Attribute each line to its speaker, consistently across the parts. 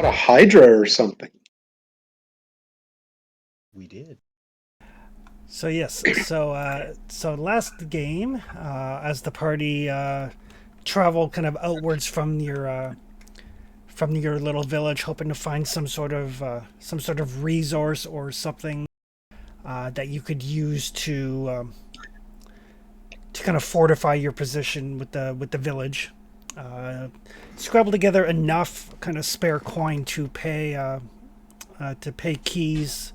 Speaker 1: Not a Hydra or something.
Speaker 2: We did.
Speaker 3: So yes, so last game, as the party traveled kind of outwards from your little village, hoping to find some sort of resource or something that you could use to kind of fortify your position with the village. Scrabble together enough kind of spare coin to pay keys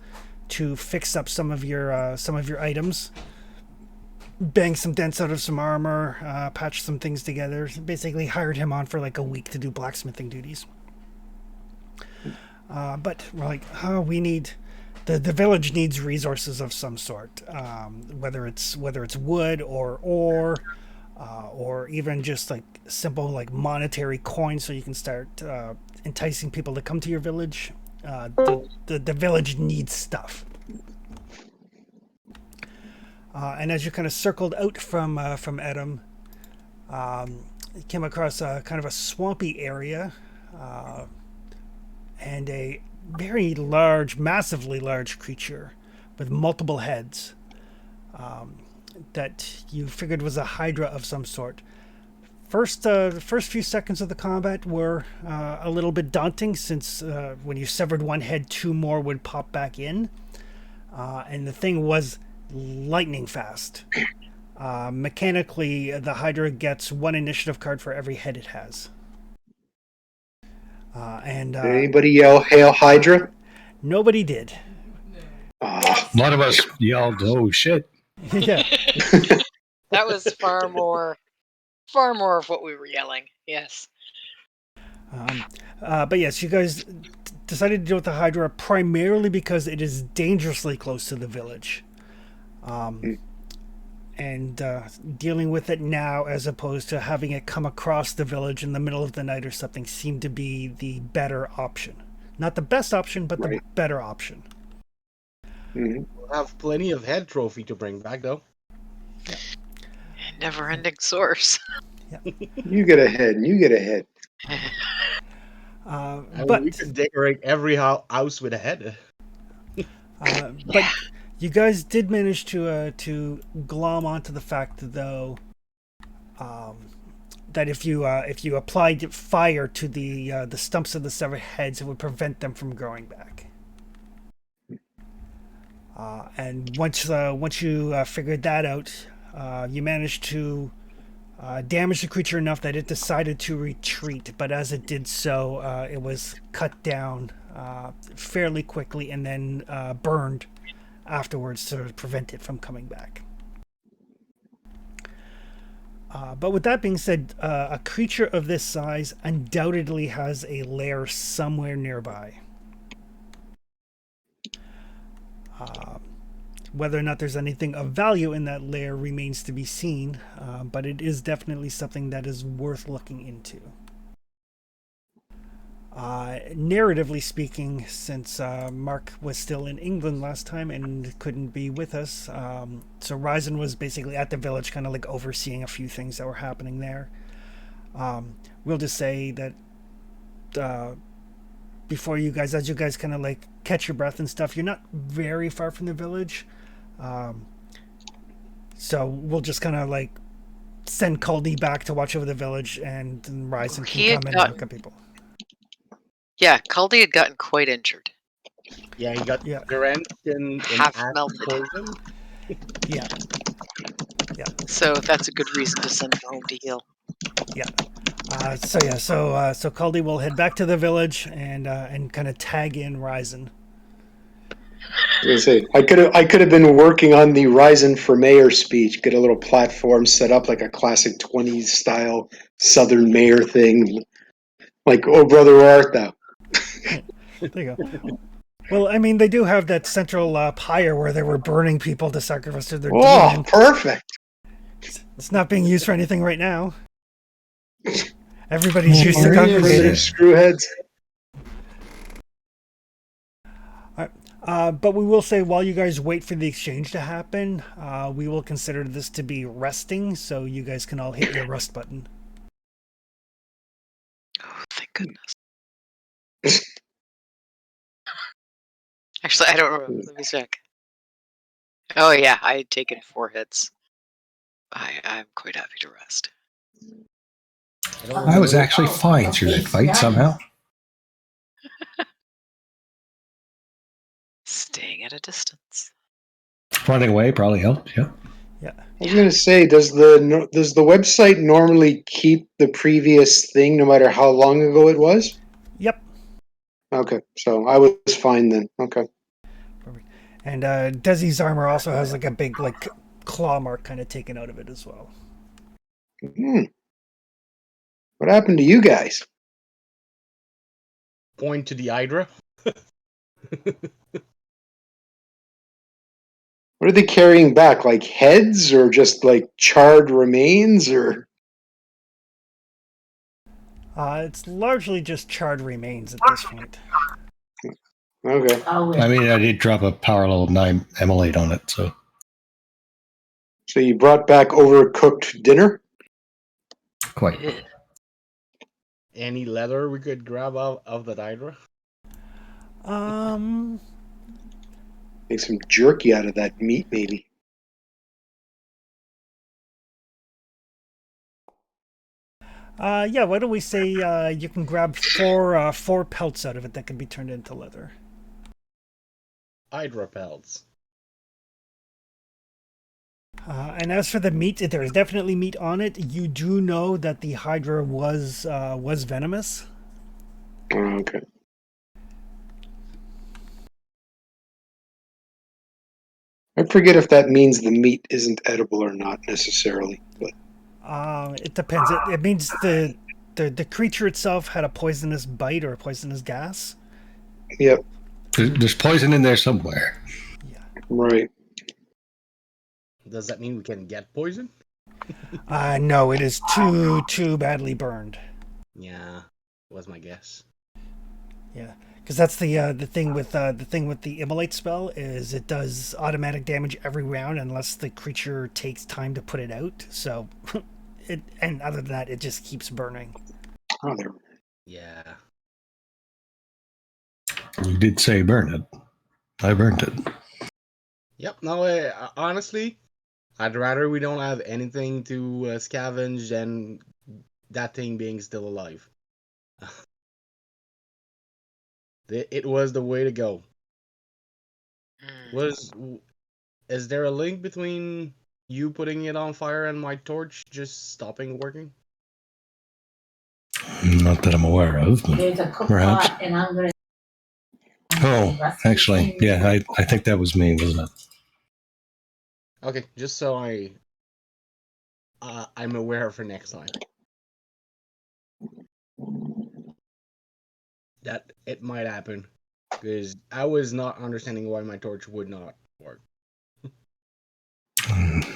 Speaker 3: to fix up some of your items, bang some dents out of some armor, patch some things together. Basically, hired him on for like a week to do blacksmithing duties. But we're like, oh, we need the village needs resources of some sort, whether it's wood or ore, or even just like simple like monetary coins, so you can start enticing people to come to your village. The village needs stuff. And as you kind of circled out from Edom, you came across a kind of a swampy area, and a very large, massively large creature with multiple heads, that you figured was a Hydra of some sort. The first few seconds of the combat were a little bit daunting, since when you severed one head, two more would pop back in, and the thing was lightning fast. Mechanically, the Hydra gets one initiative card for every head it has.
Speaker 1: Did anybody yell "Hail Hydra"?
Speaker 3: Nobody did.
Speaker 4: One of us yelled, "Oh shit!"
Speaker 3: Yeah.
Speaker 5: That was far more of what we were yelling. Yes.
Speaker 3: But yes, you guys decided to deal with the Hydra primarily because it is dangerously close to the village. And dealing with it now, as opposed to having it come across the village in the middle of the night or something, seemed to be the better option. Not the best option, but the better option.
Speaker 1: Mm-hmm.
Speaker 2: We'll have plenty of head trophy to bring back, though.
Speaker 3: Yeah.
Speaker 5: Never-ending source.
Speaker 3: Yeah.
Speaker 1: You get ahead, and you get ahead.
Speaker 3: But
Speaker 2: we could decorate every house with a head.
Speaker 3: But you guys did manage to glom onto the fact, though, that if you applied fire to the stumps of the severed heads, it would prevent them from growing back. And once you figured that out, you managed to damage the creature enough that it decided to retreat. But as it did so, it was cut down fairly quickly and then burned afterwards to prevent it from coming back. But with that being said, a creature of this size undoubtedly has a lair somewhere nearby. Whether or not there's anything of value in that lair remains to be seen, but it is definitely something that is worth looking into. Narratively speaking, since Mark was still in England last time and couldn't be with us, so Ryzen was basically at the village, kind of like overseeing a few things that were happening there. We'll just say that before you guys, as you guys kind of like catch your breath and stuff, you're not very far from the village. So we'll just kind of like send Caldy back to watch over the village, and Ryzen can come in and look at people.
Speaker 5: Yeah, Caldy had gotten quite injured.
Speaker 2: Yeah, he got drenched in
Speaker 5: half
Speaker 2: acid
Speaker 5: melted.
Speaker 2: poison.
Speaker 3: Yeah.
Speaker 5: So that's a good reason to send him home to heal.
Speaker 3: Yeah. So Caldy will head back to the village and kind of tag in Ryzen.
Speaker 1: I was gonna say, I could have been working on the Ryzen for Mayor speech. Get a little platform set up like a classic 20s style Southern mayor thing, like "Oh Brother, Where Art Thou?"
Speaker 3: There you go. Well, I mean, they do have that central pyre where they were burning people to sacrifice to their demon.
Speaker 1: Perfect.
Speaker 3: It's not being used for anything right now. Everybody's used to congregating.
Speaker 1: Screwheads.
Speaker 3: But we will say, while you guys wait for the exchange to happen, we will consider this to be resting, so you guys can all hit your rest button.
Speaker 5: Oh, thank goodness. Actually, I don't remember. Let me check. Oh yeah, I had taken 4 hits. I'm quite happy to rest.
Speaker 4: I was actually fine through that fight somehow.
Speaker 5: Staying at a distance.
Speaker 4: Running away probably helped. Yeah.
Speaker 3: Yeah.
Speaker 1: I was gonna say, does the website normally keep the previous thing no matter how long ago it was?
Speaker 3: Yep.
Speaker 1: Okay, so I was fine then. Okay.
Speaker 3: And Desi's armor also has like a big like claw mark kind of taken out of it as well.
Speaker 1: Hmm. What happened to you guys?
Speaker 2: Point to the Hydra.
Speaker 1: What are they carrying back? Like heads or just like charred remains or?
Speaker 3: It's largely just charred remains at this point.
Speaker 1: Okay.
Speaker 4: I mean, I did drop a power level 9 emulate on it, so.
Speaker 1: So you brought back overcooked dinner?
Speaker 4: Quite.
Speaker 5: Ugh.
Speaker 2: Any leather we could grab out of that Hydra?
Speaker 1: Make some jerky out of that meat, maybe.
Speaker 3: Yeah, why don't we say you can grab four pelts out of it that can be turned into leather.
Speaker 2: Hydra pelts.
Speaker 3: And as for the meat, there is definitely meat on it. You do know that the Hydra was venomous.
Speaker 1: Oh, okay. I forget if that means the meat isn't edible or not necessarily, but
Speaker 3: It depends. It means the creature itself had a poisonous bite or a poisonous gas.
Speaker 1: yep,
Speaker 4: There's poison in there somewhere.
Speaker 1: right.
Speaker 2: Does that mean we can get poison?
Speaker 3: No, it is too badly burned.
Speaker 2: Yeah, was my guess.
Speaker 3: Yeah, because that's the thing with the immolate spell is it does automatic damage every round unless the creature takes time to put it out. So, and other than that, it just keeps burning.
Speaker 1: Oh, there.
Speaker 2: Yeah.
Speaker 4: You did say burn it. I burned it.
Speaker 2: Yep. No, honestly, I'd rather we don't have anything to scavenge than that thing being still alive. It was the way to go. Is there a link between you putting it on fire and my torch just stopping working?
Speaker 4: Not that I'm aware of, but
Speaker 6: There's a cook
Speaker 4: perhaps.
Speaker 6: pot, and I'm gonna.
Speaker 4: Oh, actually, yeah, I think that was me, wasn't it?
Speaker 2: Okay, just so I'm aware for next time. That it might happen, because I was not understanding why my torch would not work.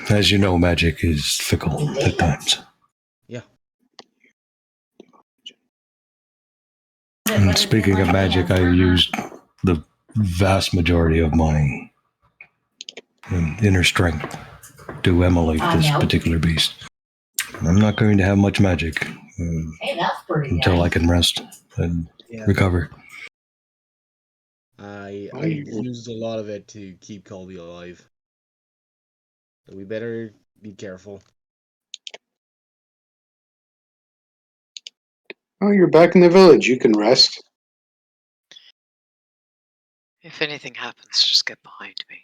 Speaker 4: As you know, magic is fickle at times.
Speaker 2: Yeah.
Speaker 4: And speaking of magic, I used the vast majority of my inner strength to emulate this particular beast. I'm not going to have much magic
Speaker 6: Hey, that's pretty
Speaker 4: until
Speaker 6: nice.
Speaker 4: I can rest and recover.
Speaker 2: I used a lot of it to keep Colby alive. So we better be careful.
Speaker 1: Oh, you're back in the village. You can rest.
Speaker 5: If anything happens, just get behind me.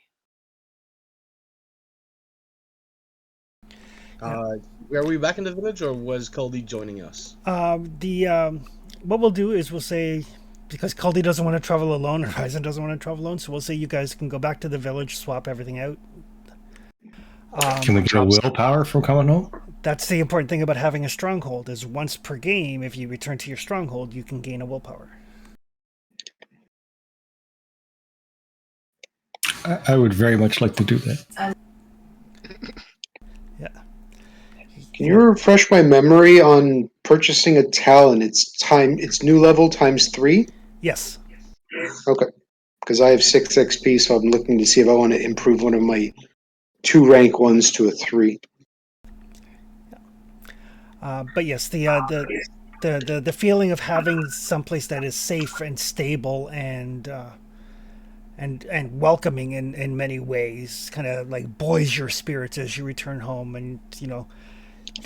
Speaker 2: Were we back in the village, or was Colby joining us?
Speaker 3: What we'll do is we'll say, because Caldy doesn't want to travel alone, or Ryzen doesn't want to travel alone, so we'll say you guys can go back to the village, swap everything out.
Speaker 4: Can we get a willpower from coming home?
Speaker 3: That's the important thing about having a stronghold, is once per game, if you return to your stronghold, you can gain a willpower.
Speaker 4: I would very much like to do that.
Speaker 3: Yeah.
Speaker 1: Can you refresh my memory on purchasing a talent? It's new level times 3?
Speaker 3: Yes.
Speaker 1: Okay. Because I have 6 XP, so I'm looking to see if I want to improve one of my 2 rank ones to a 3.
Speaker 3: But yes, the feeling of having someplace that is safe and stable and and welcoming in many ways, kind of like buoys your spirits as you return home. And you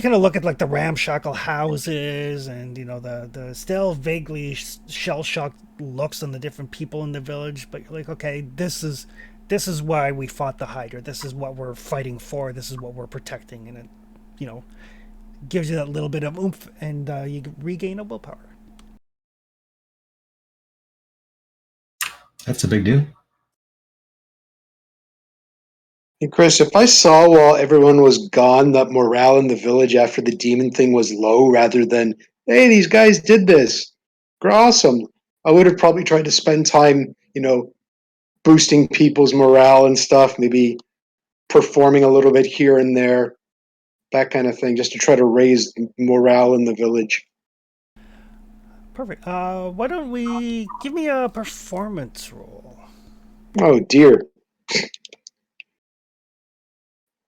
Speaker 3: kind of look at like the ramshackle houses, and the still vaguely shell shocked looks on the different people in the village. But you're like, okay, this is why we fought the Hydra. This is what we're fighting for. This is what we're protecting, and it, gives you that little bit of oomph, and you regain a willpower.
Speaker 4: That's a big deal.
Speaker 1: Hey, Chris, if I saw while everyone was gone that morale in the village after the demon thing was low rather than, hey, these guys did this, they're awesome, I would have probably tried to spend time, boosting people's morale and stuff, maybe performing a little bit here and there, that kind of thing, just to try to raise morale in the village.
Speaker 3: Perfect. Why don't we give me a performance roll?
Speaker 1: Oh, dear.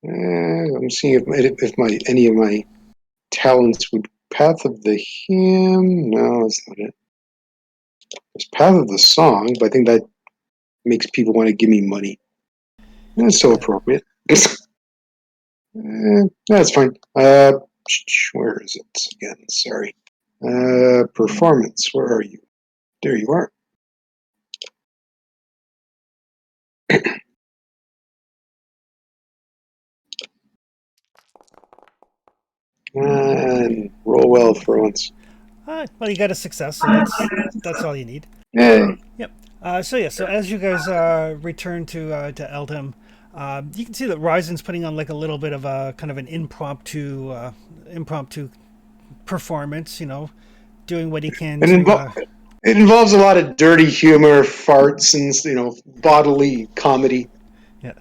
Speaker 1: I'm seeing if any of my talents would Path of the Hymn. No, that's not it. It's Path of the Song, but I think that makes people want to give me money. That's so appropriate. That's fine. Where is it again? Sorry. Performance. Where are you? There you are. And roll well for once.
Speaker 3: Well, you got a success, so that's all you need.
Speaker 1: Yay.
Speaker 3: Yep. So as you guys return to Eldham, you can see that Ryzen's putting on like a little bit of a kind of an impromptu performance. Doing what he can
Speaker 1: It involves a lot of dirty humor, farts, and bodily comedy.
Speaker 3: yeah,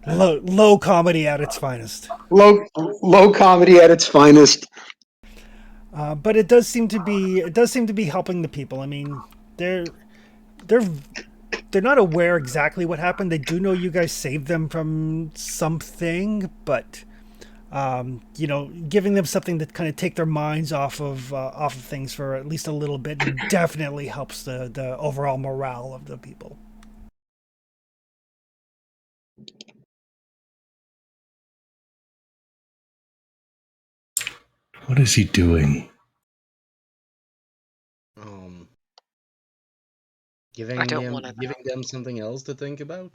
Speaker 3: low comedy at its finest.
Speaker 1: Low comedy at its finest.
Speaker 3: But it does seem to be helping the people. I mean, they're not aware exactly what happened. They do know you guys saved them from something, but giving them something to kind of take their minds off of things for at least a little bit definitely helps the overall morale of the people.
Speaker 4: What is he doing?
Speaker 2: Giving
Speaker 5: I don't want to
Speaker 2: giving them something else to think about.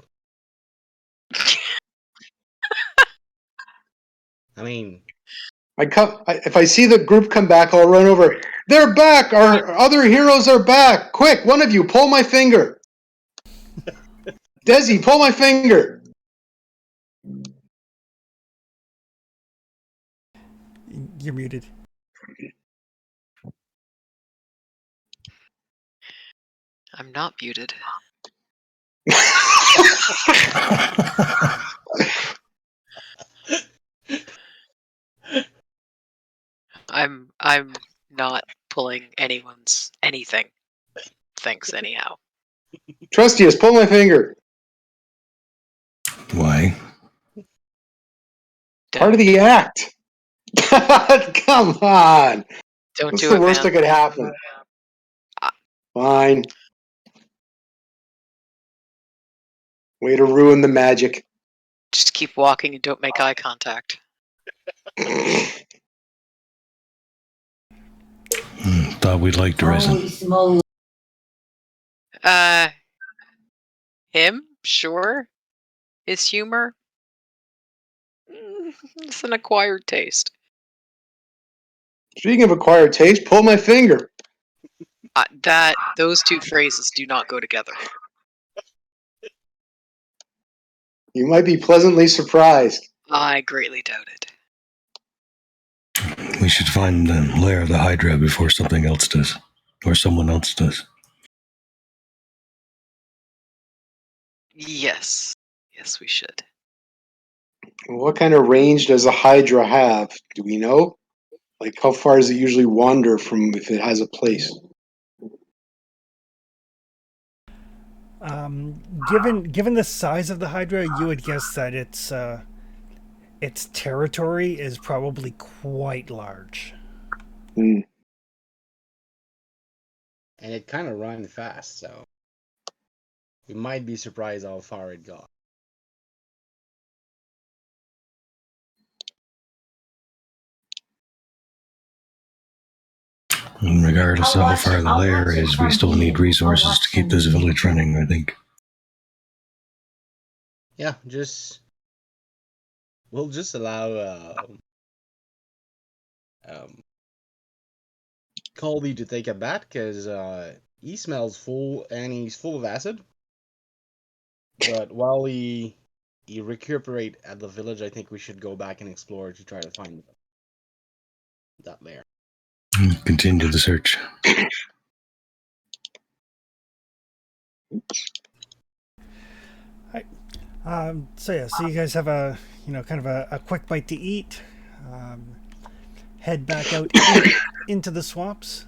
Speaker 2: I mean,
Speaker 1: if I see the group come back, I'll run over. They're back! Our other heroes are back! Quick, one of you, pull my finger! Desi, pull my finger!
Speaker 3: You're muted.
Speaker 5: I'm not muted. I'm not pulling anyone's anything. Thanks anyhow.
Speaker 1: Trustius, pull my finger.
Speaker 4: Why?
Speaker 1: Part of the act. Come on.
Speaker 5: Don't
Speaker 1: What's
Speaker 5: do
Speaker 1: the
Speaker 5: it,
Speaker 1: worst
Speaker 5: man.
Speaker 1: that could happen? Fine. Way to ruin the magic.
Speaker 5: Just keep walking and don't make eye contact.
Speaker 4: Thought we liked Ryzen.
Speaker 5: Him? Sure. His humor? It's an acquired taste.
Speaker 1: Speaking of acquired taste, pull my finger.
Speaker 5: Those two phrases do not go together.
Speaker 1: You might be pleasantly surprised.
Speaker 5: I greatly doubt it.
Speaker 4: We should find the lair of the Hydra before something else does. Or someone else does.
Speaker 5: Yes. Yes, we should.
Speaker 1: What kind of range does a Hydra have? Do we know? Like, how far does it usually wander from if it has a place?
Speaker 3: Given the size of the Hydra, you would guess that its territory is probably quite large.
Speaker 1: Hmm.
Speaker 2: And it kind of runs fast, so. We might be surprised how far it got.
Speaker 4: And regardless of how far the layer is, we still need resources to keep this village running, I think.
Speaker 2: Yeah, we'll just allow Colby to take a bat because he smells full and he's full of acid. But while he recuperate at the village, I think we should go back and explore to try to find that lair.
Speaker 4: Continue the search.
Speaker 3: So you guys have a kind of a quick bite to eat. Head back out into the swamps.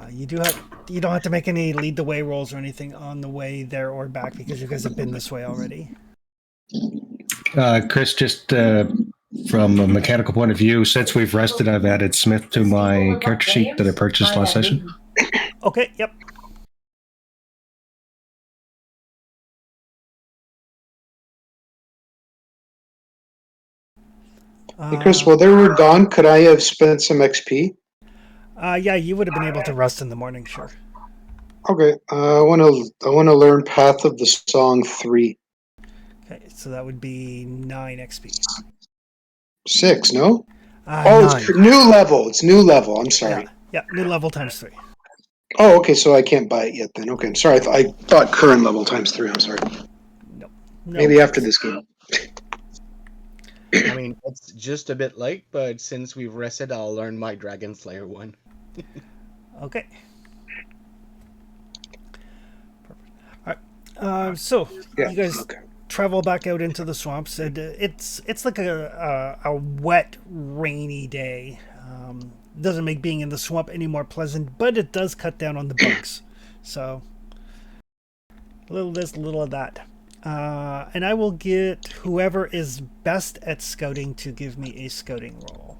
Speaker 3: You don't have to make any lead the way rolls or anything on the way there or back because you guys have been this way already.
Speaker 4: Chris, just from a mechanical point of view, since we've rested, I've added Smith to my character sheet that I purchased last session.
Speaker 3: Okay, yep.
Speaker 1: Hey, Chris, while they were gone, could I have spent some XP?
Speaker 3: Yeah, you would have been able to rest in the morning, sure.
Speaker 1: Okay, I want to learn Path of the Song 3.
Speaker 3: Okay, so that would be 9 XP.
Speaker 1: 6, no?
Speaker 3: Oh,
Speaker 1: it's new level. It's new level. I'm sorry.
Speaker 3: Yeah, new level times 3.
Speaker 1: Oh, okay, so I can't buy it yet then. Okay, I'm sorry. I thought current level times 3. I'm sorry.
Speaker 3: Nope.
Speaker 1: Maybe after this game.
Speaker 2: I mean, it's just a bit late, but since we've rested, I'll learn my Dragon Slayer one.
Speaker 3: Okay. Perfect. All right. So
Speaker 1: Yeah,
Speaker 3: you guys travel back out into the swamps, and it's like a wet, rainy day. Doesn't make being in the swamp any more pleasant, but it does cut down on the bugs. So a little this, a little of that. And I will get whoever is best at scouting to give me a scouting roll.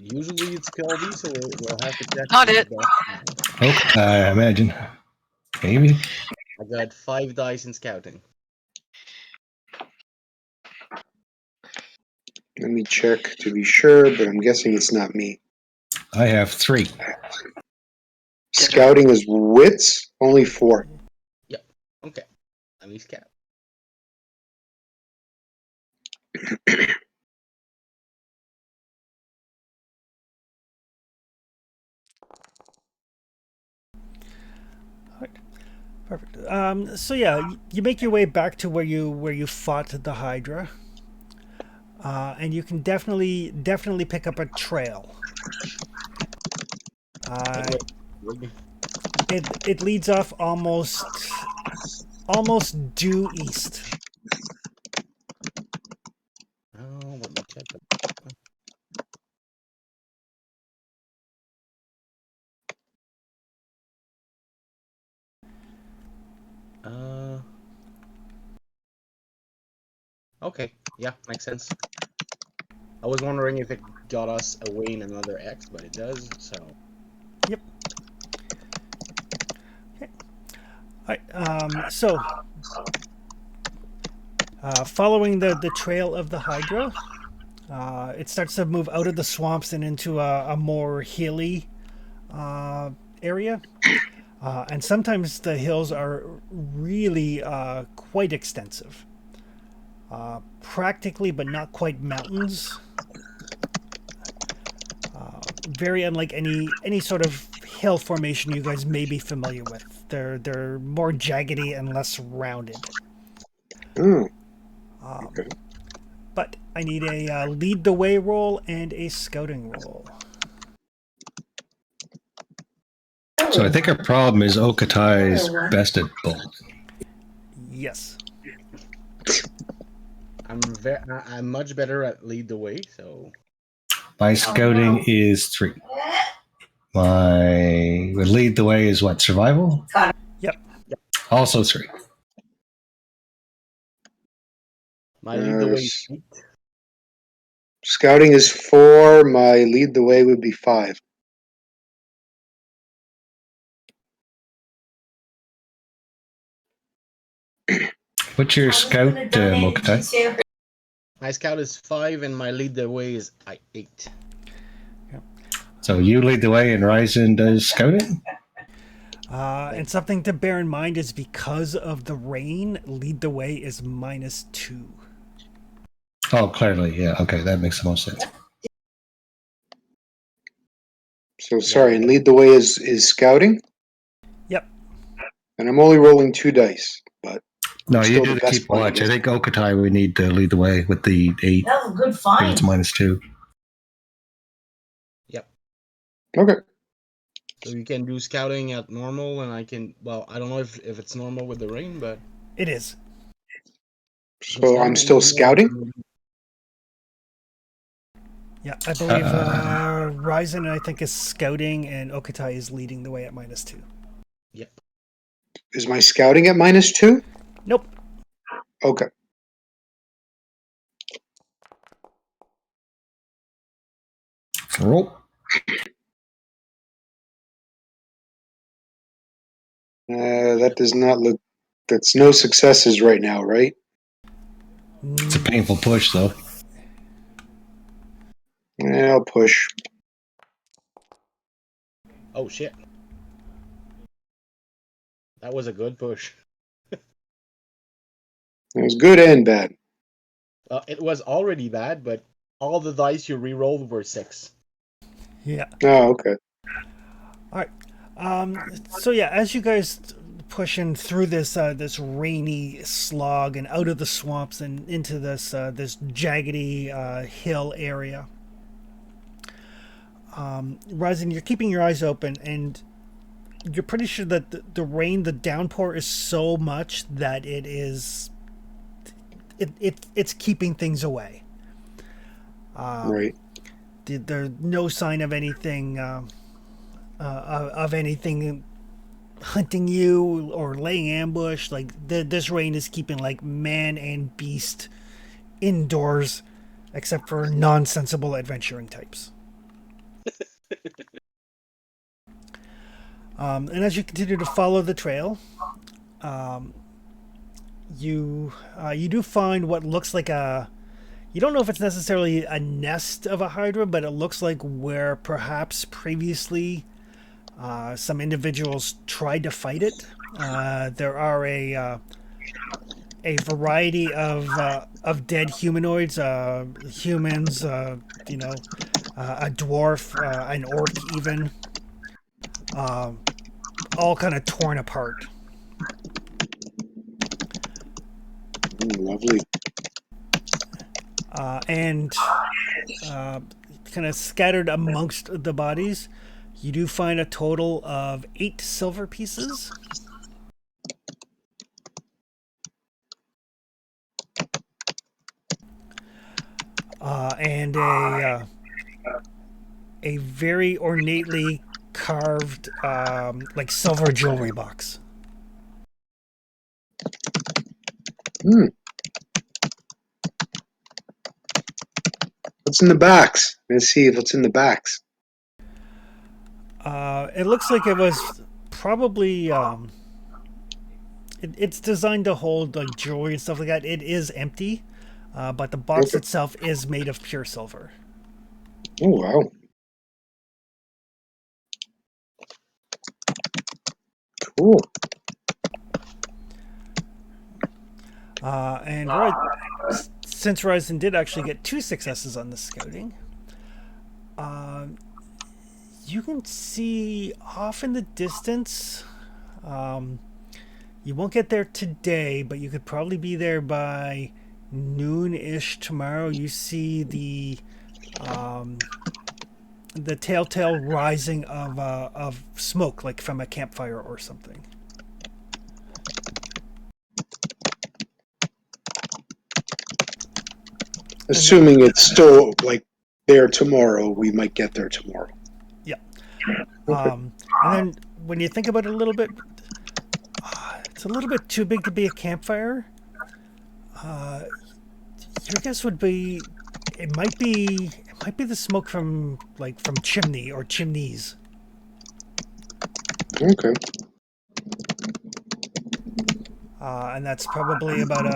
Speaker 2: Usually it's Colby, so we'll have to check.
Speaker 5: Not it.
Speaker 4: Oh, I imagine. Maybe.
Speaker 2: I got 5 dice in scouting.
Speaker 1: Let me check to be sure, but I'm guessing it's not me.
Speaker 4: I have 3.
Speaker 1: Scouting is wits, only 4.
Speaker 2: Yep. Okay. Let me scout.
Speaker 3: Perfect. So yeah, you make your way back to where you fought the Hydra, and you can definitely pick up a trail. It leads off almost due east.
Speaker 2: Oh, let me check that. Okay, yeah, makes sense. I was wondering if it got us away in another X, but it does, so...
Speaker 3: Yep. Okay. Alright, so... following the trail of the Hydra, it starts to move out of the swamps and into a more hilly area. And sometimes the hills are really quite extensive. Practically, but not quite mountains. Very unlike any sort of hill formation you guys may be familiar with. They're more jaggedy and less rounded.
Speaker 1: Okay.
Speaker 3: But I need a lead the way roll and a scouting roll.
Speaker 4: So I think our problem is Okatai is best at both.
Speaker 3: Yes.
Speaker 2: I'm much better at lead the way, so...
Speaker 4: My scouting is 3. My lead the way is what? Survival?
Speaker 3: Yep.
Speaker 4: Also 3.
Speaker 2: My lead the way is 8.
Speaker 1: Scouting is 4. My lead the way would be 5.
Speaker 4: What's your scout, Mokatai?
Speaker 2: My scout is 5 and my lead the way is 8.
Speaker 4: So you lead the way and Ryzen does scouting?
Speaker 3: And something to bear in mind is because of the rain, lead the way is -2.
Speaker 4: Oh, clearly, yeah. Okay, that makes the most sense.
Speaker 1: So sorry, and lead the way is scouting,
Speaker 3: Yep.
Speaker 1: and I'm only rolling 2 dice, but
Speaker 4: No,
Speaker 1: still
Speaker 4: you
Speaker 1: the
Speaker 4: do the
Speaker 1: best
Speaker 4: keep
Speaker 1: one, I
Speaker 4: watch. I
Speaker 1: guess.
Speaker 4: think Okatai would need to lead the way with the 8.
Speaker 6: That was a good
Speaker 4: I think
Speaker 6: find.
Speaker 4: it's -2.
Speaker 2: Yep.
Speaker 1: Okay.
Speaker 2: So you can do scouting at normal, and I can. Well, I don't know if it's normal with the rain, but
Speaker 3: It is.
Speaker 1: So I'm still scouting?
Speaker 3: Yeah, I believe Ryzen, I think, is scouting, and Okatai is leading the way at -2.
Speaker 2: Yep.
Speaker 1: Is my scouting at -2?
Speaker 3: Nope.
Speaker 1: Okay.
Speaker 4: Roll.
Speaker 1: That does not look. That's no successes right now, right?
Speaker 4: It's a painful push, though.
Speaker 1: Yeah, I'll push.
Speaker 2: Oh shit. That was a good push.
Speaker 1: It was good and bad.
Speaker 2: It was already bad, but all the dice you re-rolled were 6.
Speaker 3: Yeah.
Speaker 1: Oh, okay.
Speaker 3: All right. So yeah, as you guys pushing through this this rainy slog and out of the swamps and into this this jaggedy hill area, Ryzen, you're keeping your eyes open, and you're pretty sure that the rain, the downpour, is so much that it's keeping things away.
Speaker 1: Right.
Speaker 3: There's no sign of anything. Of anything hunting you or laying ambush. Like this rain is keeping like man and beast indoors, except for nonsensible adventuring types. And as you continue to follow the trail, you do find what looks like a. You don't know if it's necessarily a nest of a hydra, but it looks like where perhaps previously some individuals tried to fight it. There are a variety of dead humanoids, humans, a dwarf, an orc, even, all kind of torn apart.
Speaker 1: Lovely.
Speaker 3: And kind of scattered amongst the bodies, you do find a total of 8 silver pieces. And a very ornately carved like silver jewelry box.
Speaker 1: What's in the backs? Let's see what's in the backs.
Speaker 3: It looks like it was probably it's designed to hold like jewelry and stuff like that. It is empty, but the box
Speaker 1: Okay.
Speaker 3: itself is made of pure silver.
Speaker 1: Oh, wow. Cool.
Speaker 3: And since Ryzen did actually get 2 successes on the scouting, you can see off in the distance. You won't get there today, but you could probably be there by noon-ish tomorrow. You see the telltale rising of smoke, like from a campfire or something.
Speaker 1: Assuming it's still like there tomorrow, we might get there tomorrow.
Speaker 3: Yeah. And then when you think about it a little bit, it's a little bit too big to be a campfire. Your guess would be it might be the smoke from chimney or chimneys.
Speaker 1: Okay.
Speaker 3: And that's probably about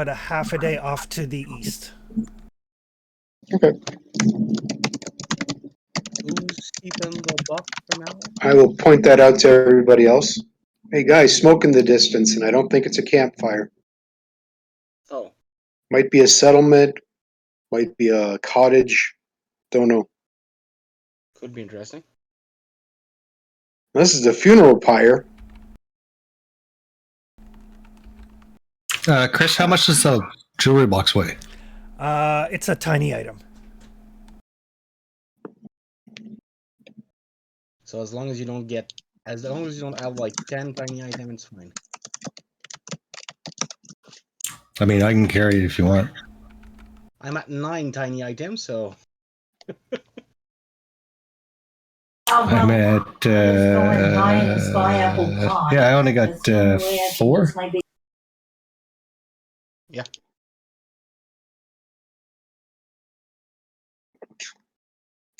Speaker 3: a half a day off to the east.
Speaker 1: Okay.
Speaker 2: Who's keeping the buck for now?
Speaker 1: I will point that out to everybody else. Hey guys, smoke in the distance, and I don't think it's a campfire.
Speaker 2: Oh,
Speaker 1: Might be a settlement, might be a cottage. Don't know.
Speaker 2: could be interesting.
Speaker 1: This is a funeral pyre.
Speaker 4: Chris, how much does the jewelry box weigh?
Speaker 3: It's a tiny item.
Speaker 2: So as long as you don't have like 10 tiny items, it's fine.
Speaker 4: I mean, I can carry it if you want.
Speaker 2: I'm at 9 tiny items, so
Speaker 4: I'm at. Yeah, I only got 4.
Speaker 2: yeah.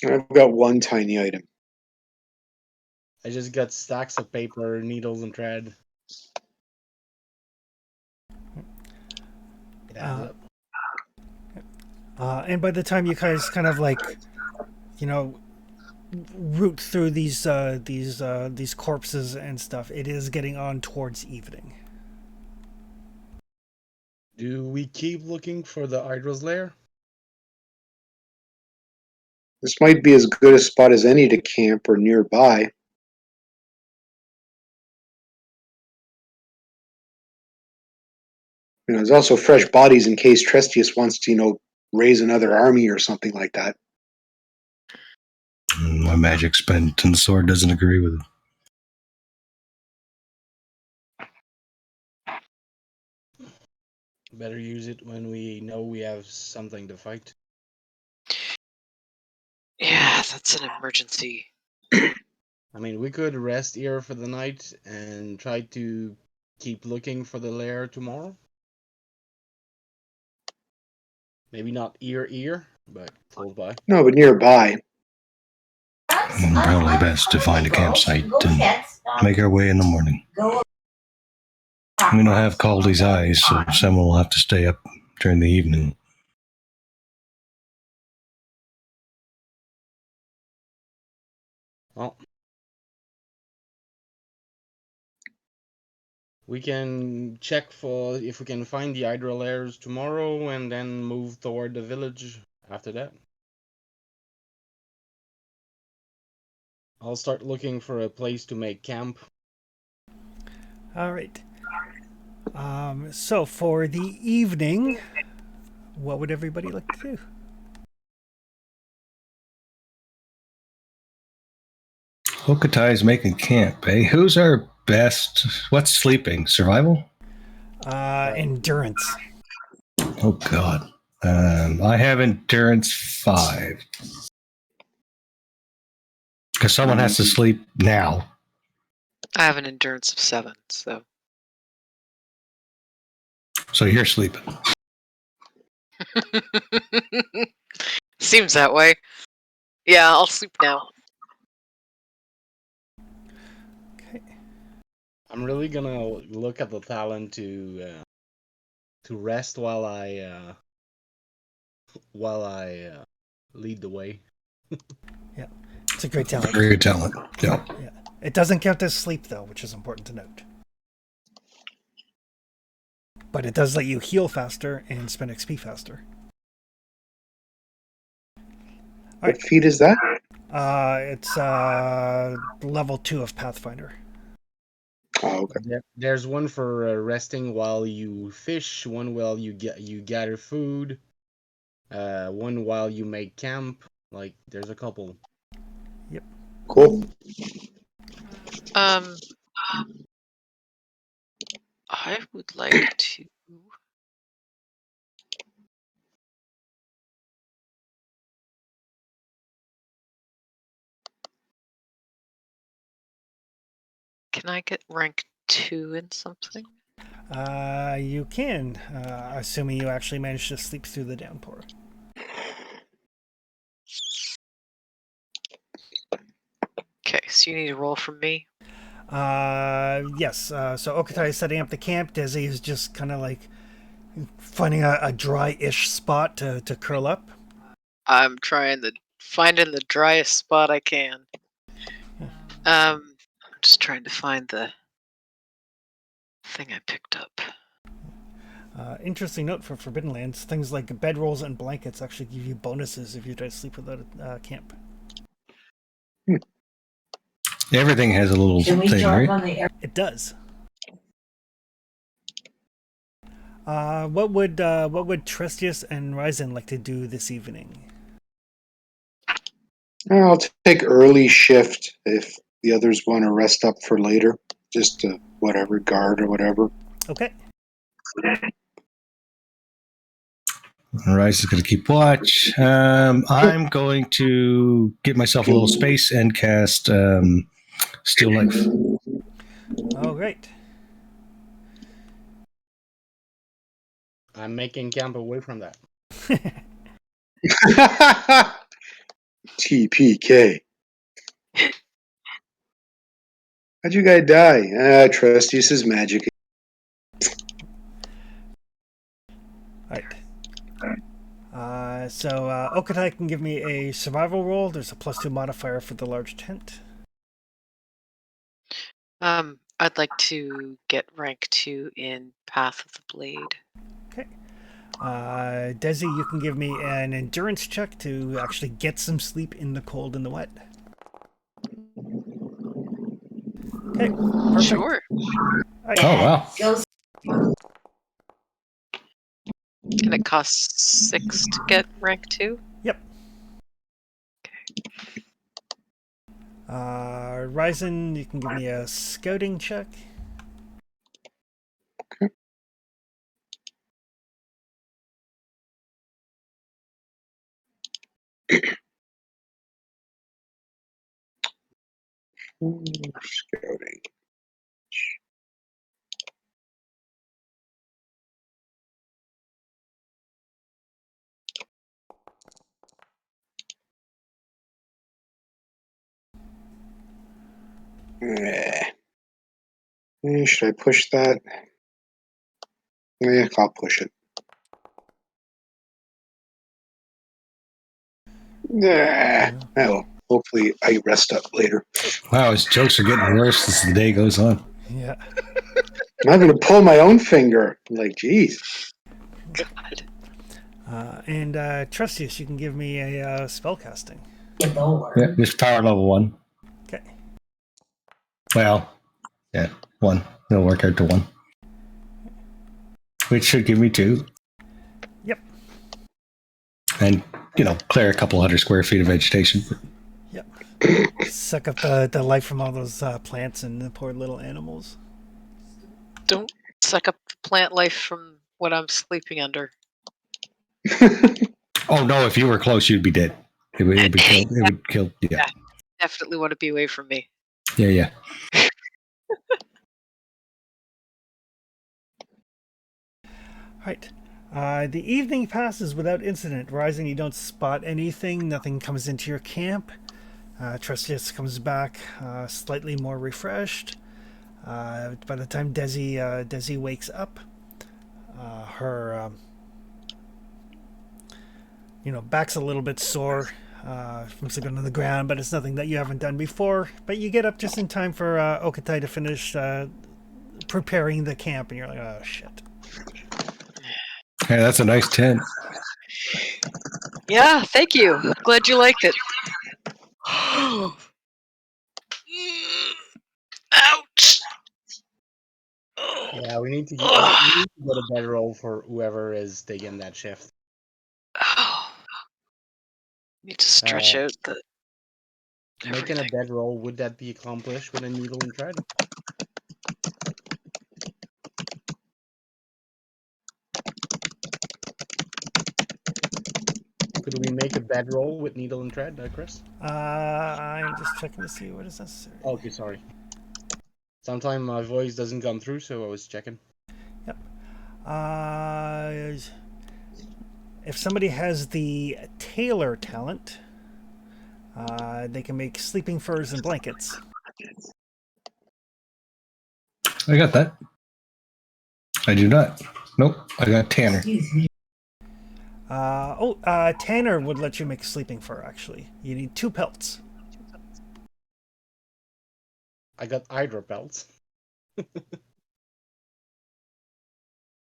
Speaker 1: I've got one tiny item.
Speaker 2: I just got stacks of paper, needles, and thread. It adds up.
Speaker 3: And by the time you guys kind of like, root through these corpses and stuff, it is getting on towards evening.
Speaker 2: Do we keep looking for the Hydra's lair?
Speaker 1: This might be as good a spot as any to camp or nearby. There's also fresh bodies in case Trestius wants to, raise another army or something like that.
Speaker 4: My magic spent and the sword doesn't agree with it.
Speaker 2: Better use it when we know we have something to fight.
Speaker 5: Yeah, that's an emergency.
Speaker 2: I mean, we could rest here for the night and try to keep looking for the lair tomorrow. Maybe not ear, but close by.
Speaker 1: No, but nearby.
Speaker 4: Probably best to find a campsite and make our way in the morning. We don't have Caldy's eyes, so someone will have to stay up during the evening.
Speaker 2: Well, we can check for if we can find the Hydra lairs tomorrow and then move toward the village after that. I'll start looking for a place to make camp.
Speaker 3: All right. So for the evening, what would everybody like to do?
Speaker 4: Okatai's making camp, eh? Who's our best? What's sleeping? Survival?
Speaker 3: Endurance.
Speaker 4: Oh, God. I have endurance 5. Because someone has to sleep now.
Speaker 5: I have an endurance of 7, so.
Speaker 4: So you're sleeping.
Speaker 5: Seems that way. Yeah, I'll sleep now.
Speaker 3: Okay.
Speaker 2: I'm really gonna look at the talent to rest while I lead the way.
Speaker 3: Yeah, it's a great talent.
Speaker 4: Very good talent. Yeah.
Speaker 3: Yeah, it doesn't count as sleep though, which is important to note. But it does let you heal faster and spend XP faster.
Speaker 1: What feat is that?
Speaker 3: It's level 2 of Pathfinder.
Speaker 1: Oh, okay.
Speaker 2: There's one for resting while you fish, one while you gather food, one while you make camp. Like, there's a couple.
Speaker 3: Yep.
Speaker 1: Cool.
Speaker 5: I would like to. Can I get rank 2 in something?
Speaker 3: You can, assuming you actually manage to sleep through the downpour.
Speaker 5: Okay, so you need a roll from me?
Speaker 3: Yes. So Okatai is setting up the camp. Desi is just kind of like finding a dry-ish spot to curl up.
Speaker 5: I'm finding the driest spot I can. I'm just trying to find the thing I picked up.
Speaker 3: Interesting note for Forbidden Lands: things like bedrolls and blankets actually give you bonuses if you try to sleep without a camp.
Speaker 4: Everything has a little
Speaker 6: Can we
Speaker 4: thing,
Speaker 6: jump
Speaker 4: right?
Speaker 6: on the air?
Speaker 3: It does. What would Trestius and Ryzen like to do this evening?
Speaker 1: I'll take early shift if the others want to rest up for later. Just whatever, guard or whatever.
Speaker 3: Okay.
Speaker 4: Rice is going to keep watch. I'm going to give myself a little space and cast Still Life.
Speaker 3: Oh, great.
Speaker 2: I'm making camp away from that.
Speaker 1: TPK. How'd you guys die? Trustees is magic.
Speaker 3: All right. So Okatai can give me a survival roll. There's a +2 modifier for the large tent.
Speaker 5: I'd like to get rank 2 in Path of the Blade.
Speaker 3: Okay. Desi, you can give me an endurance check to actually get some sleep in the cold and the wet. Okay, perfect.
Speaker 5: Sure.
Speaker 3: Right.
Speaker 4: Oh, wow.
Speaker 6: Go
Speaker 5: And it costs 6 to get rank 2?
Speaker 3: Yep. Ryzen, you can give me a scouting check.
Speaker 1: Scouting. Should I push that? Yeah, I'll push it. Oh, hopefully I rest up later.
Speaker 4: Wow, his jokes are getting worse as the day goes on.
Speaker 3: Yeah.
Speaker 1: I'm having to pull my own finger. I'm like, geez.
Speaker 5: God.
Speaker 3: And Trustius, you can give me a spellcasting.
Speaker 6: get lower.
Speaker 4: Yeah, just power level 1.
Speaker 3: Okay.
Speaker 4: Well, yeah, 1. It'll work out to 1. Which should give me 2.
Speaker 3: Yep.
Speaker 4: And, clear a couple 100 square feet of vegetation.
Speaker 3: Yep. Suck up the life from all those plants and the poor little animals.
Speaker 5: Don't suck up the plant life from what I'm sleeping under.
Speaker 4: Oh, no, if you were close, you'd be dead. It would be killed. It would kill. Yeah.
Speaker 5: Definitely want to be away from me.
Speaker 4: Yeah.
Speaker 3: Right. The evening passes without incident. Rising, you don't spot anything. Nothing comes into your camp. Trustius comes back slightly more refreshed. By the time Desi wakes up, her back's a little bit sore from sleeping on the ground, but it's nothing that you haven't done before. But you get up just in time for Okatai to finish preparing the camp, and you're like, oh shit.
Speaker 4: Hey, that's a nice tent.
Speaker 5: Yeah, thank you. Glad you liked it. Ouch!
Speaker 2: Yeah, we need to get a better roll for whoever is taking that shift.
Speaker 5: Oh. Need to stretch out the.
Speaker 2: Making a
Speaker 5: everything.
Speaker 2: bed roll, would that be accomplished with a needle and thread? Could we make a bed roll with needle and thread, Chris?
Speaker 3: I'm just checking to see what is necessary.
Speaker 2: Okay, sorry. Sometimes my voice doesn't come through, so I was checking.
Speaker 3: Yep. If somebody has the tailor talent, they can make sleeping furs and blankets.
Speaker 4: I got that. I do not. Nope. I got Tanner.
Speaker 3: Tanner would let you make sleeping fur, actually. You need 2 pelts.
Speaker 2: I got Hydra pelts.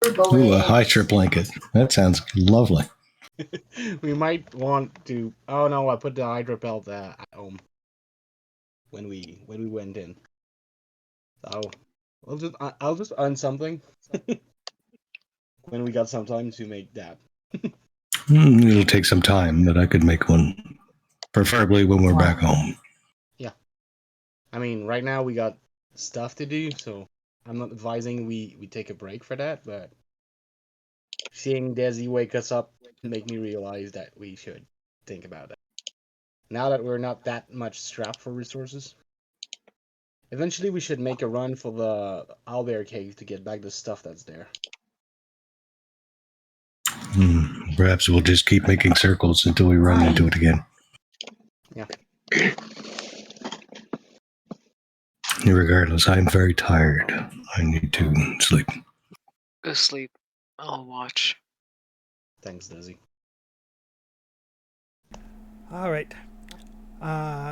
Speaker 4: Ooh, a high trip blanket. That sounds lovely.
Speaker 2: We might want to. Oh no, I put the Hydra pelt at home when we went in. So I'll just earn something when we got some time to make that.
Speaker 4: It'll take some time, but I could make one, preferably when we're back home.
Speaker 2: I mean, right now we got stuff to do, so I'm not advising we take a break for that. But seeing Desi wake us up make me realize that we should think about that. Now that we're not that much strapped for resources, eventually we should make a run for the Owlbear Cave to get back the stuff that's there.
Speaker 4: Perhaps we'll just keep making circles until we run into it again.
Speaker 2: Yeah.
Speaker 4: Regardless, I'm very tired. I need to sleep.
Speaker 5: Go sleep. I'll watch.
Speaker 2: Thanks, Desi.
Speaker 3: All right.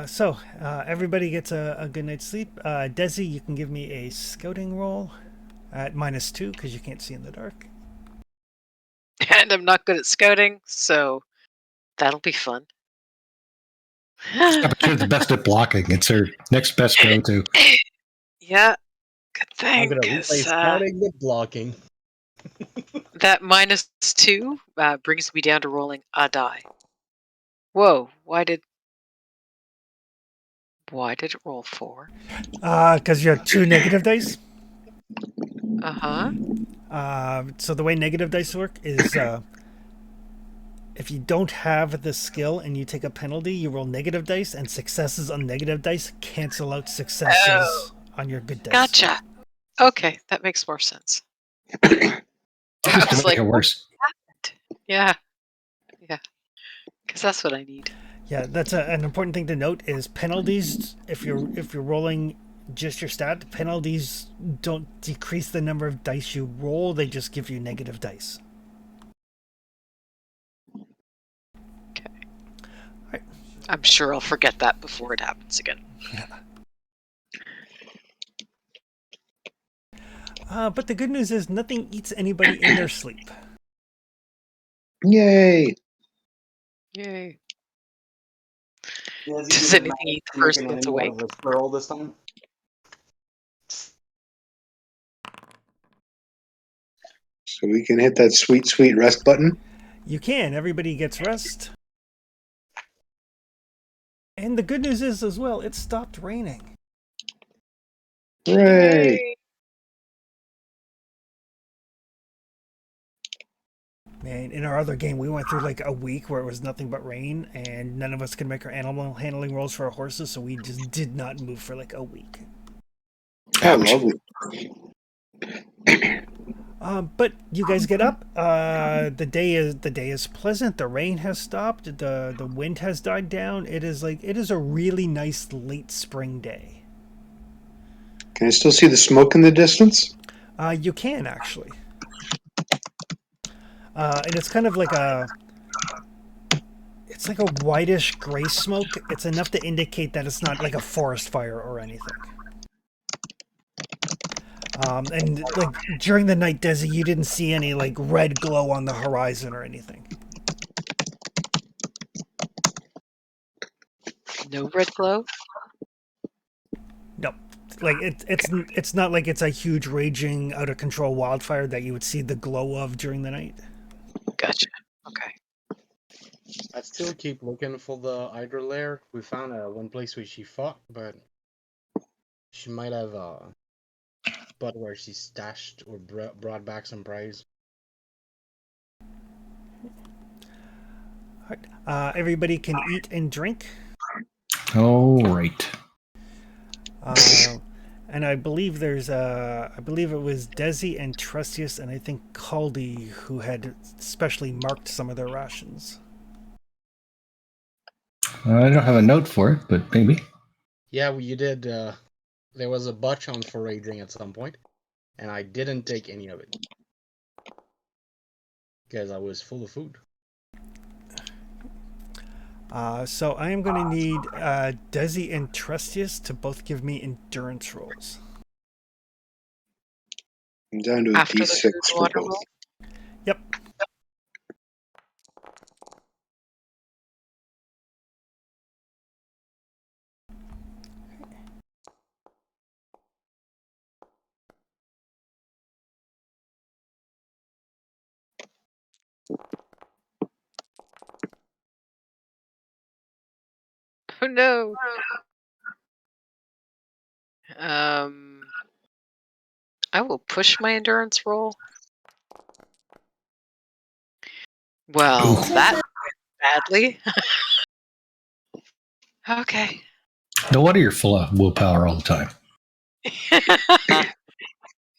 Speaker 3: So everybody gets a good night's sleep. Desi, you can give me a scouting roll at -2 because you can't see in the dark.
Speaker 5: And I'm not good at scouting, so that'll be fun.
Speaker 4: Yeah, but you're the best at blocking. It's her next best go-to.
Speaker 5: Yeah, good
Speaker 2: I'm
Speaker 5: thing,
Speaker 2: gonna
Speaker 5: 'cause,
Speaker 2: replace scouting with blocking.
Speaker 5: that -2 brings me down to rolling a die. Whoa, why did it roll 4?
Speaker 3: Because you have 2 negative dice.
Speaker 5: Uh-huh.
Speaker 3: So the way negative dice work is if you don't have the skill and you take a penalty, you roll negative dice, and successes on negative dice cancel out successes on your good dice.
Speaker 5: Gotcha. Okay, that makes more sense.
Speaker 4: Just to
Speaker 5: was
Speaker 4: make
Speaker 5: like,
Speaker 4: it worse.
Speaker 5: Yeah. Because that's what I need.
Speaker 3: Yeah, that's an important thing to note is penalties. If you're rolling just your stat, penalties don't decrease the number of dice you roll. They just give you negative dice.
Speaker 5: I'm sure I'll forget that before it happens again.
Speaker 3: But the good news is nothing eats anybody in their sleep.
Speaker 1: Yay!
Speaker 5: Yay. Does anything eat the person that's awake?
Speaker 2: Squirrel this time?
Speaker 1: So we can hit that sweet, sweet rest button.
Speaker 3: You can. Everybody gets rest. And the good news is as well, it stopped raining.
Speaker 1: Hooray!
Speaker 3: Man, in our other game, we went through like a week where it was nothing but rain, and none of us could make our animal handling rolls for our horses, so we just did not move for like a week.
Speaker 1: Oh, lovely.
Speaker 3: But you guys get up. The day is pleasant. The rain has stopped. The wind has died down. It is a really nice late spring day.
Speaker 1: Can I still see the smoke in the distance?
Speaker 3: You can actually. And it's kind of like it's like a whitish gray smoke. It's enough to indicate that it's not like a forest fire or anything. And like during the night, Desi, you didn't see any like red glow on the horizon or anything.
Speaker 5: No red glow?
Speaker 3: No, like it's not like it's a huge raging out of control wildfire that you would see the glow of during the night.
Speaker 5: Gotcha. Okay.
Speaker 2: I still keep looking for the Hydra lair. We found one place where she fought, but she might have spot where she stashed or brought back some prize.
Speaker 3: Everybody can eat and drink.
Speaker 4: All right.
Speaker 3: And I believe I believe it was Desi and Trustius and I think Caldy who had specially marked some of their rations.
Speaker 4: I don't have a note for it, but maybe.
Speaker 2: Yeah, well, you did. There was a butch on foraging at some point. and I didn't take any of it because I was full of food.
Speaker 3: So I am going to need Desi and Trustius to both give me endurance rolls.
Speaker 1: I'm down to a
Speaker 5: After the
Speaker 1: D6
Speaker 5: food
Speaker 1: for
Speaker 5: water
Speaker 1: both.
Speaker 5: roll?
Speaker 3: Yep.
Speaker 5: Oh no. Um, I will push my endurance roll. Well,
Speaker 4: Ooh.
Speaker 5: that went badly. Okay.
Speaker 4: No wonder you're full of willpower all the time.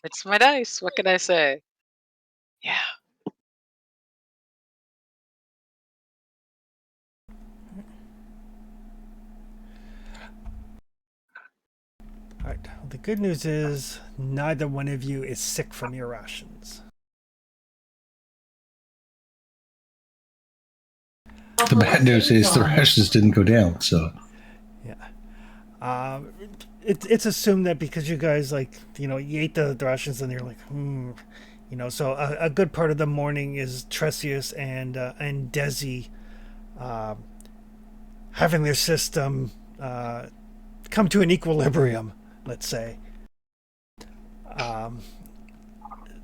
Speaker 5: It's my dice. What can I say? Yeah.
Speaker 3: All right. The good news is neither one of you is sick from your rations.
Speaker 4: The bad news is the rations didn't go down, so
Speaker 3: Yeah. It's assumed that because you guys you ate the rations and you're like, so a good part of the morning is Tresius and Desi having their system come to an equilibrium, let's say.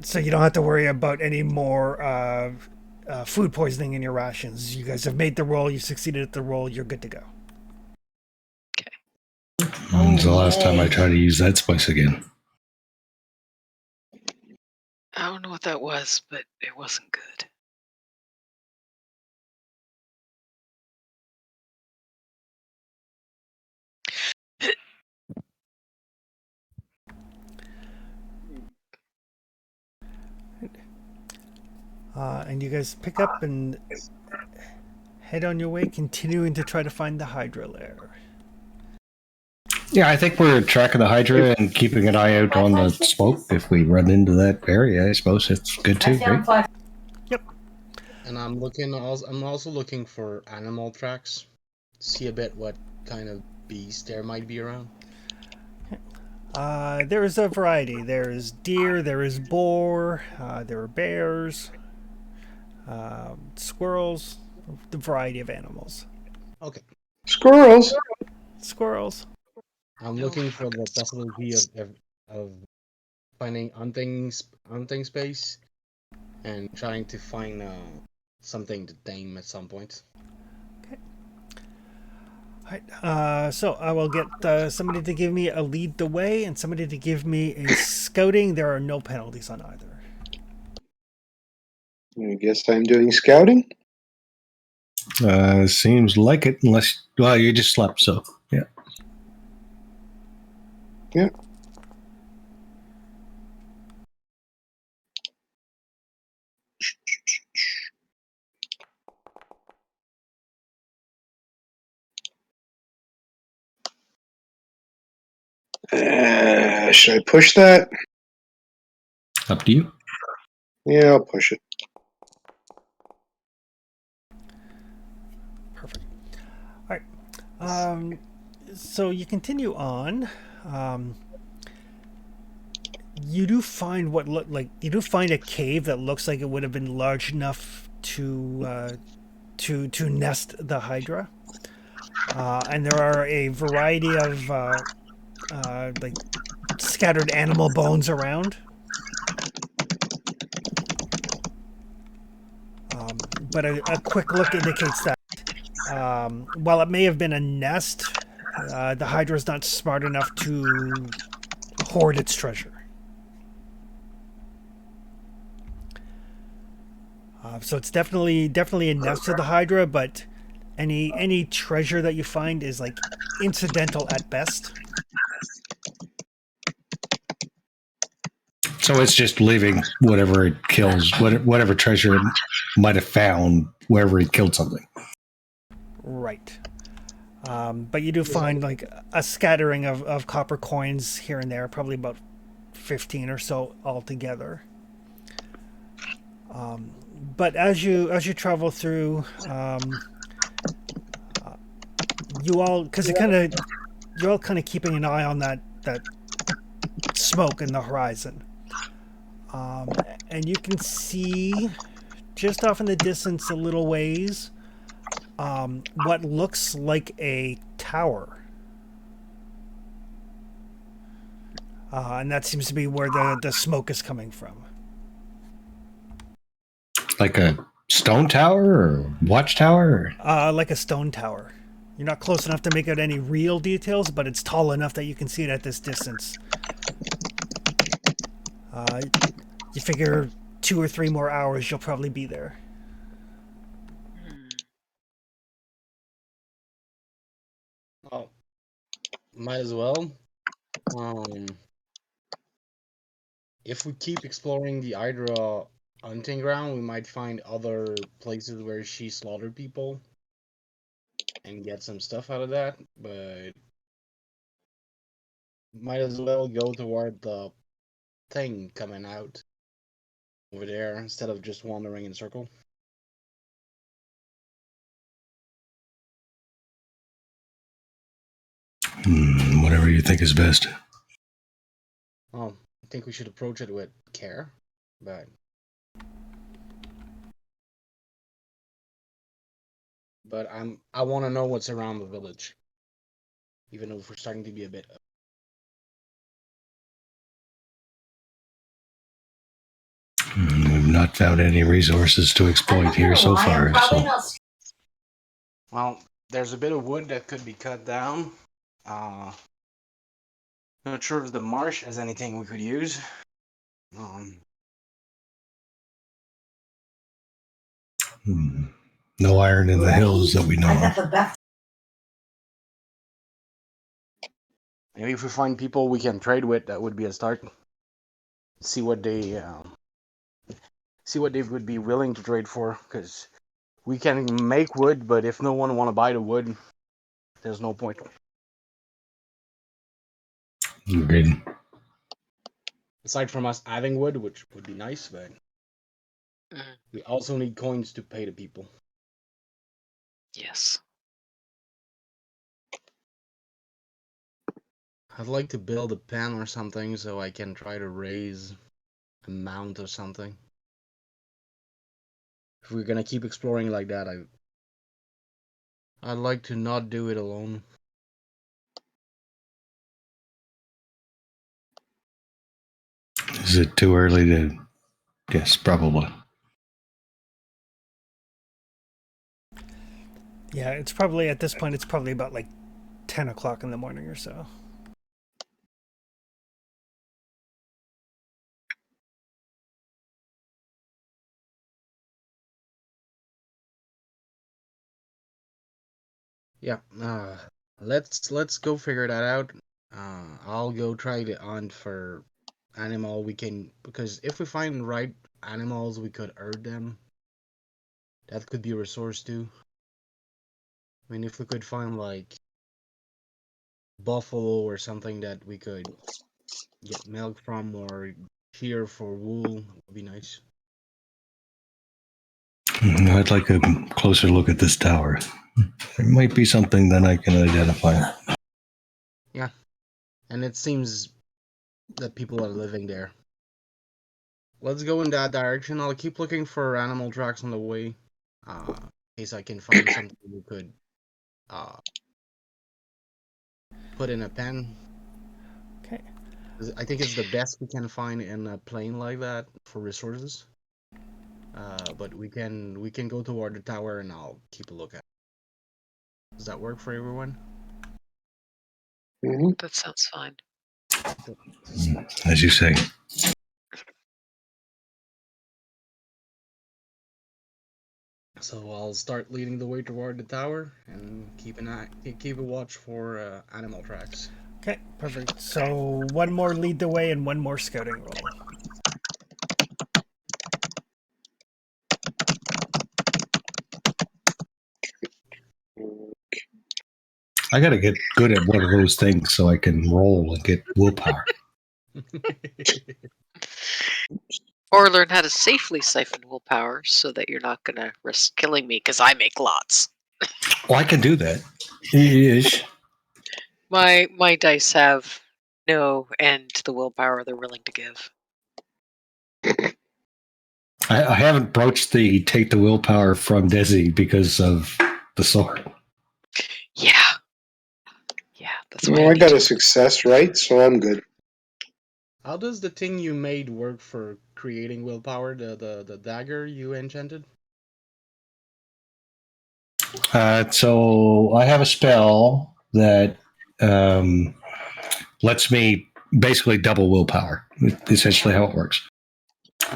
Speaker 3: So you don't have to worry about any more food poisoning in your rations. You guys have made the roll. You succeeded at the roll. You're good to go.
Speaker 4: when's the last time I tried to use that spice again?
Speaker 5: I don't know what that was, but it wasn't good.
Speaker 3: And you guys pick up and head on your way, continuing to try to find the Hydra lair.
Speaker 4: Yeah, I think we're tracking the Hydra and keeping an eye out on the smoke. If we run into that area, I suppose it's good too, right?
Speaker 3: Yep.
Speaker 2: And I'm looking. I'm also looking for animal tracks. See a bit what kind of beast there might be around.
Speaker 3: There is a variety. There is deer, there is boar, there are bears, squirrels, the variety of animals.
Speaker 2: Okay.
Speaker 1: Squirrels.
Speaker 3: Squirrels.
Speaker 2: I'm looking for the possibility of finding hunting space and trying to find something to tame at some point.
Speaker 3: Alright, so I will get somebody to give me a lead the way and somebody to give me a scouting. There are no penalties on either.
Speaker 1: I guess I'm doing scouting.
Speaker 4: Seems like it, unless you just slept, so yeah.
Speaker 1: Yeah. Should I push that?
Speaker 4: Up to you.
Speaker 1: Yeah, I'll push it.
Speaker 3: Perfect. All right. So you continue on. You do find a cave that looks like it would have been large enough to nest the Hydra. And there are a variety of scattered animal bones around. But a quick look indicates that while it may have been a nest, the Hydra is not smart enough to hoard its treasure. So it's definitely a nest of the Hydra, but any treasure that you find is incidental at best.
Speaker 4: So it's just leaving whatever it kills, whatever treasure it might have found wherever it killed something.
Speaker 3: Right. But you do find a scattering of copper coins here and there, probably about 15 or so altogether. But as you travel through, you all, because you're all kind of keeping an eye on that smoke in the horizon, and you can see just off in the distance a little ways what looks like a tower. And that seems to be where the smoke is coming from.
Speaker 4: Like a stone tower or watchtower?
Speaker 3: Like a stone tower. You're not close enough to make out any real details, but it's tall enough that you can see it at this distance. You figure 2 or 3 more hours, you'll probably be there.
Speaker 2: Oh, might as well. If we keep exploring the Hydra hunting ground, we might find other places where she slaughtered people and get some stuff out of that, but might as well go toward the thing coming out over there instead of just wandering in a circle.
Speaker 4: Whatever you think is best.
Speaker 2: Oh, I think we should approach it with care, but I want to know what's around the village, even if we're starting to be a bit.
Speaker 4: We've not found any resources to exploit here so far. So.
Speaker 2: Well, there's a bit of wood that could be cut down. Not sure if the marsh has anything we could use.
Speaker 4: No iron in the hills that we know of.
Speaker 2: Maybe if we find people we can trade with, that would be a start. See what they would be willing to trade for, because we can make wood, but if no one want to buy the wood, there's no point.
Speaker 4: Agreed.
Speaker 2: Aside from us having wood, which would be nice, but we also need coins to pay the people.
Speaker 5: Yes.
Speaker 2: I'd like to build a pen or something so I can try to raise a mount or something. If we're gonna keep exploring like that, I'd like to not do it alone.
Speaker 4: Is it too early to... Yes, probably.
Speaker 3: Yeah, it's probably, at this point, it's probably about like 10 o'clock in the morning or so.
Speaker 2: Yeah, let's go figure that out. I'll go try to hunt for animal we can, because if we find the right animals, we could herd them. That could be a resource too. I mean, if we could find like buffalo or something that we could get milk from, or shear for wool, would be nice.
Speaker 4: I'd like a closer look at this tower. There might be something that I can identify.
Speaker 2: Yeah, and it seems that people are living there. Let's go in that direction. I'll keep looking for animal tracks on the way, in case I can find something we could put in a pen.
Speaker 3: Okay.
Speaker 2: I think it's the best we can find in a plane like that for resources. But we can go toward the tower and I'll keep a look at it. Does that work for everyone?
Speaker 1: Mm-hmm.
Speaker 5: That sounds fine.
Speaker 4: As you say.
Speaker 2: So I'll start leading the way toward the tower and keep a watch for animal tracks.
Speaker 3: Okay, perfect. So one more lead the way and one more scouting roll.
Speaker 4: I gotta get good at one of those things so I can roll and get willpower.
Speaker 5: Or learn how to safely siphon willpower so that you're not gonna risk killing me because I make lots.
Speaker 4: Well, I can do that. Ish.
Speaker 5: My dice have no end to the willpower they're willing to give.
Speaker 4: I haven't broached the take the willpower from Desi because of the sword.
Speaker 5: Yeah. Yeah, that's why
Speaker 1: Well, I
Speaker 5: need
Speaker 1: got
Speaker 5: to-
Speaker 1: a success, right? So I'm good.
Speaker 2: How does the thing you made work for creating willpower? The dagger you enchanted?
Speaker 4: So I have a spell that lets me basically double willpower. Essentially, how it works.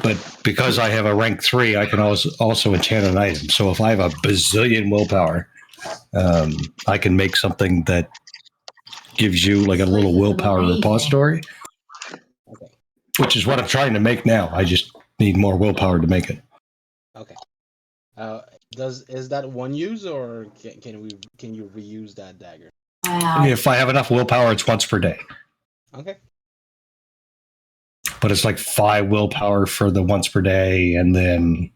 Speaker 4: But because I have a rank 3, I can also enchant an item. So if I have a bazillion willpower, I can make something that gives you like a little willpower repository,
Speaker 2: Okay.
Speaker 4: which is what I'm trying to make now. I just need more willpower to make it.
Speaker 2: Okay. Is that one use or can you reuse that dagger?
Speaker 4: If I have enough willpower, it's once per day.
Speaker 2: Okay.
Speaker 4: But it's like 5 willpower for the once per day, and then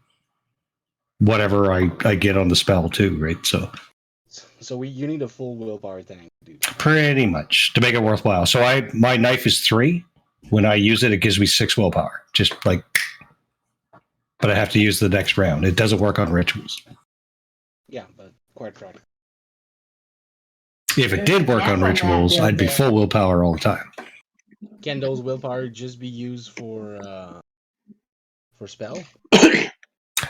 Speaker 4: whatever I get on the spell too, right? So
Speaker 2: So you need a full willpower tank, dude.
Speaker 4: pretty much to make it worthwhile. So my knife is 3. When I use it, it gives me 6 willpower. Just like, but I have to use the next round. It doesn't work on rituals.
Speaker 2: Yeah, but quite right.
Speaker 4: If it did work on rituals, I'd be full willpower all the time.
Speaker 2: Can those willpower just be used for spell?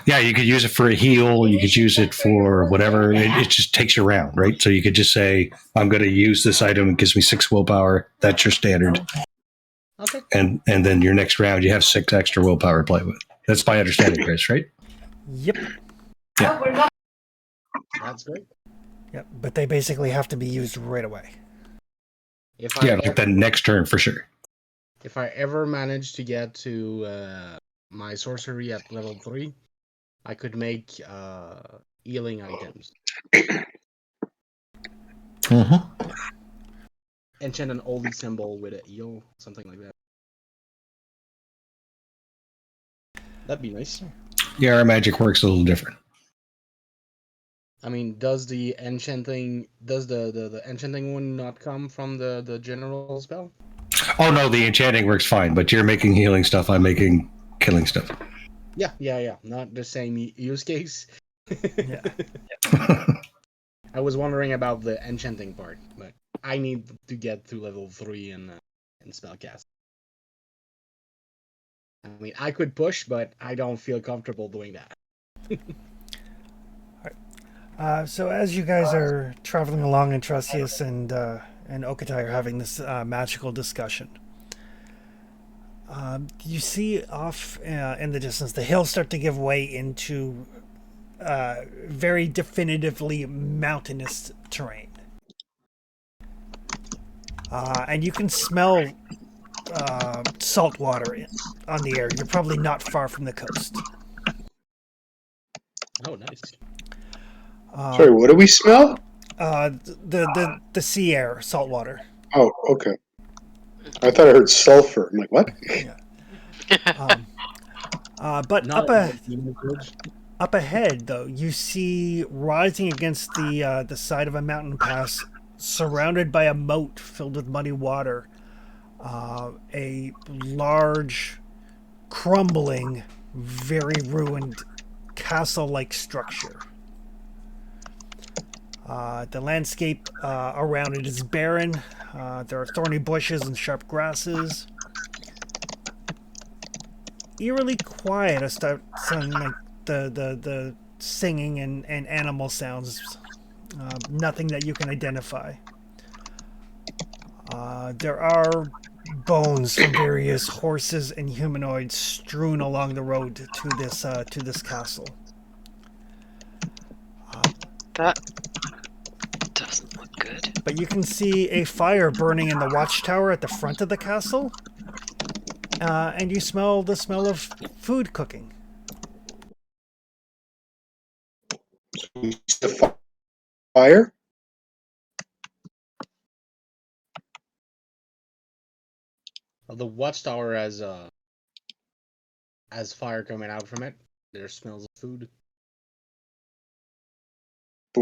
Speaker 4: Yeah, you could use it for a heal. You could use it for whatever. It just takes you around, right? So you could just say, I'm going to use this item. It gives me 6 willpower. That's your standard.
Speaker 2: Okay.
Speaker 4: And then your next round, you have 6 extra willpower to play with. That's my understanding, Chris, right?
Speaker 3: Yep.
Speaker 2: That's great.
Speaker 3: Yep. But they basically have to be used right away.
Speaker 2: If I
Speaker 4: Yeah, like the next turn for sure.
Speaker 2: if I ever manage to get to my sorcery at level 3, I could make healing items.
Speaker 4: Mm-hmm.
Speaker 2: Enchant an oldie symbol with a heal, something like that. That'd be nice.
Speaker 4: Yeah, our magic works a little different.
Speaker 2: I mean, does the enchanting one not come from the general spell?
Speaker 4: Oh, no, the enchanting works fine, but you're making healing stuff. I'm making killing stuff.
Speaker 2: Yeah. Not the same use case.
Speaker 3: Yeah.
Speaker 2: I was wondering about the enchanting part, but I need to get to level 3 in spellcast. I mean, I could push, but I don't feel comfortable doing that.
Speaker 3: So as you guys are traveling along, and Trustius and Okatai are having this magical discussion, you see off in the distance the hills start to give way into very definitively mountainous terrain, and you can smell salt water on the air. You're probably not far from the coast.
Speaker 2: Oh, nice.
Speaker 1: Sorry, what do we smell?
Speaker 3: The sea air, salt water.
Speaker 1: Oh, okay. I thought I heard sulfur. I'm like, what?
Speaker 3: But
Speaker 2: Not
Speaker 3: up ahead, though, you see rising against the side of a mountain pass, surrounded by a moat filled with muddy water, a large, crumbling, very ruined castle-like structure. The landscape around it is barren. There are thorny bushes and sharp grasses. Eerily quiet, aside from like the singing and animal sounds. Nothing that you can identify. There are bones from various horses and humanoids strewn along the road to this castle.
Speaker 5: That doesn't look good.
Speaker 3: But you can see a fire burning in the watchtower at the front of the castle, and you smell the smell of food cooking.
Speaker 1: The fire?
Speaker 2: The watchtower has fire coming out from it. There's smells of food.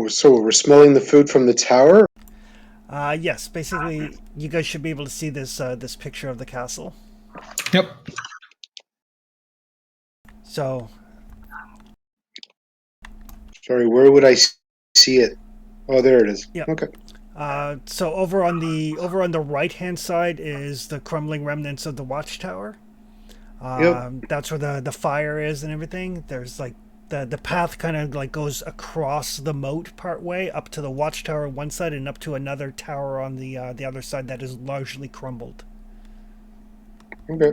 Speaker 1: So we're smelling the food from the tower?
Speaker 3: Yes, basically, you guys should be able to see this this picture of the castle.
Speaker 4: Yep.
Speaker 3: So,
Speaker 1: Sorry, where would I see it? Oh, there it is.
Speaker 3: Yeah.
Speaker 1: Okay.
Speaker 3: so over on the right hand side is the crumbling remnants of the watchtower. That's where the fire is and everything. There's like the path kind of like goes across the moat part way up to the watchtower on one side and up to another tower on the other side that is largely crumbled.
Speaker 1: Okay.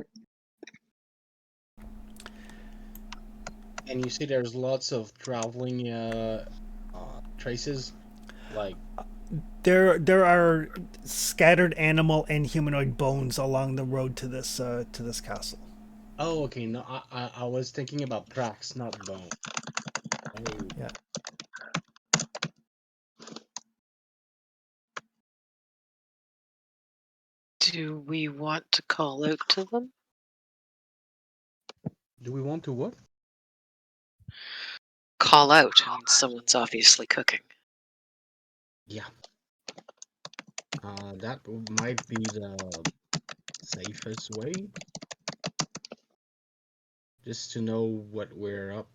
Speaker 2: And you see there's lots of traveling traces. Like,
Speaker 3: There are scattered animal and humanoid bones along the road to this castle.
Speaker 2: oh, okay, no, I was thinking about tracks, not bone. Oh.
Speaker 3: Yeah.
Speaker 5: Do we want to call out to them?
Speaker 2: Do we want to what?
Speaker 5: Call out. I mean, someone's obviously cooking.
Speaker 2: Yeah. That might be the safest way. Just to know what we're up,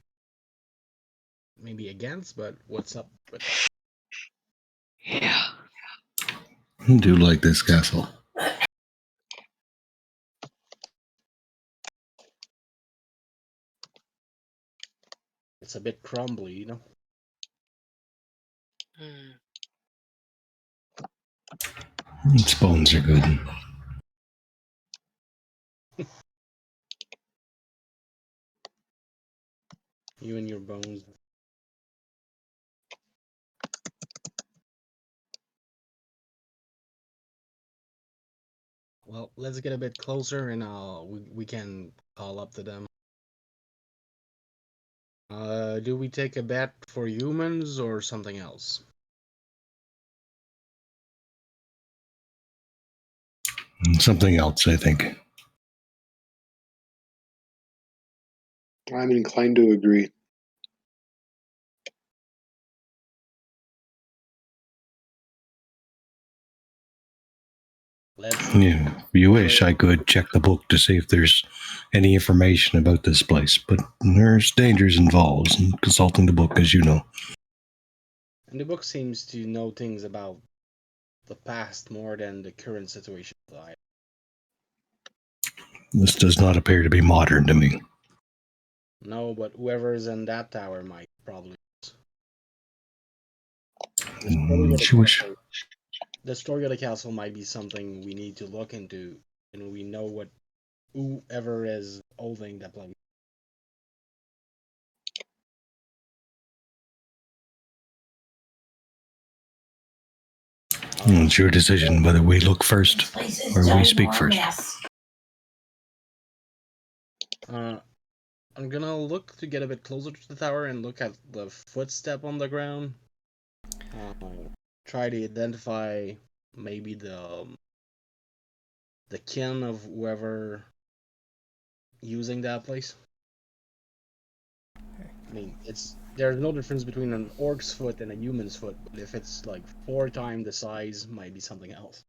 Speaker 2: maybe against, but what's up with that.
Speaker 5: Yeah.
Speaker 4: I do like this castle.
Speaker 2: It's a bit crumbly, you know?
Speaker 5: Hmm.
Speaker 4: Its bones are good.
Speaker 2: You and your bones. Well, let's get a bit closer and we can call up to them. Do we take a bet for humans or something else?
Speaker 4: Something else, I think.
Speaker 1: I'm inclined to agree.
Speaker 2: Let's.
Speaker 4: Yeah, if you wish, I could check the book to see if there's any information about this place, but there's dangers involved in consulting the book, as you know.
Speaker 2: And the book seems to know things about the past more than the current situation of the island.
Speaker 4: This does not appear to be modern to me.
Speaker 2: No, but whoever's in that tower might probably. The story of the castle might be something we need to look into, and we know what whoever is holding that place.
Speaker 4: It's your decision whether we look first or we speak first.
Speaker 2: I'm gonna look to get a bit closer to the tower and look at the footstep on the ground. Try to identify maybe the kin of whoever using that place. I mean, there's no difference between an orc's foot and a human's foot, but if it's like 4 times the size, might be something else.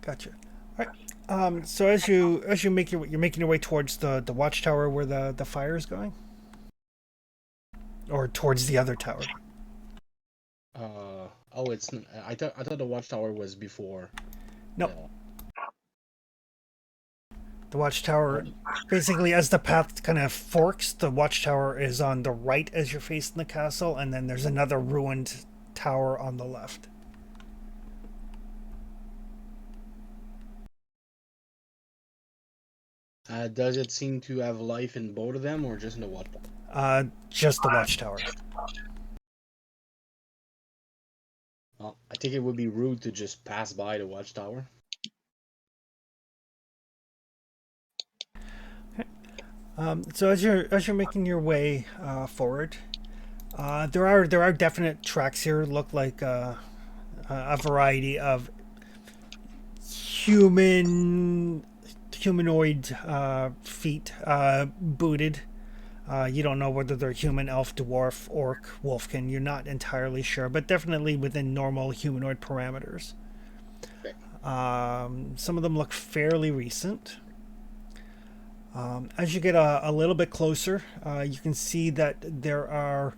Speaker 3: Gotcha. All right. So as you make you're making your way towards the watchtower where the fire is going, or towards the other tower.
Speaker 2: Oh, it's. I thought the watchtower was before.
Speaker 3: No. The watchtower, basically, as the path kind of forks, the watchtower is on the right as you're facing the castle, and then there's another ruined tower on the left.
Speaker 2: Does it seem to have life in both of them, or just in the watchtower?
Speaker 3: Just the watchtower.
Speaker 2: Well, I think it would be rude to just pass by the watchtower.
Speaker 3: So as you're making your way forward, there are definite tracks here. Look like a variety of humanoid feet, booted. You don't know whether they're human, elf, dwarf, orc, wolfkin. You're not entirely sure, but definitely within normal humanoid parameters.
Speaker 2: Okay.
Speaker 3: Some of them look fairly recent. As you get a little bit closer, you can see that there are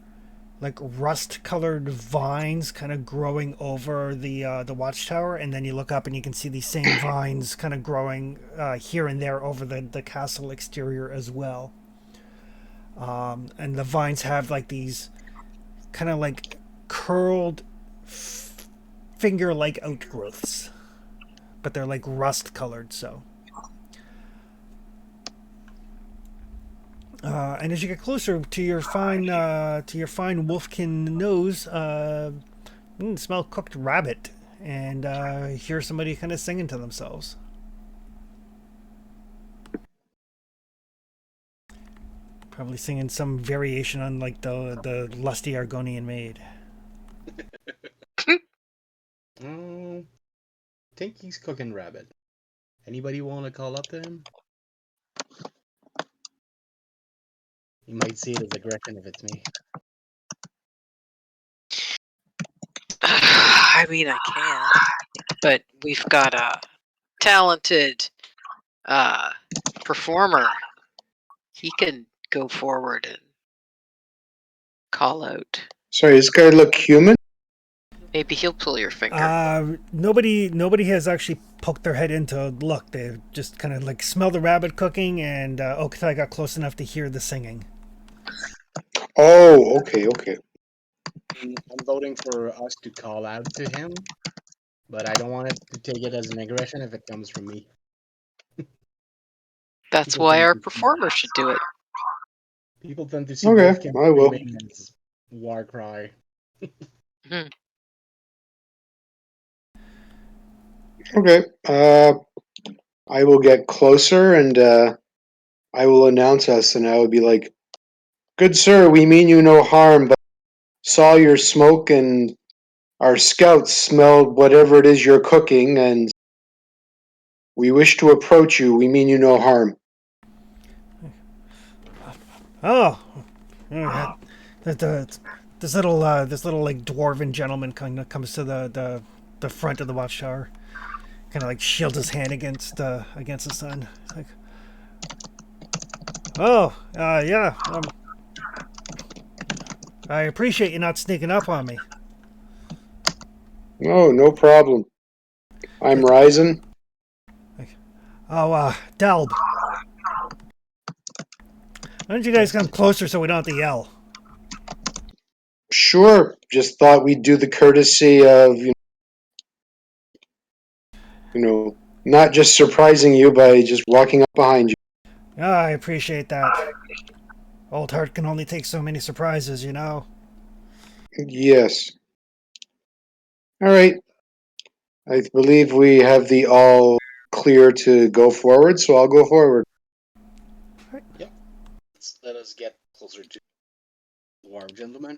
Speaker 3: like rust-colored vines kind of growing over the watchtower, and then you look up and you can see these same vines kind of growing here and there over the castle exterior as well. And the vines have like these kind of like curled finger-like outgrowths, but they're like rust-colored. So, and as you get closer to your fine wolfkin nose, you can smell cooked rabbit and hear somebody kind of singing to themselves. Probably singing some variation on like the lusty Argonian maid.
Speaker 2: I think he's cooking rabbit. Anybody want to call up to him? You might see it as aggression if it's me.
Speaker 5: I mean, I can, but we've got a talented performer. He can go forward and call out.
Speaker 1: Sorry, this guy look human?
Speaker 5: Maybe he'll pull your finger.
Speaker 3: Nobody has actually poked their head in to look. They just kind of like smell the rabbit cooking, and Okatai got close enough to hear the singing.
Speaker 1: Oh, okay.
Speaker 2: I'm voting for us to call out to him, but I don't want it to take it as an aggression if it comes from me.
Speaker 5: That's why our performer should do it.
Speaker 2: People tend to see
Speaker 1: Okay,
Speaker 2: Wolfkin
Speaker 1: I will.
Speaker 2: screaming as war cry.
Speaker 1: Okay. I will get closer and I will announce us, and I will be like, "Good sir, we mean you no harm, but saw your smoke and our scouts smelled whatever it is you're cooking, and we wish to approach you. We mean you no harm."
Speaker 3: Oh, this little like dwarven gentleman kind of comes to the front of the watchtower, kind of like shields his hand against the sun. Like, oh, yeah. I appreciate you not sneaking up on me.
Speaker 1: No problem. I'm Ryzen.
Speaker 3: Oh, Delb. Why don't you guys come closer so we don't have to yell?
Speaker 1: Sure. Just thought we'd do the courtesy of, not just surprising you by just walking up behind you.
Speaker 3: Oh, I appreciate that. Old Heart can only take so many surprises, you know.
Speaker 1: Yes. All right. I believe we have the all clear to go forward, so I'll go forward.
Speaker 2: Let us get closer to the dwarf gentleman.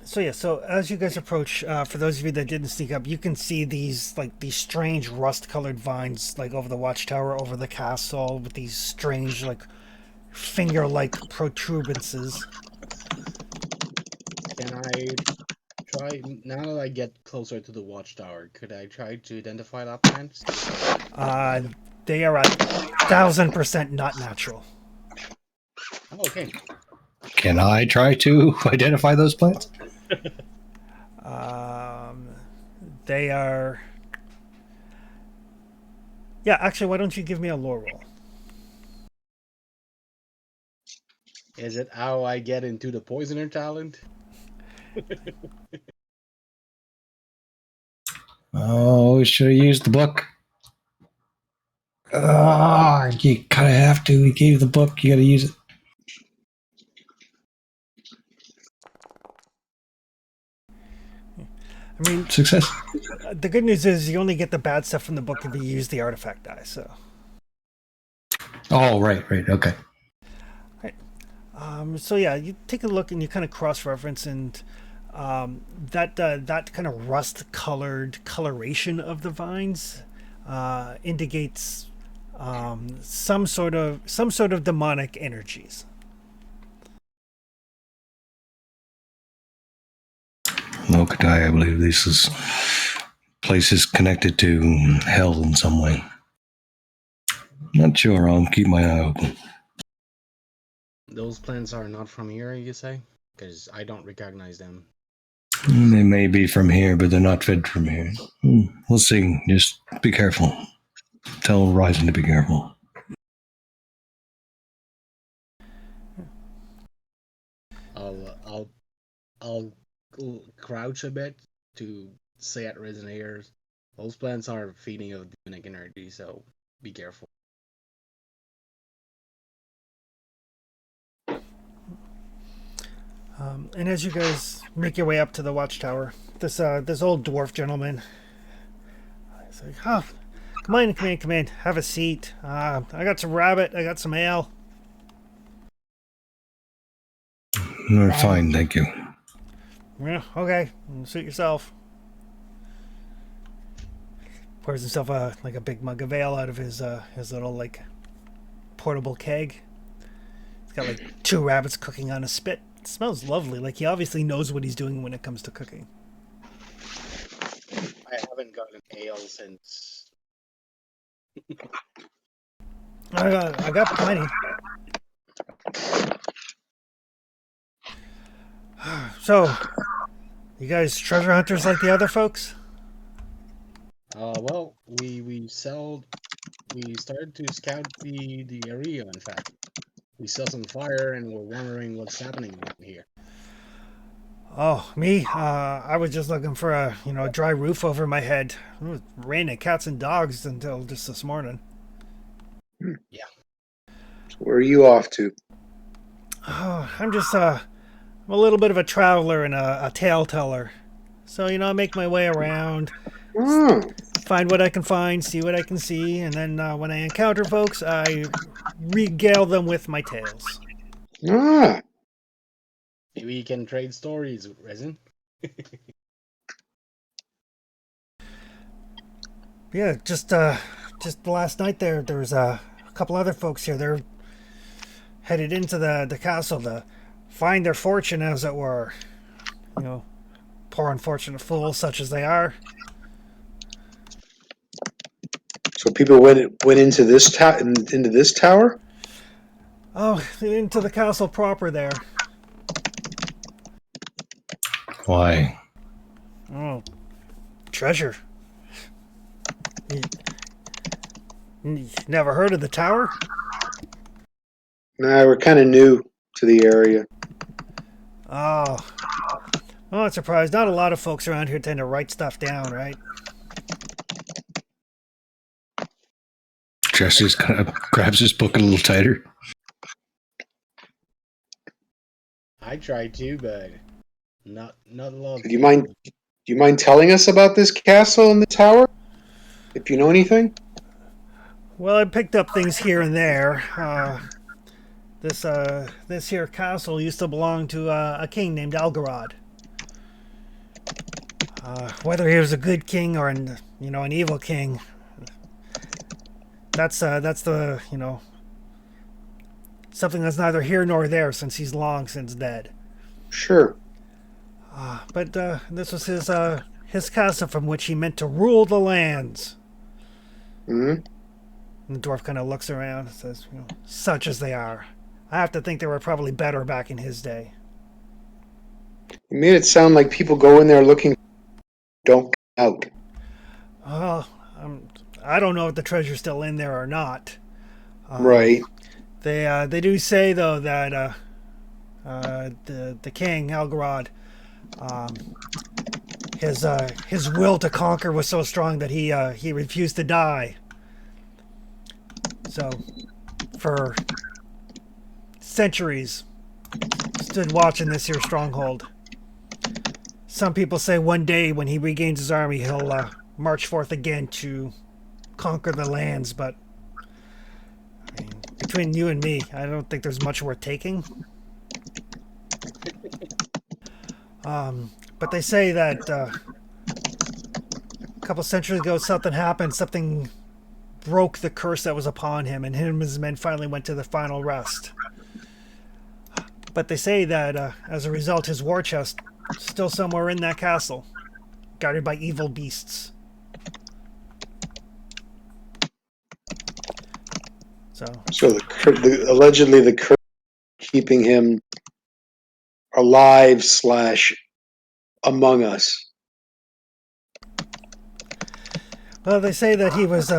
Speaker 3: So as you guys approach, for those of you that didn't sneak up, you can see these strange rust-colored vines like over the watchtower, over the castle, with these strange like finger-like protuberances.
Speaker 2: Can I try, now that I get closer to the watchtower, could I try to identify that plant?
Speaker 3: They are 1,000% not natural.
Speaker 2: Oh, okay.
Speaker 4: Can I try to identify those plants?
Speaker 3: They are. Yeah, actually, why don't you give me a lore roll?
Speaker 2: Is it how I get into the poisoner talent?
Speaker 4: Oh, should have used the book. Oh, you kind of have to. He gave the book. You got to use it.
Speaker 3: I mean,
Speaker 4: Success.
Speaker 3: the good news is you only get the bad stuff from the book if you use the artifact die. So.
Speaker 4: Oh, right. Okay.
Speaker 3: So yeah, you take a look and you kind of cross-reference, and that kind of rust-colored coloration of the vines indicates some sort of demonic energies.
Speaker 4: No, Kadai, I believe this is place is connected to hell in some way. Not sure. I'll keep my eye open.
Speaker 2: Those plants are not from here, you say? Because I don't recognize them.
Speaker 4: They may be from here, but they're not fed from here. We'll see. Just be careful. Tell Ryzen to be careful.
Speaker 2: I'll crouch a bit to say at Risen ears. Those plants are feeding of demonic energy, so be careful.
Speaker 3: And as you guys make your way up to the watchtower, this old dwarf gentleman, he's like, "Oh, come in, have a seat. I got some rabbit, I got some ale."
Speaker 4: We're fine, thank you.
Speaker 3: Yeah, okay, suit yourself. Pours himself a big mug of ale out of his little like portable keg. He's got like 2 rabbits cooking on a spit. It smells lovely. Like he obviously knows what he's doing when it comes to cooking.
Speaker 2: I haven't gotten ale since.
Speaker 3: I got plenty. So, you guys treasure hunters like the other folks?
Speaker 2: Well, we started to scout the area. In fact, we saw some fire and we're wondering what's happening around here.
Speaker 3: Oh, me? I was just looking for a dry roof over my head. It was raining cats and dogs until just this morning.
Speaker 2: Yeah.
Speaker 1: So where are you off to?
Speaker 3: Oh, I'm just I'm a little bit of a traveler and a tale teller. So I make my way around, find what I can find, see what I can see, and then when I encounter folks, I regale them with my tales.
Speaker 1: Ah,
Speaker 2: Maybe we can trade stories, Resin.
Speaker 3: Yeah, just last night there was a couple other folks here. They're headed into the castle to find their fortune, as it were. Poor unfortunate fools such as they are.
Speaker 1: so people went into this into this tower?
Speaker 3: Oh, into the castle proper there.
Speaker 4: Why?
Speaker 3: Oh, treasure. You never heard of the tower?
Speaker 1: Nah, we're kind of new to the area.
Speaker 3: Oh. Oh, I'm surprised. Not a lot of folks around here tend to write stuff down, right?
Speaker 4: Jesse's kind of grabs his book a little tighter.
Speaker 2: I tried to, but not a lot.
Speaker 1: Do you mind telling us about this castle and the tower? If you know anything?
Speaker 3: Well, I picked up things here and there. This here castle used to belong to a king named Algarod. Whether he was a good king or an evil king, that's the something that's neither here nor there, since he's long since dead.
Speaker 1: Sure.
Speaker 3: But this was his castle from which he meant to rule the lands.
Speaker 1: Mm-hmm.
Speaker 3: And the dwarf kind of looks around and says, such as they are. I have to think they were probably better back in his day.
Speaker 1: You made it sound like people go in there looking, don't come out.
Speaker 3: Well, I don't know if the treasure's still in there or not.
Speaker 1: Right.
Speaker 3: They do say though that the king Algarod, his will to conquer was so strong that he refused to die. So, for centuries, stood watching this here stronghold. Some people say one day when he regains his army, he'll march forth again to conquer the lands, but I mean, between you and me, I don't think there's much worth taking. But they say that couple centuries ago, something happened. Something broke the curse that was upon him, and him and his men finally went to the final rest. But they say that as a result, his war chest is still somewhere in that castle, guarded by evil beasts. So
Speaker 1: allegedly the curse keeping him alive / among us.
Speaker 3: well, they say that he was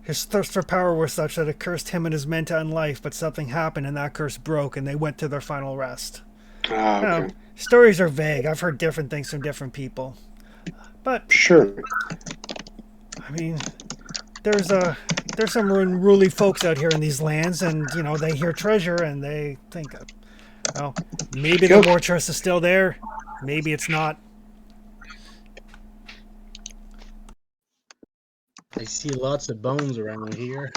Speaker 3: his thirst for power was such that it cursed him and his men to unlife, but something happened and that curse broke and they went to their final rest.
Speaker 1: Ah,
Speaker 3: You
Speaker 1: okay.
Speaker 3: know, stories are vague. I've heard different things from different people. But,
Speaker 1: Sure.
Speaker 3: I mean, there's some unruly folks out here in these lands, and, you know, they hear treasure and they think, well, maybe the
Speaker 1: Yep.
Speaker 3: war chest is still there. Maybe it's not.
Speaker 2: I see lots of bones around here.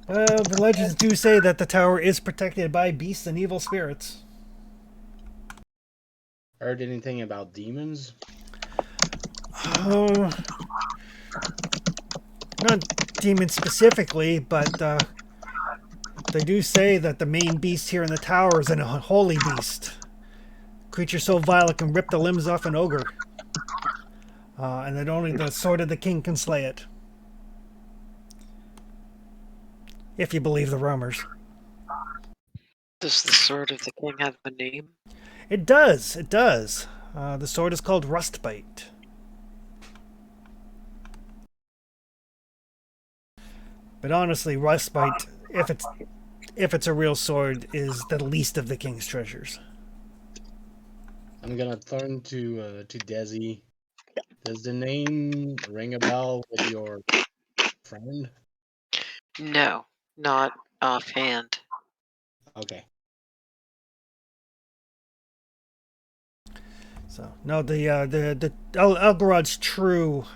Speaker 3: Well, the legends do say that the tower is protected by beasts and evil spirits.
Speaker 2: Heard anything about demons?
Speaker 3: Not demons specifically, but they do say that the main beast here in the tower is a holy beast. Creature so vile it can rip the limbs off an ogre. And that only the sword of the king can slay it. If you believe the rumors.
Speaker 5: Does the sword of the king have a name?
Speaker 3: It does. It does. The sword is called Rustbite. But honestly, Rustbite, if it's a real sword, is the least of the king's treasures.
Speaker 2: I'm gonna turn to Desi. Does the name ring a bell with your friend?
Speaker 5: No, not offhand.
Speaker 2: Okay.
Speaker 3: So no, the Elgorod's true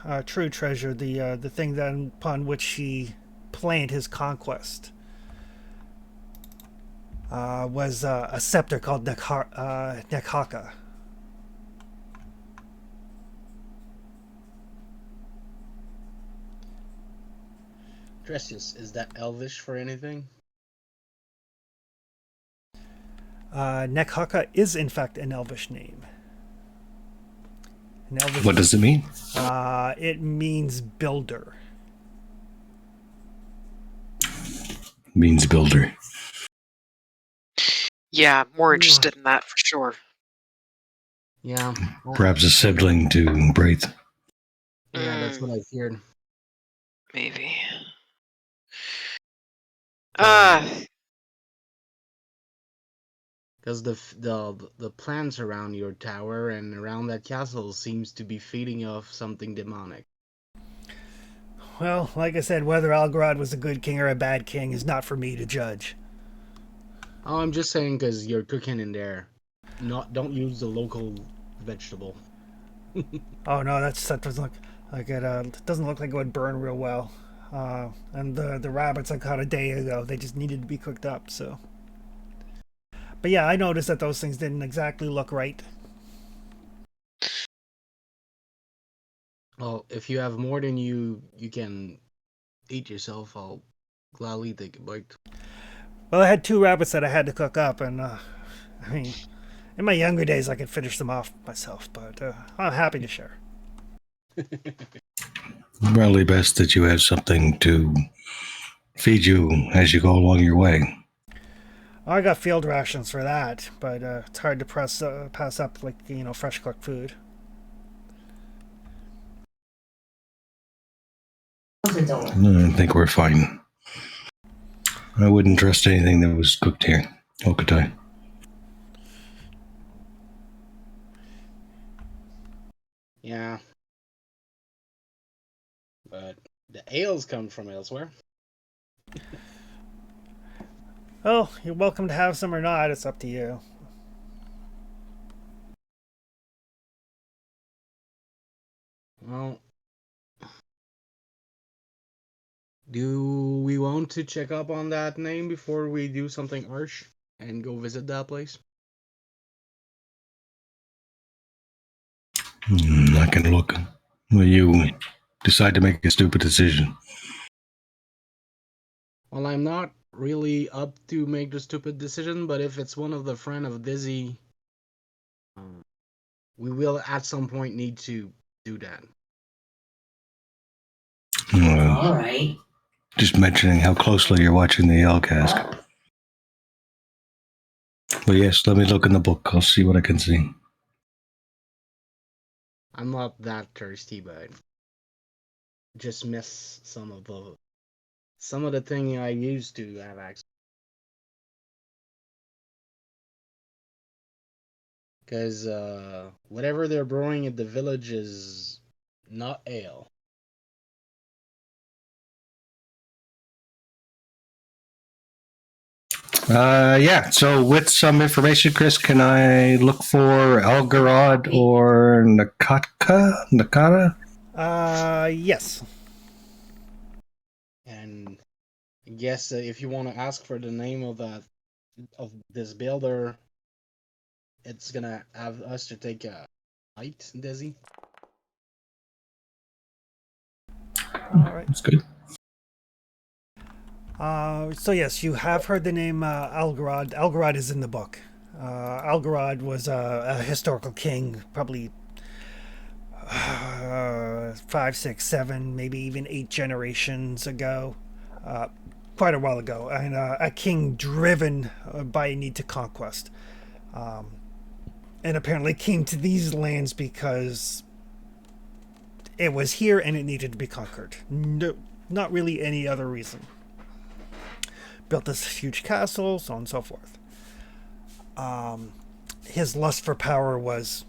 Speaker 3: treasure, the thing that upon which he planned his conquest, was a scepter called Nekhaka.
Speaker 2: Dressius, is that Elvish for anything?
Speaker 3: Nekhaka is in fact an Elvish name. An Elvish,
Speaker 4: What does it mean?
Speaker 3: it means builder.
Speaker 4: Means builder.
Speaker 5: Yeah, more interested in that for sure.
Speaker 2: Yeah.
Speaker 4: Perhaps a sibling to Braith.
Speaker 2: Yeah, that's what I feared.
Speaker 5: Maybe.
Speaker 2: Because the plants around your tower and around that castle seems to be feeding off something demonic.
Speaker 3: Well, like I said, whether Elgorod was a good king or a bad king is not for me to judge.
Speaker 2: Oh, I'm just saying because you're cooking in there. Don't use the local vegetable.
Speaker 3: Oh no, that doesn't look like it. It doesn't look like it would burn real well. And the rabbits I caught a day ago, they just needed to be cooked up. So, but yeah, I noticed that those things didn't exactly look right.
Speaker 2: Well, if you have more than you can eat yourself, I'll gladly take a bite.
Speaker 3: Well, I had 2 rabbits that I had to cook up, and I mean, in my younger days, I could finish them off myself, but I'm happy to share.
Speaker 4: Probably best that you have something to feed you as you go along your way.
Speaker 3: I got field rations for that, but it's hard to pass up like fresh cooked food.
Speaker 4: I think we're fine. I wouldn't trust anything that was cooked here. Okatai.
Speaker 2: Yeah. But the ales come from elsewhere.
Speaker 3: Well, you're welcome to have some or not. It's up to you.
Speaker 2: Well, do we want to check up on that name before we do something harsh and go visit that place?
Speaker 4: I can look. Will you decide to make a stupid decision?
Speaker 2: Well, I'm not really up to make the stupid decision, but if it's one of the friend of Dizzy, we will at some point need to do that.
Speaker 6: All right.
Speaker 4: Just mentioning how closely you're watching the L cask. But yes, let me look in the book. I'll see what I can see.
Speaker 2: I'm not that thirsty, but just miss some of the thing I used to have access. Because whatever they're brewing at the village is not ale.
Speaker 4: Yeah, so with some information, Chris, can I look for Algarod or Nakata?
Speaker 3: Yes.
Speaker 2: And I guess if you want to ask for the name of this builder, it's gonna have us to take a fight, Dizzy.
Speaker 3: All right.
Speaker 4: That's good.
Speaker 3: So yes, you have heard the name Algarod. Algarod is in the book. Algarod was a historical king, probably 5, 6, 7, maybe even 8 generations ago. Quite a while ago, and a king driven by a need to conquest. And apparently came to these lands because it was here and it needed to be conquered. No, not really any other reason. Built this huge castle, so on and so forth. His lust for power was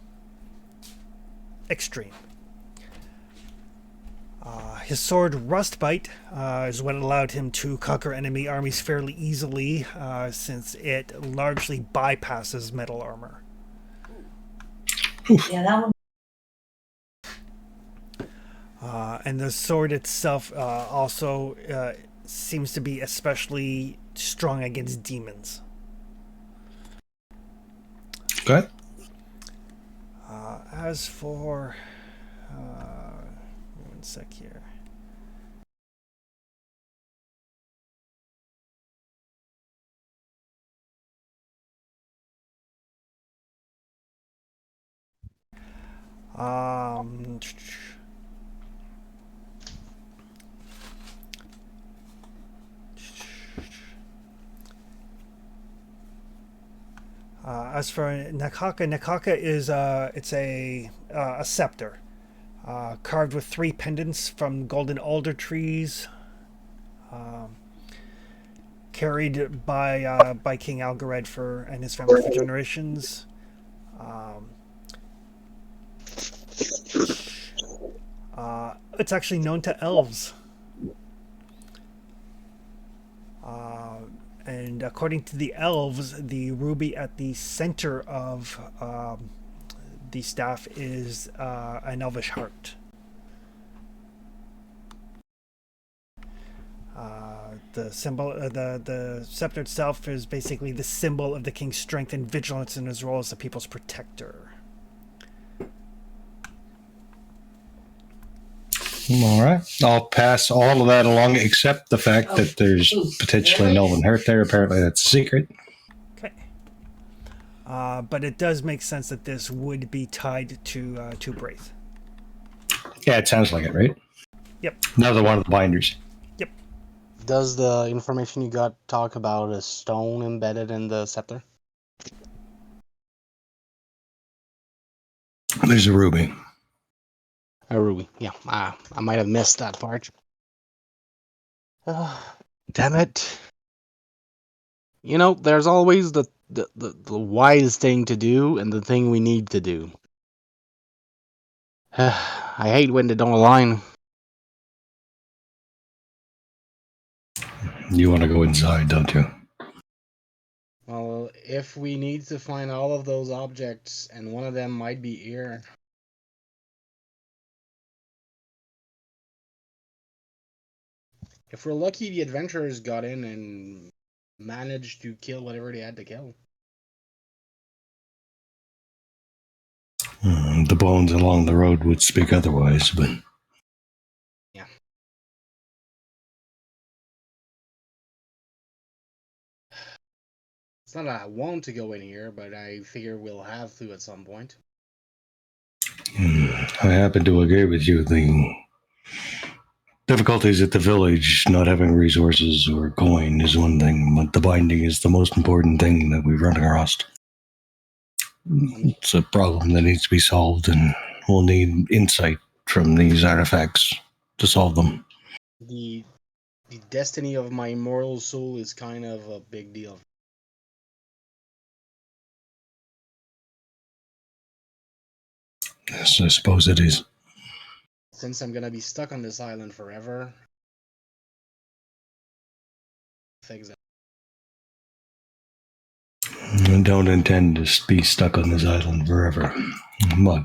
Speaker 3: extreme. His sword Rustbite is what allowed him to conquer enemy armies fairly easily, since it largely bypasses metal armor.
Speaker 6: Yeah, that one.
Speaker 3: And the sword itself also seems to be especially strong against demons.
Speaker 4: Okay.
Speaker 3: As for... one sec here. As for Nakaka is it's a scepter, carved with 3 pendants from golden alder trees, carried by King Algared and his family for generations. It's actually known to elves. And according to the elves, the ruby at the center of the staff is an elvish heart. The symbol, the scepter itself is basically the symbol of the king's strength and vigilance in his role as the people's protector.
Speaker 4: All right. I'll pass all of that along, except the fact that there's potentially an elven heart there. Apparently, that's a secret.
Speaker 3: Okay. But it does make sense that this would be tied to Braith.
Speaker 4: Yeah, it sounds like it, right?
Speaker 3: Yep.
Speaker 4: Another one of the binders.
Speaker 3: Yep.
Speaker 2: Does the information you got talk about a stone embedded in the scepter?
Speaker 4: There's a ruby.
Speaker 2: A ruby, yeah. I might have missed that part. Damn it. You know, there's always the wise thing to do and the thing we need to do. I hate when they don't align.
Speaker 4: You want to go inside, don't you?
Speaker 2: Well, if we need to find all of those objects, and one of them might be here. If we're lucky, the adventurers got in and managed to kill whatever they had to kill.
Speaker 4: The bones along the road would speak otherwise, but
Speaker 2: It's not that I want to go in here, but I figure we'll have to at some point.
Speaker 4: I happen to agree with you. The difficulties at the village, not having resources or coin, is one thing, but the binding is the most important thing that we've run across. It's a problem that needs to be solved, and we'll need insight from these artifacts to solve them.
Speaker 2: The destiny of my immortal soul is kind of a big deal.
Speaker 4: Yes, I suppose it is.
Speaker 2: Since I'm gonna be stuck on this island forever, things.
Speaker 4: I don't intend to be stuck on this island forever. But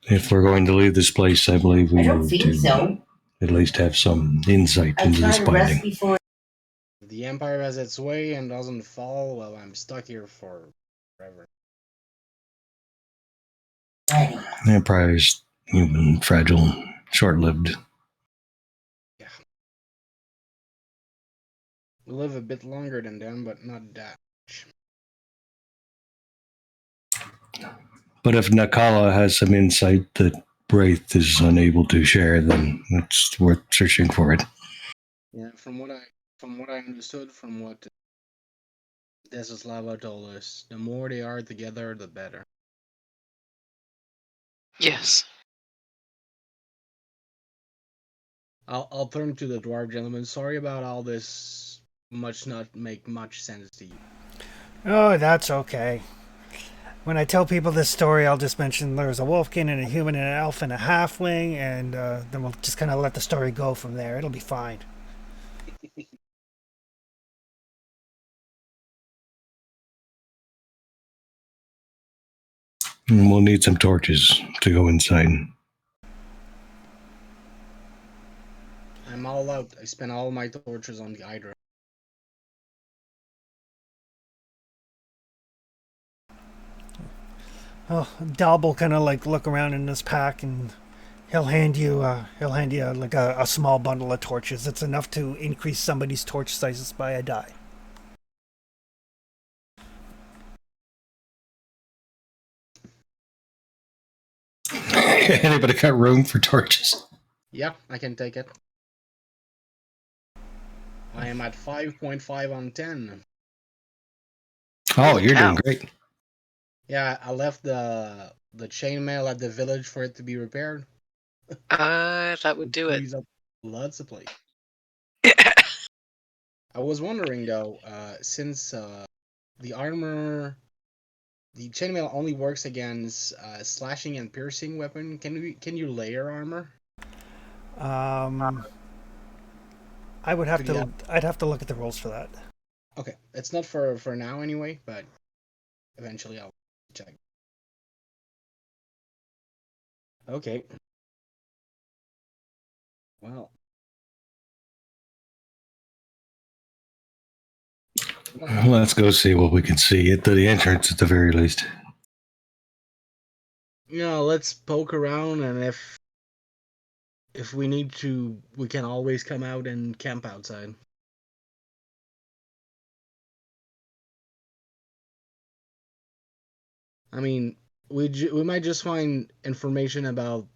Speaker 4: if we're going to leave this place, I believe we
Speaker 6: I don't
Speaker 4: need
Speaker 6: think
Speaker 4: to
Speaker 6: so.
Speaker 4: at least have some insight
Speaker 6: I
Speaker 4: into
Speaker 6: tried
Speaker 4: this
Speaker 6: to rest
Speaker 4: binding.
Speaker 6: before.
Speaker 2: If the Empire has its way and doesn't fall, well, I'm stuck here for forever.
Speaker 6: Ready.
Speaker 4: The Empire is human, fragile, short-lived.
Speaker 2: We live a bit longer than them, but not that much.
Speaker 4: But if Nakala has some insight that Wraith is unable to share, then it's worth searching for it.
Speaker 2: Yeah, from what I understood, from what Desislava told us, the more they are together, the better.
Speaker 5: Yes.
Speaker 2: I'll turn to the dwarf gentleman. Sorry about all this. Much not make much sense to you.
Speaker 3: Oh, that's okay. When I tell people this story, I'll just mention there's a wolfkin and a human and an elf and a halfling, and then we'll just kind of let the story go from there. It'll be fine.
Speaker 4: And we'll need some torches to go inside.
Speaker 2: I'm all out. I spent all my torches on the Hydra.
Speaker 3: Oh, Dalb will kind of like look around in his pack, and he'll hand you like a small bundle of torches. It's enough to increase somebody's torch sizes by a die.
Speaker 4: Anybody got room for torches?
Speaker 2: Yeah, I can take it. I am at 5.5 on 10.
Speaker 4: Oh, you're
Speaker 5: Cow.
Speaker 4: doing great.
Speaker 2: Yeah, I left the chainmail at the village for it to be repaired.
Speaker 5: That would do it.
Speaker 2: Frees up lots of place. I was wondering though, since the armor, the chainmail only works against slashing and piercing weapon. Can you layer armor?
Speaker 3: I would have
Speaker 2: Could you
Speaker 3: to. I'd have to look at the rules for that.
Speaker 2: Okay, it's not for now anyway, but eventually I'll check. Okay. Well.
Speaker 4: Let's go see what we can see at the entrance at the very least.
Speaker 2: Yeah, let's poke around, and if we need to, we can always come out and camp outside. I mean, we might just find information about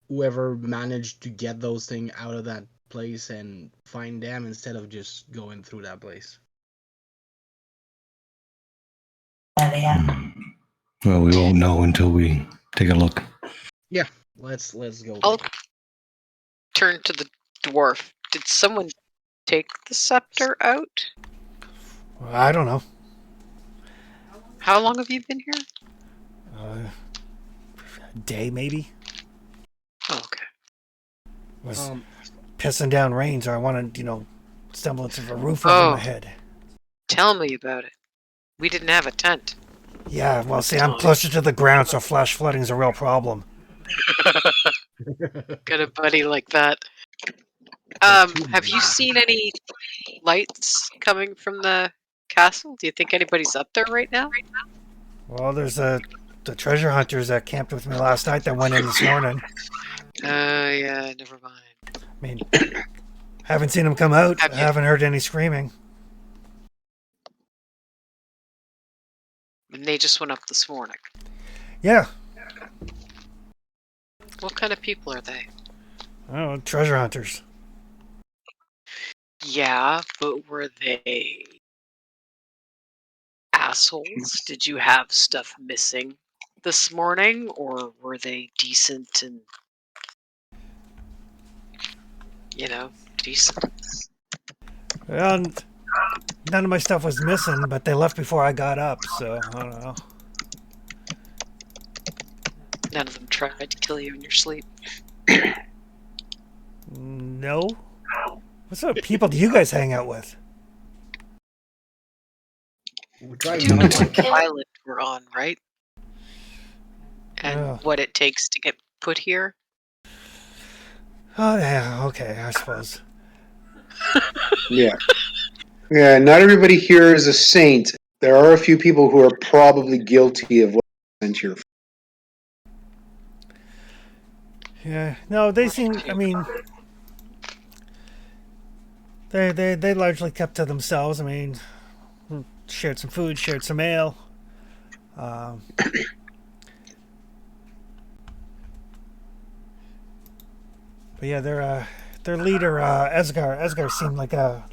Speaker 2: whoever managed to get those things out of that place and find them instead of just going through that place.
Speaker 4: Well, we won't know until we take a look.
Speaker 2: Yeah, let's go.
Speaker 5: I'll turn to the dwarf. Did someone take the scepter out?
Speaker 3: I don't know.
Speaker 5: How long have you been here?
Speaker 3: A day maybe.
Speaker 5: Oh, okay.
Speaker 3: Was pissing down rain, so I wanted, semblance of a roof over
Speaker 5: Oh.
Speaker 3: my head.
Speaker 5: Tell me about it. We didn't have a tent.
Speaker 3: Yeah, well, see, I'm closer to the ground, so flash flooding is a real problem.
Speaker 5: Got a buddy like that. Have you seen any lights coming from the castle? Do you think anybody's up there right now?
Speaker 3: Well, there's a the treasure hunters that camped with me last night that went in this morning.
Speaker 5: Yeah, never mind.
Speaker 3: I mean, haven't seen them come out.
Speaker 5: Have
Speaker 3: I
Speaker 5: you-
Speaker 3: haven't heard any screaming.
Speaker 5: And they just went up this morning.
Speaker 3: Yeah.
Speaker 5: What kind of people are they?
Speaker 3: Oh, treasure hunters.
Speaker 5: Yeah, but were they assholes? Did you have stuff missing this morning, or were they decent and, decent?
Speaker 3: Well, none of my stuff was missing, but they left before I got up, so I don't know.
Speaker 5: None of them tried to kill you in your sleep.
Speaker 3: No? What sort of people do you guys hang out with?
Speaker 2: We tried
Speaker 5: You know
Speaker 2: not
Speaker 5: what
Speaker 2: to.
Speaker 5: island we're on, right? And
Speaker 3: Yeah.
Speaker 5: what it takes to get put here?
Speaker 3: Oh, yeah, okay, I suppose.
Speaker 1: Yeah. Yeah, not everybody here is a saint. There are a few people who are probably guilty of what sent here.
Speaker 3: Yeah, no, they seem, I mean, they largely kept to themselves. I mean, shared some food, shared some ale. But yeah, their leader, Esgar seemed like a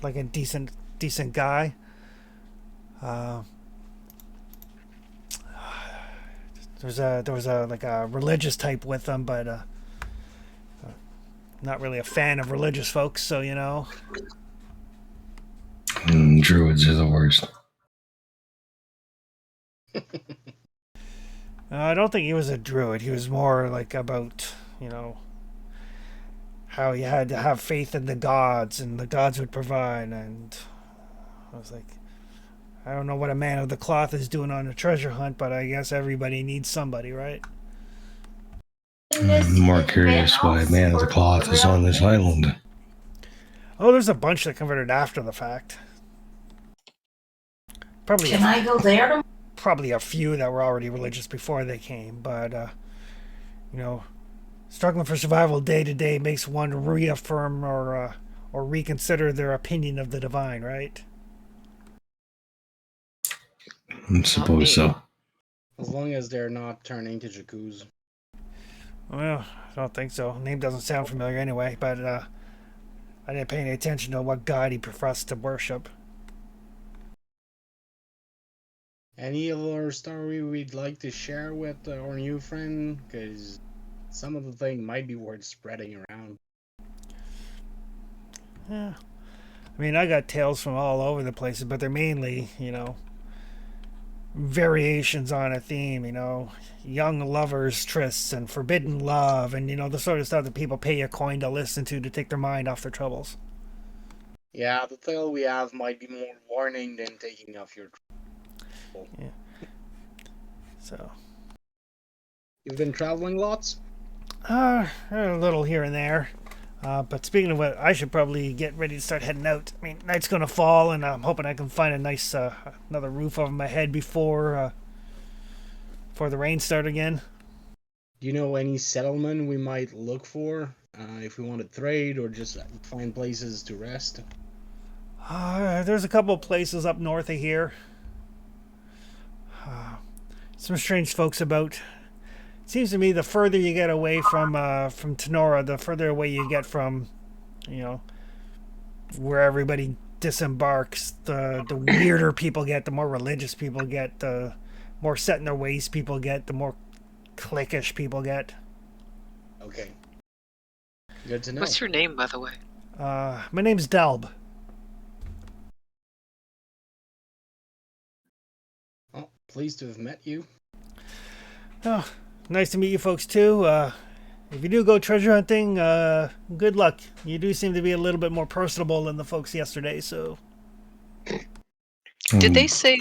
Speaker 3: decent guy. There was a like a religious type with them, but not really a fan of religious folks, so you know.
Speaker 4: Druids are the worst.
Speaker 3: I don't think he was a druid. He was more like about, how you had to have faith in the gods and the gods would provide. And I was like, I don't know what a man of the cloth is doing on a treasure hunt, but I guess everybody needs somebody, right?
Speaker 4: I'm more curious why Man of the Cloth is on this island.
Speaker 3: Oh, there's a bunch that converted after the fact. Probably
Speaker 6: Can I go there?
Speaker 3: probably a few that were already religious before they came, but struggling for survival day to day makes one reaffirm or reconsider their opinion of the divine, right?
Speaker 4: I suppose so.
Speaker 2: As long as they're not turning to Jakuz.
Speaker 3: Well, I don't think so. Name doesn't sound familiar anyway, but I didn't pay any attention to what god he professed to worship.
Speaker 2: Any other story we'd like to share with our new friend? Because some of the thing might be worth spreading around.
Speaker 3: Yeah. I mean, I got tales from all over the places, but they're mainly, variations on a theme, young lovers' trysts and forbidden love and, the sort of stuff that people pay a coin to listen to take their mind off their troubles.
Speaker 2: Yeah, the tale we have might be more warning than taking off your.
Speaker 3: Yeah. So.
Speaker 2: You've been traveling lots?
Speaker 3: A little here and there. But speaking of what, I should probably get ready to start heading out. I mean, night's gonna fall, and I'm hoping I can find a nice another roof over my head before the rain start again.
Speaker 2: Do you know any settlement we might look for if we want to trade or just find places to rest?
Speaker 3: There's a couple of places up north of here. Some strange folks about. It seems to me the further you get away from Tenora, the further away you get from, where everybody disembarks. The weirder people get, the more religious people get, the more set in their ways people get, the more cliquish people get.
Speaker 2: Okay. Good to know.
Speaker 5: What's your name, by the way?
Speaker 3: My name's Delb.
Speaker 2: Oh, pleased to have met you.
Speaker 3: Oh, nice to meet you folks too. If you do go treasure hunting, good luck. You do seem to be a little bit more personable than the folks yesterday, so.
Speaker 5: Did they say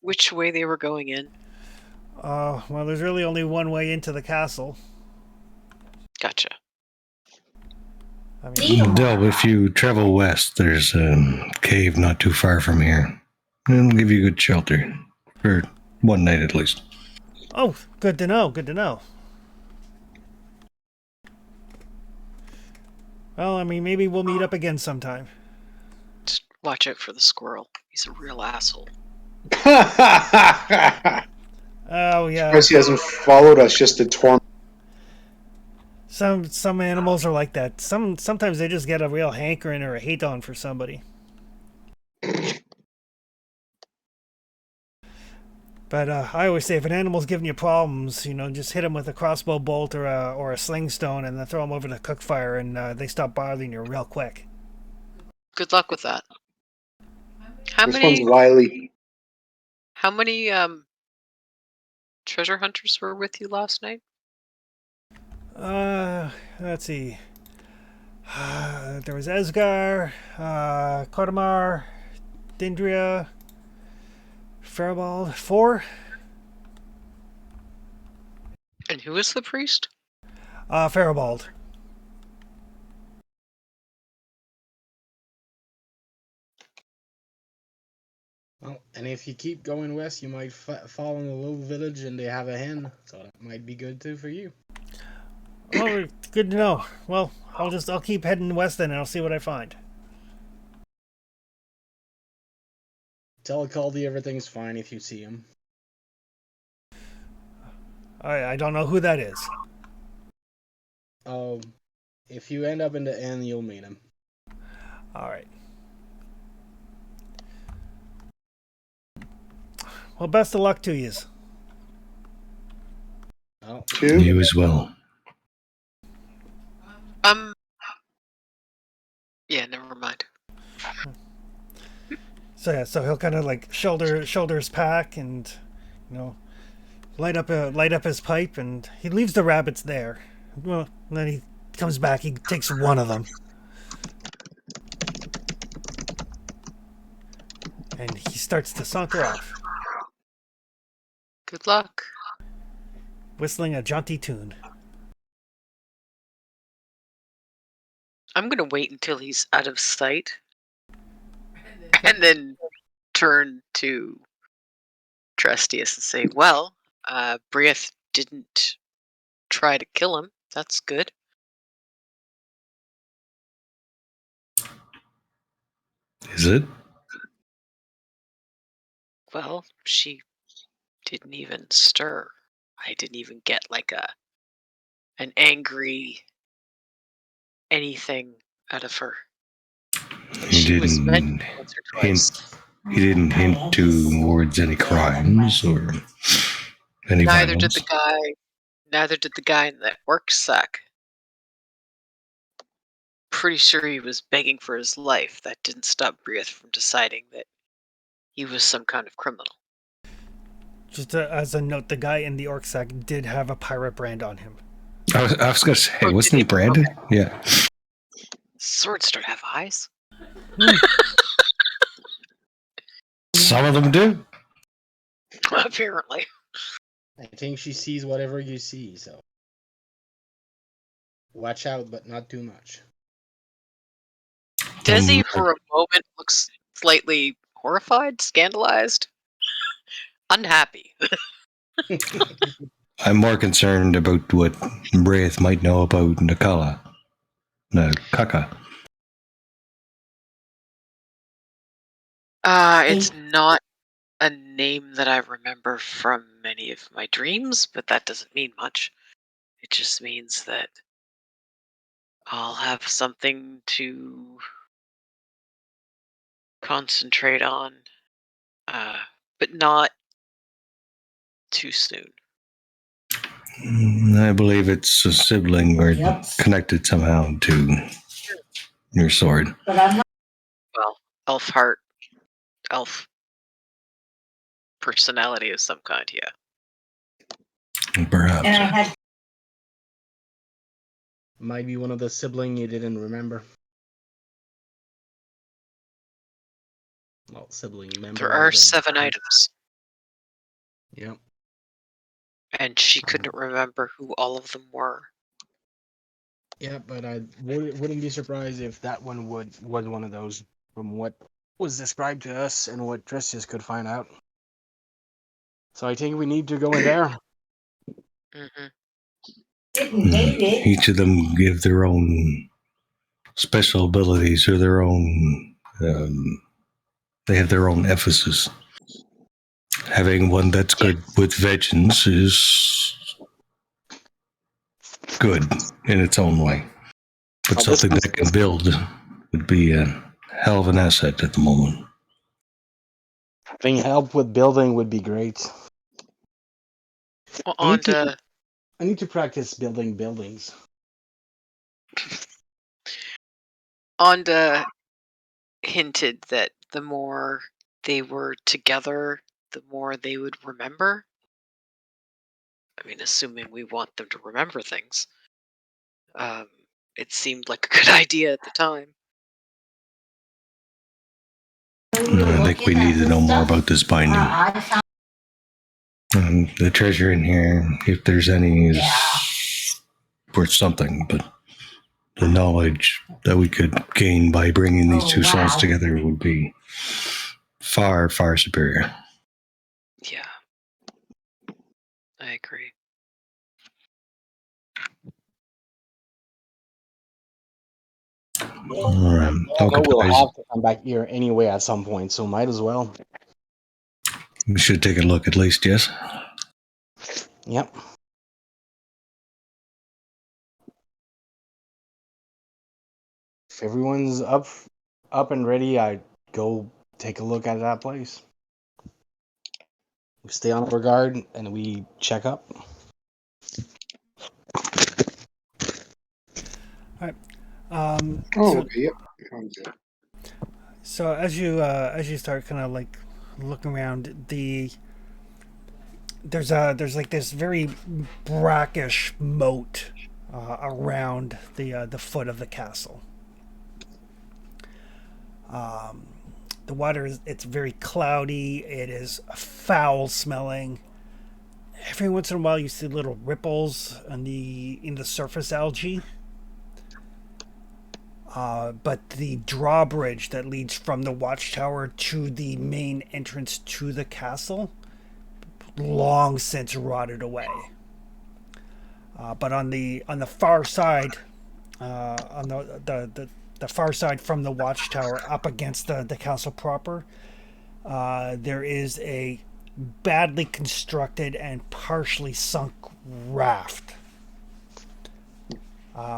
Speaker 5: which way they were going in?
Speaker 3: Well, there's really only one way into the castle.
Speaker 5: Gotcha.
Speaker 3: I mean,
Speaker 4: Delb, if you travel west, there's a cave not too far from here. It'll give you good shelter for one night at least.
Speaker 3: Oh, good to know. Good to know. Well, I mean, maybe we'll meet up again sometime.
Speaker 5: Just watch out for the squirrel. He's a real asshole.
Speaker 3: Oh yeah.
Speaker 1: Surprised he hasn't followed us just to torment.
Speaker 3: Some animals are like that. Sometimes they just get a real hankering or a hate on for somebody. But I always say, if an animal's giving you problems, just hit them with a crossbow bolt or a sling stone, and then throw them over the cook fire, and they stop bothering you real quick.
Speaker 5: Good luck with that. How
Speaker 1: This
Speaker 5: many?
Speaker 1: one's Wiley.
Speaker 5: How many treasure hunters were with you last night?
Speaker 3: Let's see. There was Esgar, Kodamar, Dindria, Farabald. 4.
Speaker 5: And who is the priest?
Speaker 3: Farabald.
Speaker 2: Well, and if you keep going west, you might fall in a little village and they have a hen, so that might be good too for you.
Speaker 3: Oh, good to know. Well, I'll keep heading west then, and I'll see what I find.
Speaker 2: Tell Caldy everything's fine if you see him.
Speaker 3: I don't know who that is.
Speaker 2: If you end up in the inn, you'll meet him.
Speaker 3: All right. Well, best of luck to yous.
Speaker 2: Oh,
Speaker 1: Two.
Speaker 4: You as well.
Speaker 5: Yeah, never mind.
Speaker 3: So yeah, so he'll kind of like shoulder his pack and light up his pipe, and he leaves the rabbits there. Well, then he comes back. He takes one of them, and he starts to saunter off,
Speaker 5: Good luck.
Speaker 3: whistling a jaunty tune.
Speaker 5: I'm gonna wait until he's out of sight, and then turn to Trestius and say, "Well, Brieth didn't try to kill him. That's good."
Speaker 4: Is it?
Speaker 5: Well, she didn't even stir. I didn't even get like an angry anything out of her.
Speaker 4: He
Speaker 5: She was
Speaker 4: didn't
Speaker 5: mentioned once or
Speaker 4: hint.
Speaker 5: twice.
Speaker 4: He didn't hint towards any crimes or any
Speaker 5: Neither
Speaker 4: violence.
Speaker 5: did the guy in that work sack. Pretty sure he was begging for his life. That didn't stop Brieth from deciding that he was some kind of criminal.
Speaker 3: Just as a note, the guy in the orc sack did have a pirate brand on him.
Speaker 4: I was going to say,
Speaker 5: Oh,
Speaker 4: wasn't
Speaker 5: did
Speaker 4: he
Speaker 5: he?
Speaker 4: branded?
Speaker 5: Okay.
Speaker 4: Yeah.
Speaker 5: Swords don't have eyes.
Speaker 4: Some of them do.
Speaker 5: Apparently.
Speaker 2: I think she sees whatever you see, so watch out, but not too much.
Speaker 5: Desi, for a moment, looks slightly horrified, scandalized, unhappy.
Speaker 4: I'm more concerned about what Braith might know about Nakala. Kaka.
Speaker 5: It's not a name that I remember from many of my dreams, but that doesn't mean much. It just means that I'll have something to concentrate on, but not too soon.
Speaker 4: I believe it's a sibling or connected somehow to your sword.
Speaker 5: Well, elf personality of some kind, yeah.
Speaker 4: Perhaps.
Speaker 2: Might be one of the sibling you didn't remember. Well, sibling member.
Speaker 5: There are
Speaker 2: of the-
Speaker 5: 7 items,
Speaker 2: Yep.
Speaker 5: and she couldn't remember who all of them were.
Speaker 2: Yeah, but I wouldn't be surprised if that one was one of those from what was described to us and what Trestius could find out. So I think we need to go in there.
Speaker 5: Hmm.
Speaker 6: Didn't hate it.
Speaker 4: Each of them give their own special abilities or their own. They have their own emphasis. Having one that's good with vengeance is good in its own way, but
Speaker 2: Oh, this
Speaker 4: something
Speaker 2: one's-
Speaker 4: that can build would be a hell of an asset at the moment.
Speaker 2: Having help with building would be great.
Speaker 5: Well,
Speaker 2: I need,
Speaker 5: on
Speaker 2: to, I need to practice building buildings.
Speaker 5: Onda hinted that the more they were together, the more they would remember. I mean, assuming we want them to remember things. It seemed like a good idea at the time.
Speaker 4: I think we need to know more about this binding.
Speaker 6: I found
Speaker 4: The treasure in here, if there's any, is worth something, but the knowledge that we could gain by bringing these two souls together would be far, far superior.
Speaker 5: Yeah. I agree.
Speaker 4: All right.
Speaker 2: I know we'll
Speaker 4: guys,
Speaker 2: have to come back here anyway at some point, so might as well.
Speaker 4: we should take a look at least, yes?
Speaker 2: Yep. If everyone's up and ready, I'd go take a look at that place. We stay on our guard and we check up.
Speaker 1: Oh,
Speaker 3: So,
Speaker 1: okay, yep. Sounds good.
Speaker 3: so as you start kind of like looking around, there's like this very brackish moat around the foot of the castle. The water it's very cloudy. It is foul smelling. Every once in a while, you see little ripples in the surface algae. But the drawbridge that leads from the watchtower to the main entrance to the castle long since rotted away. But on the far side, on the far side from the watchtower up against the castle proper, there is a badly constructed and partially sunk raft,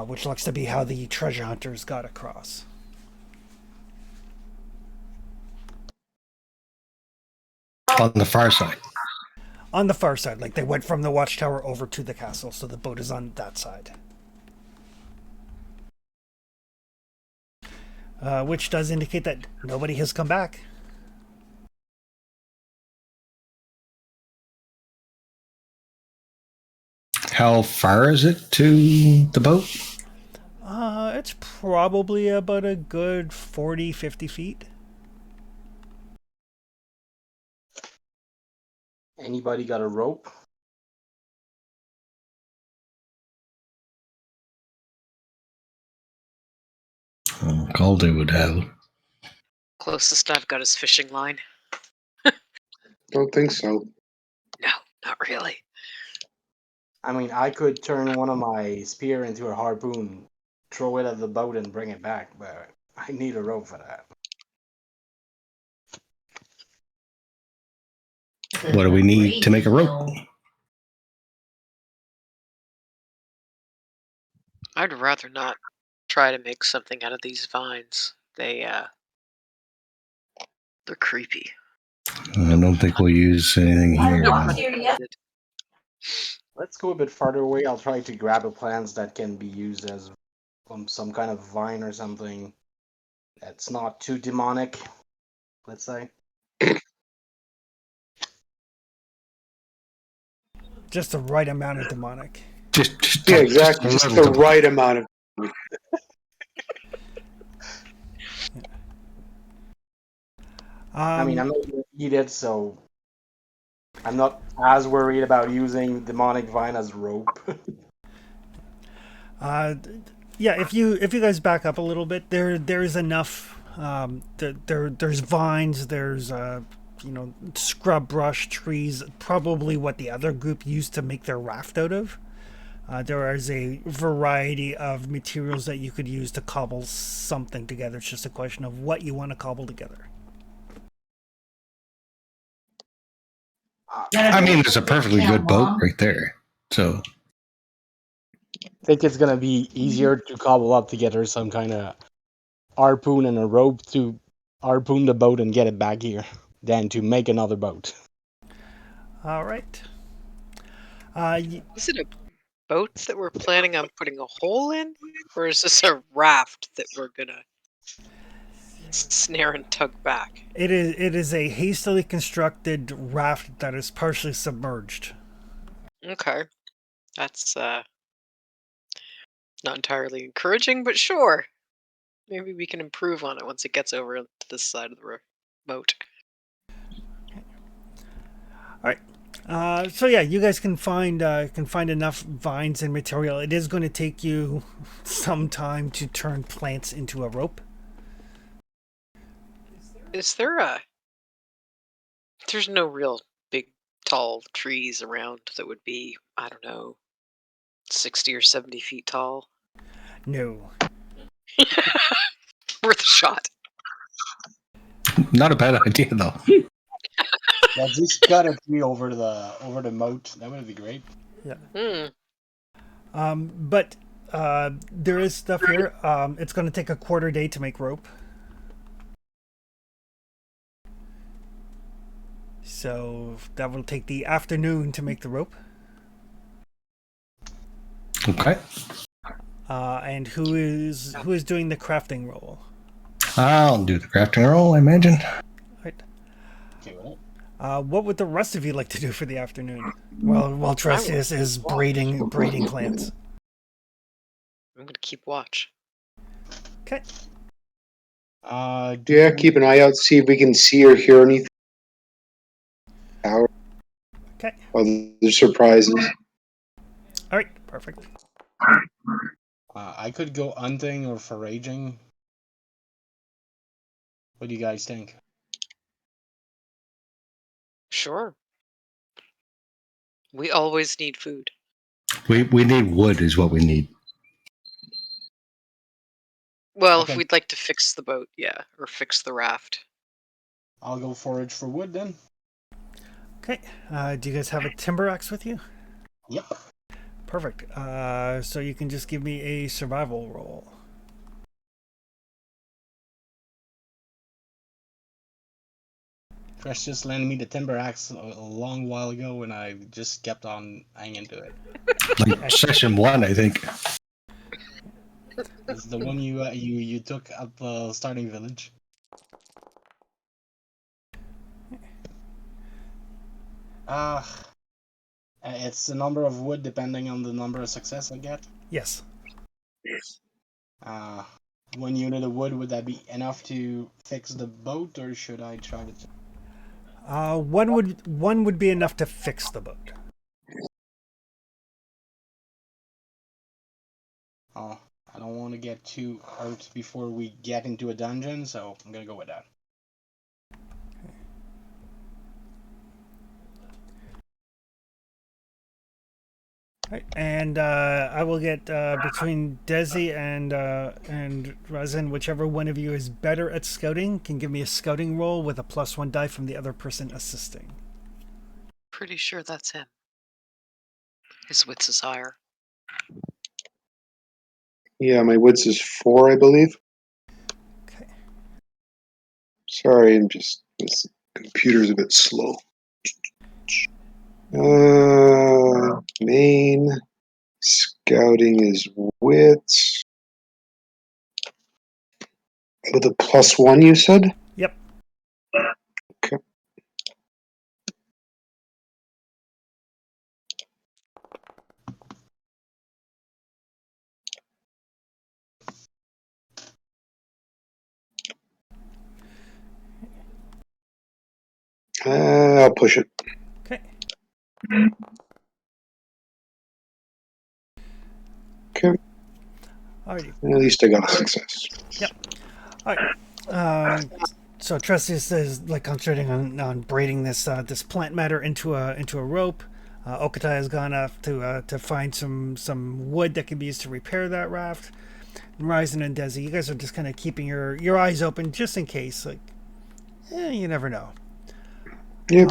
Speaker 3: which looks to be how the treasure hunters got across.
Speaker 4: On the far side.
Speaker 3: On the far side, like they went from the watchtower over to the castle, so the boat is on that side. Which does indicate that nobody has come back.
Speaker 4: How far is it to the boat?
Speaker 3: It's probably about a good 40, 50 feet.
Speaker 2: Anybody got a rope?
Speaker 4: Calder would have.
Speaker 5: Closest I've got is fishing line.
Speaker 1: Don't think so.
Speaker 5: No, not really.
Speaker 2: I mean, I could turn one of my spear into a harpoon, throw it at the boat, and bring it back, but I need a rope for that.
Speaker 4: What do we need to make a rope?
Speaker 5: I'd rather not try to make something out of these vines. They're creepy.
Speaker 4: I don't think we'll use anything here.
Speaker 2: Let's go a bit farther away. I'll try to grab a plant that can be used as some kind of vine or something that's not too demonic, let's say.
Speaker 3: Just the right amount of demonic.
Speaker 4: Just
Speaker 1: Yeah, exactly. Just the right amount of.
Speaker 2: I mean, I'm not going to eat it, so I'm not as worried about using demonic vine as rope.
Speaker 3: Yeah, if you guys back up a little bit, there's enough. There's vines. There's scrub brush, trees, probably what the other group used to make their raft out of. There is a variety of materials that you could use to cobble something together. It's just a question of what you want to cobble together.
Speaker 4: I mean, there's a perfectly good boat right there. So
Speaker 2: I think it's gonna be easier to cobble up together some kind of harpoon and a rope to harpoon the boat and get it back here than to make another boat.
Speaker 3: All right.
Speaker 5: Is it a boat that we're planning on putting a hole in? Or is this a raft that we're gonna snare and tug back?
Speaker 3: It is a hastily constructed raft that is partially submerged.
Speaker 5: Okay. That's not entirely encouraging, but sure. Maybe we can improve on it once it gets over to this side of the boat.
Speaker 3: All right. So yeah, you guys can find enough vines and material. It is going to take you some time to turn plants into a rope.
Speaker 5: Is there there's no real big tall trees around that would be, I don't know, 60 or 70 feet tall?
Speaker 3: No.
Speaker 5: Worth a shot.
Speaker 4: not a bad idea though.
Speaker 2: Yeah, just cut a tree over the moat. That would be great.
Speaker 3: But there is stuff here. It's going to take a quarter day to make rope. So that will take the afternoon to make the rope.
Speaker 4: Okay.
Speaker 3: And who is doing the crafting roll?
Speaker 4: I'll do the crafting roll, I imagine.
Speaker 3: Right.
Speaker 2: Okay, well,
Speaker 3: What would the rest of you like to do for the afternoon? While Trestius is braiding plants.
Speaker 5: I'm gonna keep watch.
Speaker 3: Okay.
Speaker 1: Yeah, keep an eye out, see if we can see or hear anything.
Speaker 3: Okay.
Speaker 1: Other surprises.
Speaker 3: All right. Perfect.
Speaker 2: I could go hunting or foraging. What do you guys think?
Speaker 5: Sure. We always need food.
Speaker 4: We need wood is what we need.
Speaker 5: Well,
Speaker 2: Okay.
Speaker 5: if we'd like to fix the boat, yeah, or fix the raft.
Speaker 2: I'll go forage for wood then.
Speaker 3: Okay. Do you guys have a timber axe with you?
Speaker 2: Yep.
Speaker 3: Perfect. So you can just give me a survival roll.
Speaker 2: Fresh just landed me the timber axe a long while ago, and I just kept on hanging to it.
Speaker 4: Like session 1, I think.
Speaker 2: It's the one you took at the starting village. It's the number of wood depending on the number of success I get.
Speaker 3: Yes.
Speaker 2: 1 unit of wood, would that be enough to fix the boat, or should I try to?
Speaker 3: One would be enough to fix the boat.
Speaker 2: Oh, I don't want to get too hurt before we get into a dungeon, so I'm gonna go with that.
Speaker 3: Right. And I will get between Desi and Razin, whichever one of you is better at scouting, can give me a scouting roll with a +1 die from the other person assisting.
Speaker 5: Pretty sure that's him. His wits is higher.
Speaker 1: Yeah, my wits is 4, I believe.
Speaker 3: Okay.
Speaker 1: Sorry, this computer's a bit slow. Main scouting is wits. With a +1, you said?
Speaker 3: Yep.
Speaker 1: Okay. I'll push it.
Speaker 3: Okay.
Speaker 1: Okay.
Speaker 3: Alrighty.
Speaker 1: At least I got a success.
Speaker 3: Yep. All right. So Trustius is like concentrating on braiding this this plant matter into a rope. Okatai has gone off to find some wood that can be used to repair that raft. And Ryzen and Desi, you guys are just kind of keeping your eyes open just in case. Like, you never know.
Speaker 1: Yep.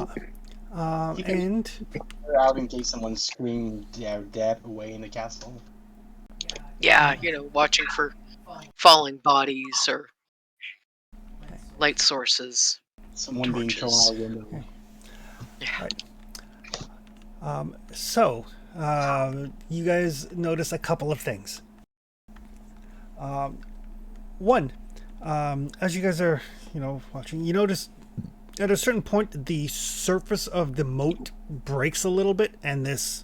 Speaker 3: And
Speaker 2: They're out in case someone screamed their death away in the castle.
Speaker 5: Yeah, watching for falling bodies or light sources.
Speaker 2: Someone being thrown
Speaker 5: Torches.
Speaker 2: out a window.
Speaker 5: Yeah.
Speaker 3: so you guys notice a couple of things. One, as you guys are watching, you notice at a certain point the surface of the moat breaks a little bit, and this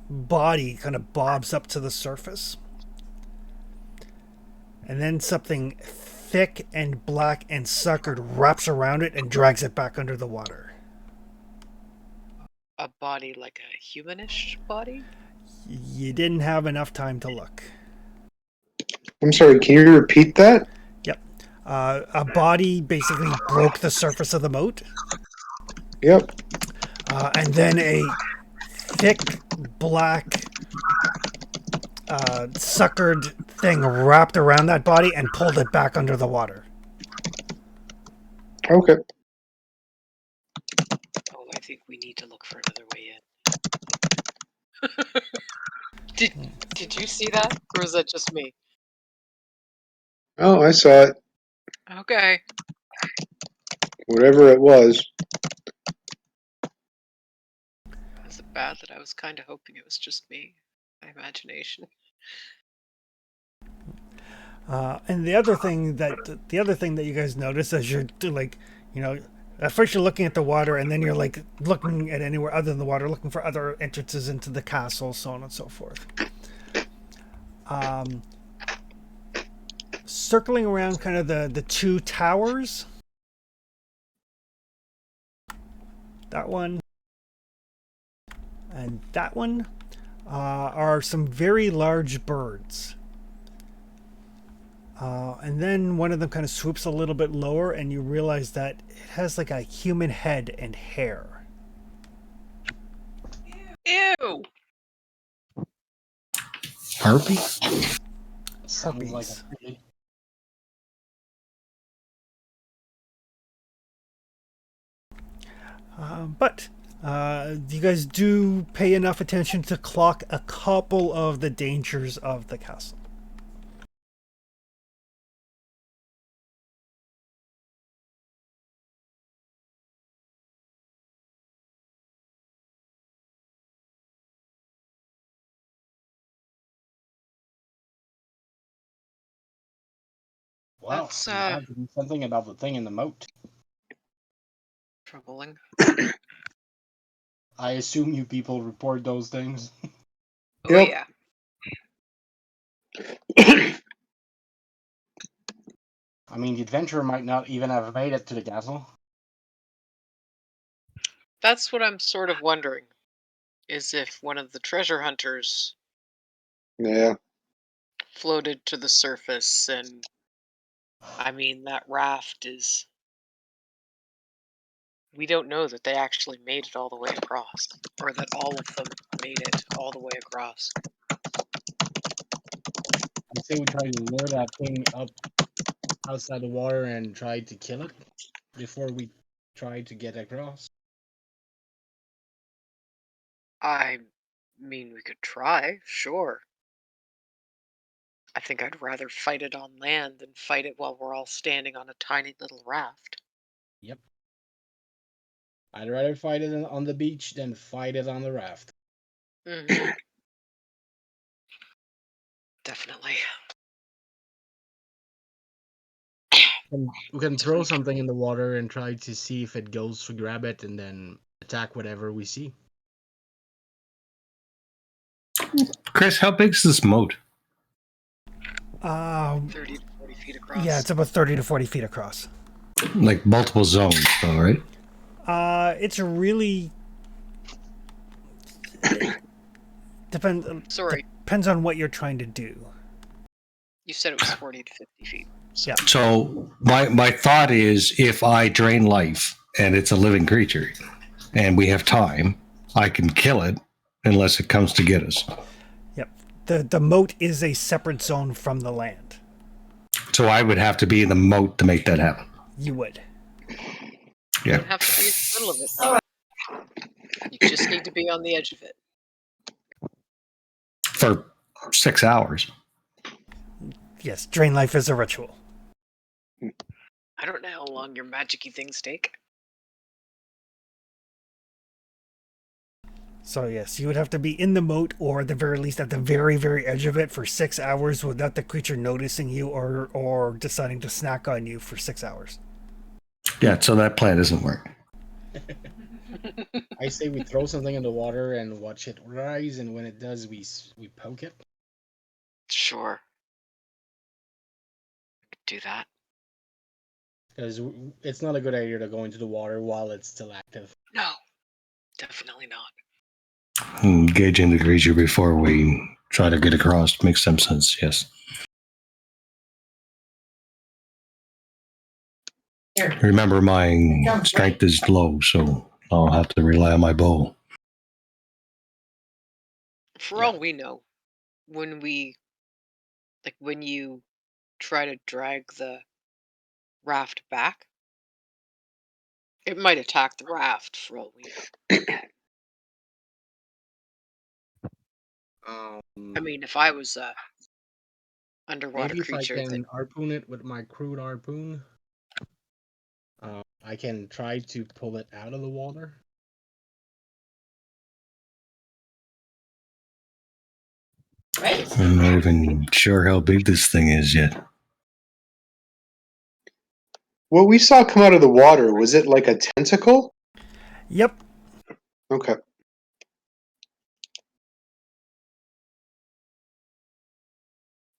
Speaker 3: body kind of bobs up to the surface, and then something thick and black and suckered wraps around it and drags it back under the water.
Speaker 5: A body like a humanish body?
Speaker 3: You didn't have enough time to look.
Speaker 1: I'm sorry, can you repeat that?
Speaker 3: Yep. A body basically broke the surface of the moat,
Speaker 1: Yep.
Speaker 3: and then a thick black suckered thing wrapped around that body and pulled it back under the water.
Speaker 1: Okay.
Speaker 5: Oh, I think we need to look for another way in. Did you see that? Or was that just me?
Speaker 1: Oh, I saw it.
Speaker 5: Okay.
Speaker 1: Whatever it was.
Speaker 5: Is it bad that I was kind of hoping it was just me? My imagination.
Speaker 3: And the other thing that you guys notice as you're like, at first you're looking at the water, and then you're like looking at anywhere other than the water, looking for other entrances into the castle, so on and so forth. Circling around kind of the two towers. That one and that one are some very large birds. And then one of them kind of swoops a little bit lower, and you realize that it has like a human head and hair.
Speaker 5: Ew!
Speaker 4: Harpy?
Speaker 2: Sounds like
Speaker 3: Harpies.
Speaker 2: a pretty...
Speaker 3: But you guys do pay enough attention to clock a couple of the dangers of the castle.
Speaker 2: Wow,
Speaker 5: That's,
Speaker 2: you have to do something about the thing in the moat.
Speaker 5: troubling.
Speaker 2: I assume you people report those things.
Speaker 5: Oh,
Speaker 1: Yep.
Speaker 5: yeah.
Speaker 2: I mean, the adventurer might not even have made it to the castle.
Speaker 5: That's what I'm sort of wondering. Is if one of the treasure hunters
Speaker 1: Yeah.
Speaker 5: floated to the surface, and I mean, that raft is... We don't know that they actually made it all the way across, or that all of them made it all the way across.
Speaker 2: I say we try to lure that thing up outside the water and try to kill it before we try to get across.
Speaker 5: I mean, we could try, sure. I think I'd rather fight it on land than fight it while we're all standing on a tiny little raft.
Speaker 2: Yep. I'd rather fight it on the beach than fight it on the raft.
Speaker 5: Mm-hmm. Definitely.
Speaker 2: We can throw something in the water and try to see if it goes to grab it and then attack whatever we see.
Speaker 4: Chris, how big's this moat?
Speaker 5: 30 to 40 feet across.
Speaker 3: Yeah, it's about 30 to 40 feet across.
Speaker 4: Like multiple zones, all right?
Speaker 3: It's really
Speaker 5: Sorry,
Speaker 3: depends on what you're trying to do.
Speaker 5: you said it was 40 to 50 feet.
Speaker 2: So,
Speaker 3: Yeah.
Speaker 4: So my thought is, if I drain life and it's a living creature, and we have time, I can kill it unless it comes to get us.
Speaker 3: Yep. The moat is a separate zone from the land.
Speaker 4: So I would have to be in the moat to make that happen.
Speaker 3: You would.
Speaker 5: You
Speaker 4: Yeah.
Speaker 5: don't have to be in the middle of it.
Speaker 6: All right.
Speaker 5: You just need to be on the edge of it.
Speaker 4: For 6 hours.
Speaker 3: Yes, drain life is a ritual.
Speaker 5: I don't know how long your magic-y things take.
Speaker 3: So yes, you would have to be in the moat, or at the very least at the very, very edge of it for 6 hours without the creature noticing you or deciding to snack on you for 6 hours.
Speaker 4: Yeah, so that plan doesn't work.
Speaker 2: I say we throw something in the water and watch it rise, and when it does, we poke it.
Speaker 5: Sure. Do that.
Speaker 2: Because it's not a good idea to go into the water while it's still active.
Speaker 5: No, definitely not.
Speaker 4: Engaging the creature before we try to get across makes some sense, yes.
Speaker 6: Here.
Speaker 4: Remember, my strength is low, so I'll have to rely on my bow.
Speaker 5: For all we know, when you try to drag the raft back, it might attack the raft for all we know. I mean, if I was a underwater
Speaker 2: Maybe if I
Speaker 5: creature,
Speaker 2: can harpoon it with my crude harpoon, I can try to pull it out of the water.
Speaker 6: Right?
Speaker 4: I'm not even sure how big this thing is yet.
Speaker 1: What we saw come out of the water, was it like a tentacle?
Speaker 3: Yep.
Speaker 1: Okay.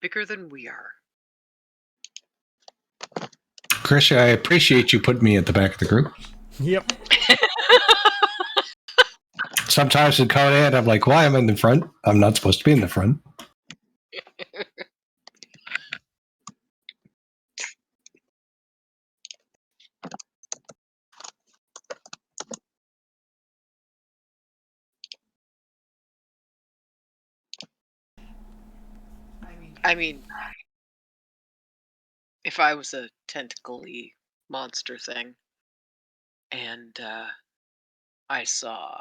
Speaker 5: bigger than we are.
Speaker 4: Chris, I appreciate you putting me at the back of the group.
Speaker 3: Yep.
Speaker 4: Sometimes in Conan, I'm like, why am I in the front? I'm not supposed to be in the front.
Speaker 5: I mean, if I was a tentacle-y monster thing, and I saw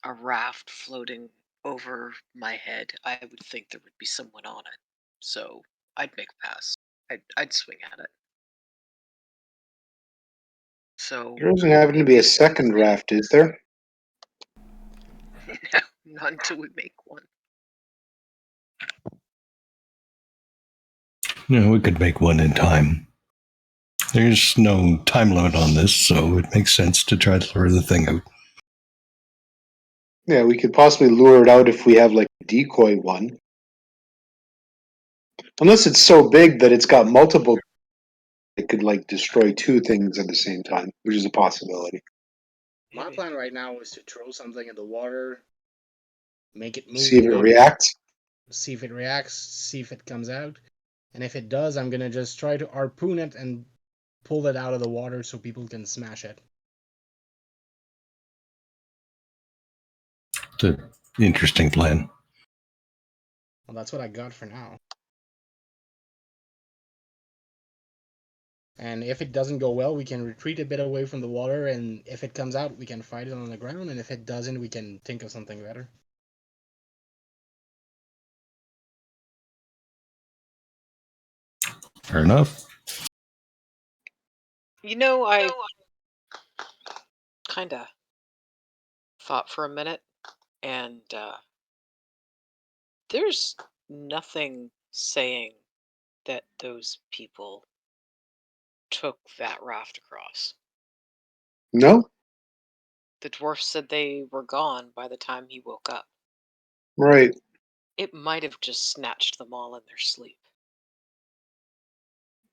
Speaker 5: a raft floating over my head, I would think there would be someone on it. So I'd make a pass. I'd swing at it. So
Speaker 1: There doesn't happen to be a second raft, is there?
Speaker 5: no, not until we make one.
Speaker 4: We could make one in time. There's no time limit on this, so it makes sense to try to lure the thing out.
Speaker 1: Yeah, we could possibly lure it out if we have like a decoy one. Unless it's so big that it's got multiple, it could like destroy two things at the same time, which is a possibility.
Speaker 2: My plan right now is to throw something in the water, make it move,
Speaker 1: See if it reacts.
Speaker 2: see if it reacts, see if it comes out, and if it does, I'm gonna just try to harpoon it and pull it out of the water so people can smash it.
Speaker 4: It's an interesting plan.
Speaker 2: Well, that's what I got for now. And if it doesn't go well, we can retreat a bit away from the water, and if it comes out, we can fight it on the ground, and if it doesn't, we can think of something better.
Speaker 4: Fair enough.
Speaker 5: You know, I kind of thought for a minute, and there's nothing saying that those people took that raft across.
Speaker 1: No?
Speaker 5: The dwarf said they were gone by the time he woke up.
Speaker 1: Right.
Speaker 5: It might have just snatched them all in their sleep.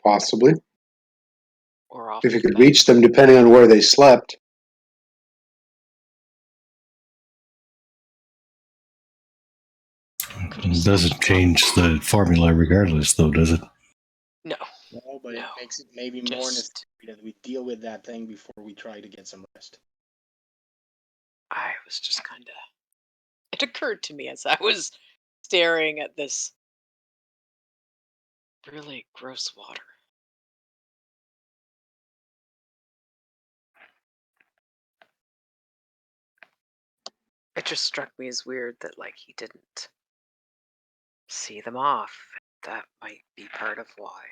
Speaker 1: Possibly.
Speaker 5: Or off
Speaker 1: If
Speaker 5: to
Speaker 1: you could
Speaker 5: bed.
Speaker 1: reach them depending on where they slept.
Speaker 4: It doesn't change the formula regardless, though, does it?
Speaker 5: No.
Speaker 2: No, but it
Speaker 5: No.
Speaker 2: makes it maybe more
Speaker 5: Just-
Speaker 2: necessary that we deal with that thing before we try to get some rest.
Speaker 5: I was just kind of. It occurred to me as I was staring at this really gross water. It just struck me as weird that, like, he didn't see them off. That might be part of why.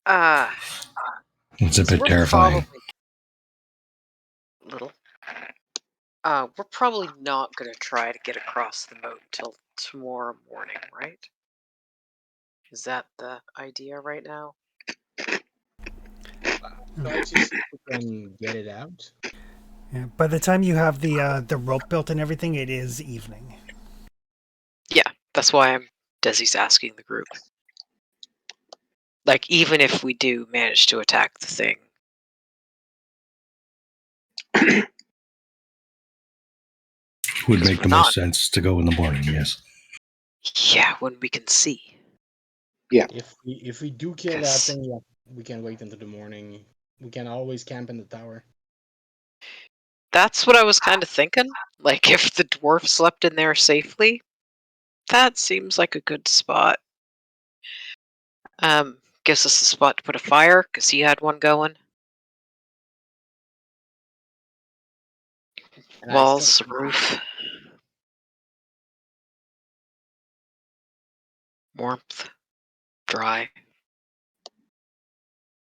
Speaker 5: Uh,
Speaker 4: It's a
Speaker 5: so
Speaker 4: bit
Speaker 5: we're
Speaker 4: terrifying.
Speaker 5: probably little. We're probably not gonna try to get across the moat until tomorrow morning, right? Is that the idea right now?
Speaker 2: Try to see if we can get it out.
Speaker 3: Yeah, by the time you have the rope built and everything, it is evening.
Speaker 5: Yeah, that's why Desi's asking the group. Like, even if we do manage to attack the thing,
Speaker 4: Would make the
Speaker 5: Not-
Speaker 4: most sense to go in the morning, yes.
Speaker 5: yeah, when we can see.
Speaker 2: If we do kill that
Speaker 5: Yes.
Speaker 2: thing, yeah, we can wait until the morning. We can always camp in the tower.
Speaker 5: That's what I was kind of thinking. Like, if the dwarf slept in there safely, that seems like a good spot. Gives us a spot to put a fire, because he had one going.
Speaker 2: And I
Speaker 5: Walls,
Speaker 2: still-
Speaker 5: roof. Warmth. Dry.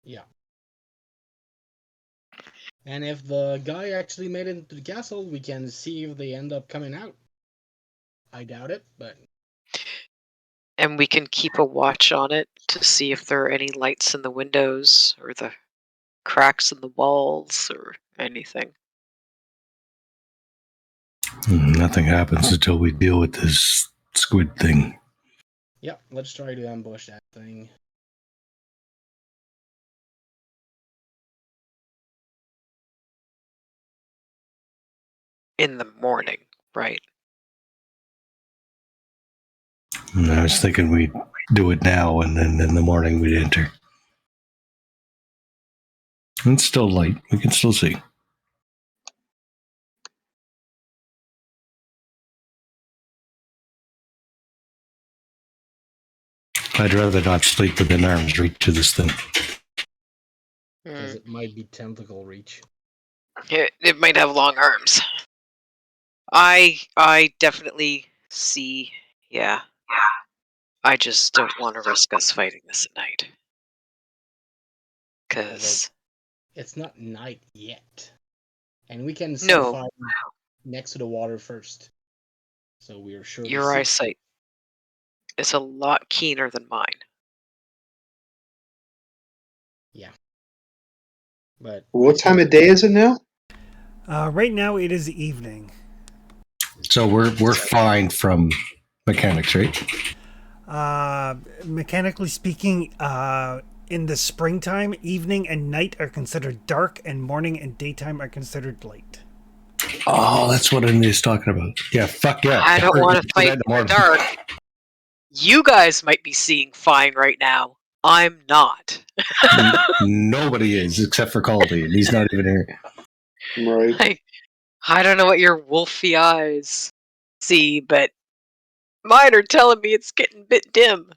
Speaker 2: Yeah. And if the guy actually made it into the castle, we can see if they end up coming out. I doubt it, but
Speaker 5: And we can keep a watch on it to see if there are any lights in the windows or the cracks in the walls or anything.
Speaker 4: Nothing happens until we deal with this squid thing.
Speaker 2: yeah, let's try to ambush that thing.
Speaker 5: In the morning, right?
Speaker 4: And I was thinking we'd do it now, and then in the morning we'd enter. It's still light. We can still see. I'd rather not sleep within arm's reach of this thing.
Speaker 2: Because it might be tentacle reach.
Speaker 5: It might have long arms. I definitely see. Yeah. I just don't want to risk us fighting this at night. Because
Speaker 2: It's not night yet. And we can
Speaker 5: No.
Speaker 2: set fire next to the water first. So we are sure to
Speaker 5: your
Speaker 2: see.
Speaker 5: eyesight is a lot keener than mine.
Speaker 2: But
Speaker 1: What time of day is it now?
Speaker 3: Right now, it is evening.
Speaker 4: So we're fine from mechanics, right?
Speaker 3: Mechanically speaking, in the springtime, evening and night are considered dark, and morning and daytime are considered light.
Speaker 4: Oh, that's what Anita's talking about. Yeah, fuck yeah.
Speaker 5: I don't want to
Speaker 4: Do
Speaker 5: fight
Speaker 4: that
Speaker 5: in the
Speaker 4: tomorrow.
Speaker 5: dark. You guys might be seeing fine right now. I'm not.
Speaker 4: Nobody is except for Caldy, and he's not even here.
Speaker 1: Right.
Speaker 5: Like, I don't know what your wolfy eyes see, but mine are telling me it's getting a bit dim.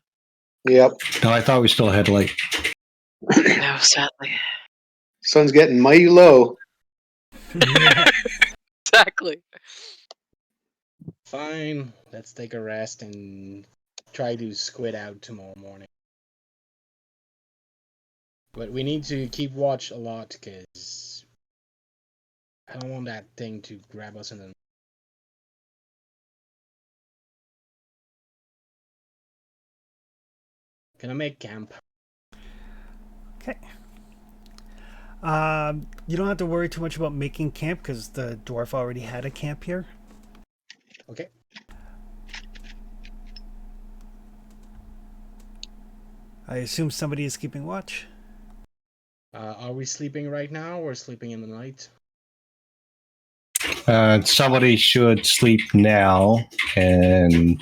Speaker 1: Yep.
Speaker 4: No, I thought we still had light.
Speaker 5: No, sadly.
Speaker 1: Sun's getting mighty low.
Speaker 5: Exactly.
Speaker 2: fine, let's take a rest and try to squid out tomorrow morning. But we need to keep watch a lot because I don't want that thing to grab us in the. Can I make camp?
Speaker 3: Okay. You don't have to worry too much about making camp because the dwarf already had a camp here.
Speaker 2: Okay.
Speaker 3: I assume somebody is keeping watch.
Speaker 2: Are we sleeping right now or sleeping in the night?
Speaker 4: Somebody should sleep now, and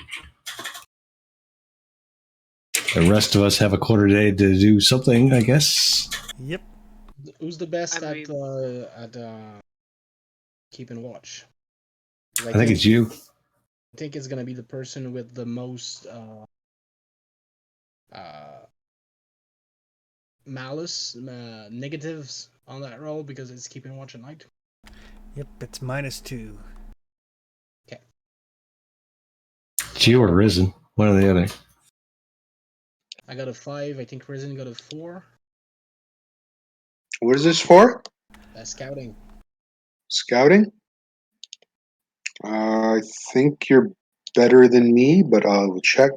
Speaker 4: the rest of us have a quarter day to do something, I guess.
Speaker 3: Yep.
Speaker 2: Who's the best
Speaker 5: I
Speaker 2: at keeping watch? 'Cause
Speaker 4: I think it's you.
Speaker 2: I think it's gonna be the person with the most malice, negatives on that roll because it's keeping watch at night.
Speaker 3: Yep, it's -2.
Speaker 4: It's you or Risen. One or the other.
Speaker 2: I got a 5. I think Risen got a 4.
Speaker 1: What is this for?
Speaker 2: Scouting.
Speaker 1: Scouting? I think you're better than me, but I'll check.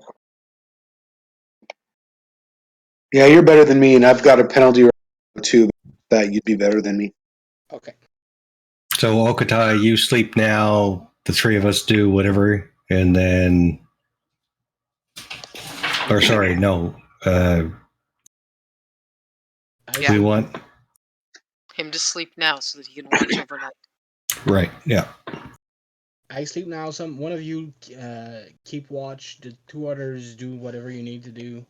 Speaker 1: Yeah, you're better than me, and I've got a penalty too. That you'd be better than me.
Speaker 2: Okay.
Speaker 4: So, Okatai, you sleep now. The three of us do whatever, and then. Or, sorry, no.
Speaker 5: Yeah.
Speaker 4: We want.
Speaker 5: Him to sleep now so that he can watch overnight.
Speaker 4: Right, yeah.
Speaker 2: I sleep now. One of you keep watch. The 2 others do whatever you need to do,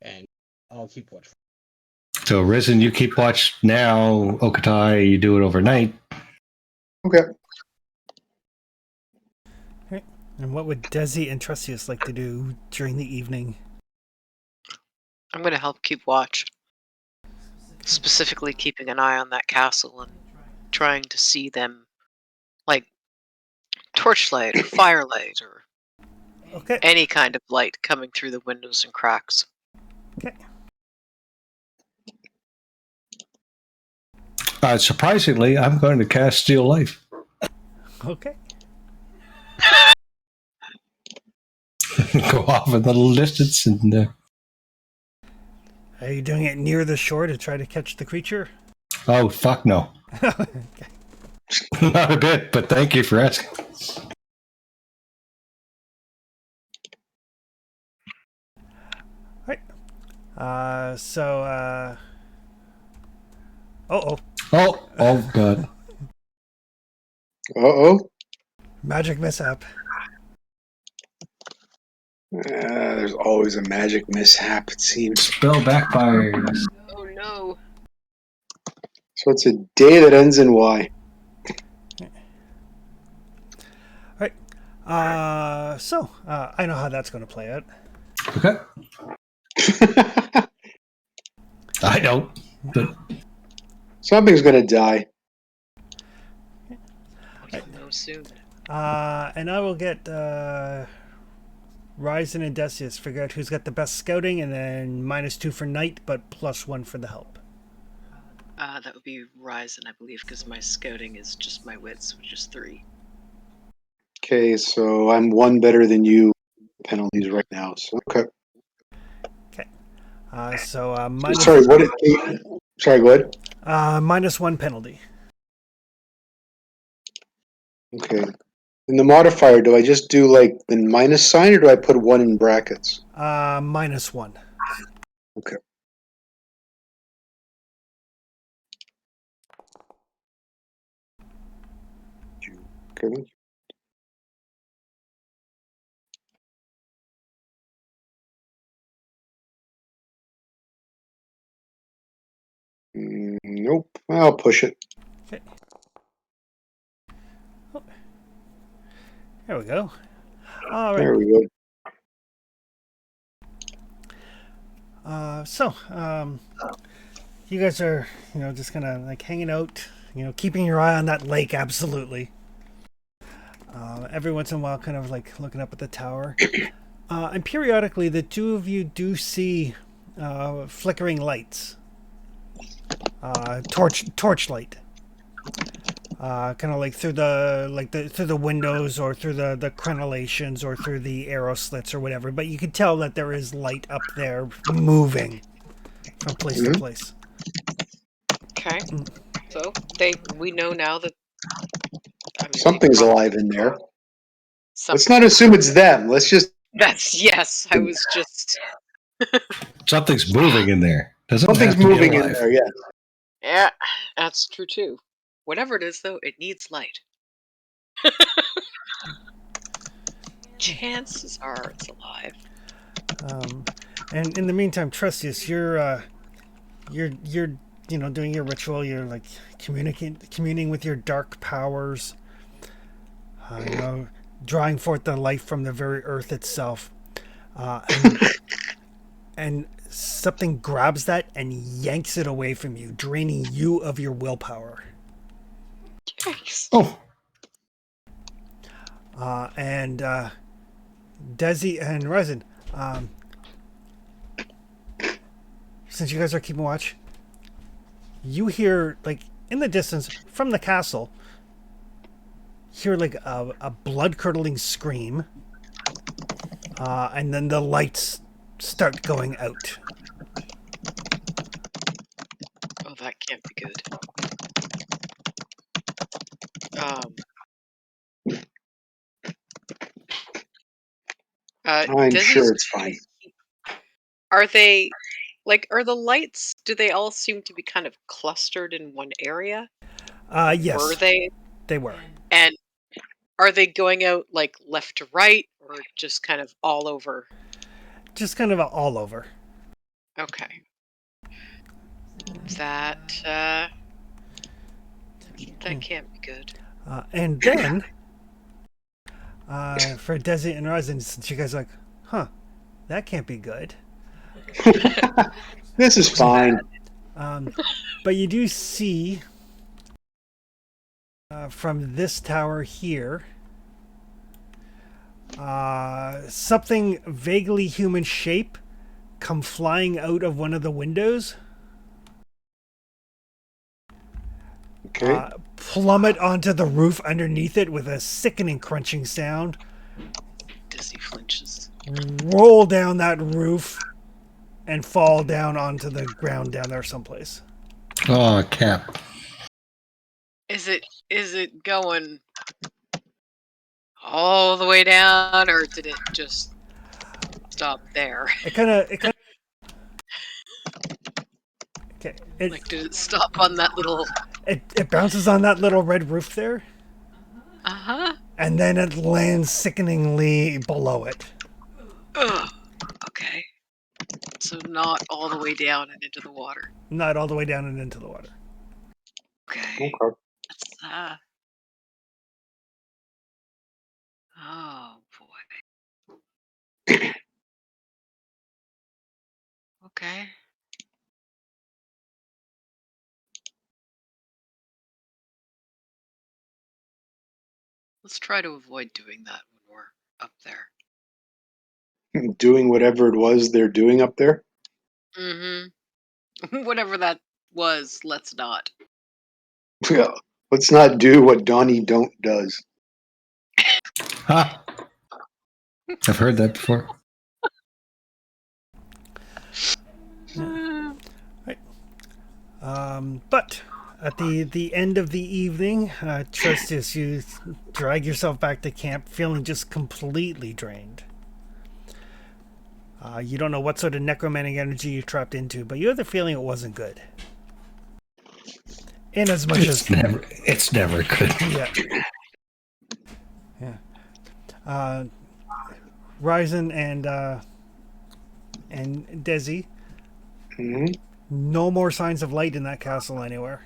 Speaker 2: and I'll keep watch.
Speaker 4: So, Risen, you keep watch now. Okatai, you do it overnight.
Speaker 1: Okay.
Speaker 3: And what would Desi and Trustius like to do during the evening?
Speaker 5: I'm going to help keep watch. Specifically keeping an eye on that castle and trying to see them, like, torchlight or firelight or
Speaker 3: Okay.
Speaker 5: any kind of light coming through the windows and cracks.
Speaker 3: Okay.
Speaker 4: Surprisingly, I'm going to cast Steal Life.
Speaker 3: Okay.
Speaker 4: Go off a little distance and.
Speaker 3: Are you doing it near the shore to try to catch the creature?
Speaker 4: Oh, fuck no.
Speaker 3: Okay.
Speaker 4: Not a bit, but thank you for asking.
Speaker 3: Right. Oh,
Speaker 4: Oh, God.
Speaker 1: Uh-oh.
Speaker 3: magic mishap.
Speaker 1: There's always a magic mishap, it seems.
Speaker 4: Spell backfires.
Speaker 5: Oh no!
Speaker 1: So it's a day that ends in Y.
Speaker 3: Right. I know how that's going to play out.
Speaker 4: Okay. I don't. But
Speaker 1: Something's gonna die.
Speaker 5: You'll know soon.
Speaker 3: And I will get Ryzen and Decius, figure out who's got the best scouting, and then -2 for night, but +1 for the help.
Speaker 5: That would be Ryzen, I believe, because my scouting is just my wits, which is 3.
Speaker 1: Okay, so I'm 1 better than you. Penalties right now. So okay.
Speaker 3: Minus,
Speaker 1: Sorry, what? Sorry, go ahead.
Speaker 3: -1 penalty.
Speaker 1: Okay. In the modifier, do I just do like the minus sign, or do I put 1 in brackets?
Speaker 3: -1.
Speaker 1: Okay. Okay. Nope. I'll push it.
Speaker 3: Okay. Oh. There we go. All right.
Speaker 1: There we go.
Speaker 3: You guys are, just kind of like hanging out, keeping your eye on that lake, absolutely. Every once in a while, kind of like looking up at the tower. And periodically, the two of you do see flickering lights. Torchlight. Kind of like through the windows or through the crenellations or through the arrow slits or whatever. But you can tell that there is light up there moving from place to place.
Speaker 5: Okay. So we know now that
Speaker 1: Something's alive in there.
Speaker 5: Something.
Speaker 1: Let's not assume it's them. Let's just.
Speaker 5: Yes. I was just.
Speaker 4: Something's moving in there.
Speaker 1: Something's moving in there. Yeah.
Speaker 5: Yeah, that's true too. Whatever it is, though, it needs light. Chances are it's alive.
Speaker 3: And in the meantime, Trustius, you're doing your ritual. You're like communing with your dark powers. Drawing forth the life from the very earth itself, and something grabs that and yanks it away from you, draining you of your willpower.
Speaker 5: Yikes.
Speaker 4: Oh,
Speaker 3: And Desi and Ryzen, since you guys are keeping watch, you hear, like, in the distance from the castle, hear like a blood-curdling scream, and then the lights start going out.
Speaker 5: Oh, that can't be good.
Speaker 1: I'm
Speaker 5: Desi's
Speaker 1: sure it's fine.
Speaker 5: Are they are the lights? Do they all seem to be kind of clustered in one area?
Speaker 3: Yes,
Speaker 5: Were they?
Speaker 3: they were.
Speaker 5: And are they going out like left to right, or just kind of all over?
Speaker 3: Just kind of all over.
Speaker 5: Okay. That can't be good.
Speaker 3: And then, for Desi and Ryzen, since you guys are like, huh, that can't be good.
Speaker 1: This is fine.
Speaker 3: But you do see from this tower here something vaguely human shape come flying out of one of the windows,
Speaker 1: Okay.
Speaker 3: plummet onto the roof underneath it with a sickening crunching sound,
Speaker 5: Desi flinches.
Speaker 3: roll down that roof, and fall down onto the ground down there someplace.
Speaker 4: oh, Cap.
Speaker 5: Is it going all the way down, or did it just stop there?
Speaker 3: It kind of. Okay.
Speaker 5: Did it stop on that little?
Speaker 3: It bounces on that little red roof there, and then it lands sickeningly below it.
Speaker 5: Ugh. Okay. So not all the way down and into the water.
Speaker 3: Not all the way down and into the water.
Speaker 5: Okay.
Speaker 1: Okay.
Speaker 5: That's oh boy. Okay. Let's try to avoid doing that when we're up there.
Speaker 1: Doing whatever it was they're doing up there.
Speaker 5: Mm-hmm. Whatever that was, let's not.
Speaker 1: Yeah. Let's not do what Donnie Don't does.
Speaker 4: Ha! I've heard that before.
Speaker 3: But at the end of the evening, Trustius, you drag yourself back to camp feeling just completely drained. You don't know what sort of necromantic energy you trapped into, but you have the feeling it wasn't good. In as much as
Speaker 4: It's never good.
Speaker 3: yeah. Ryzen and Desi,
Speaker 1: Hmm.
Speaker 3: no more signs of light in that castle anywhere.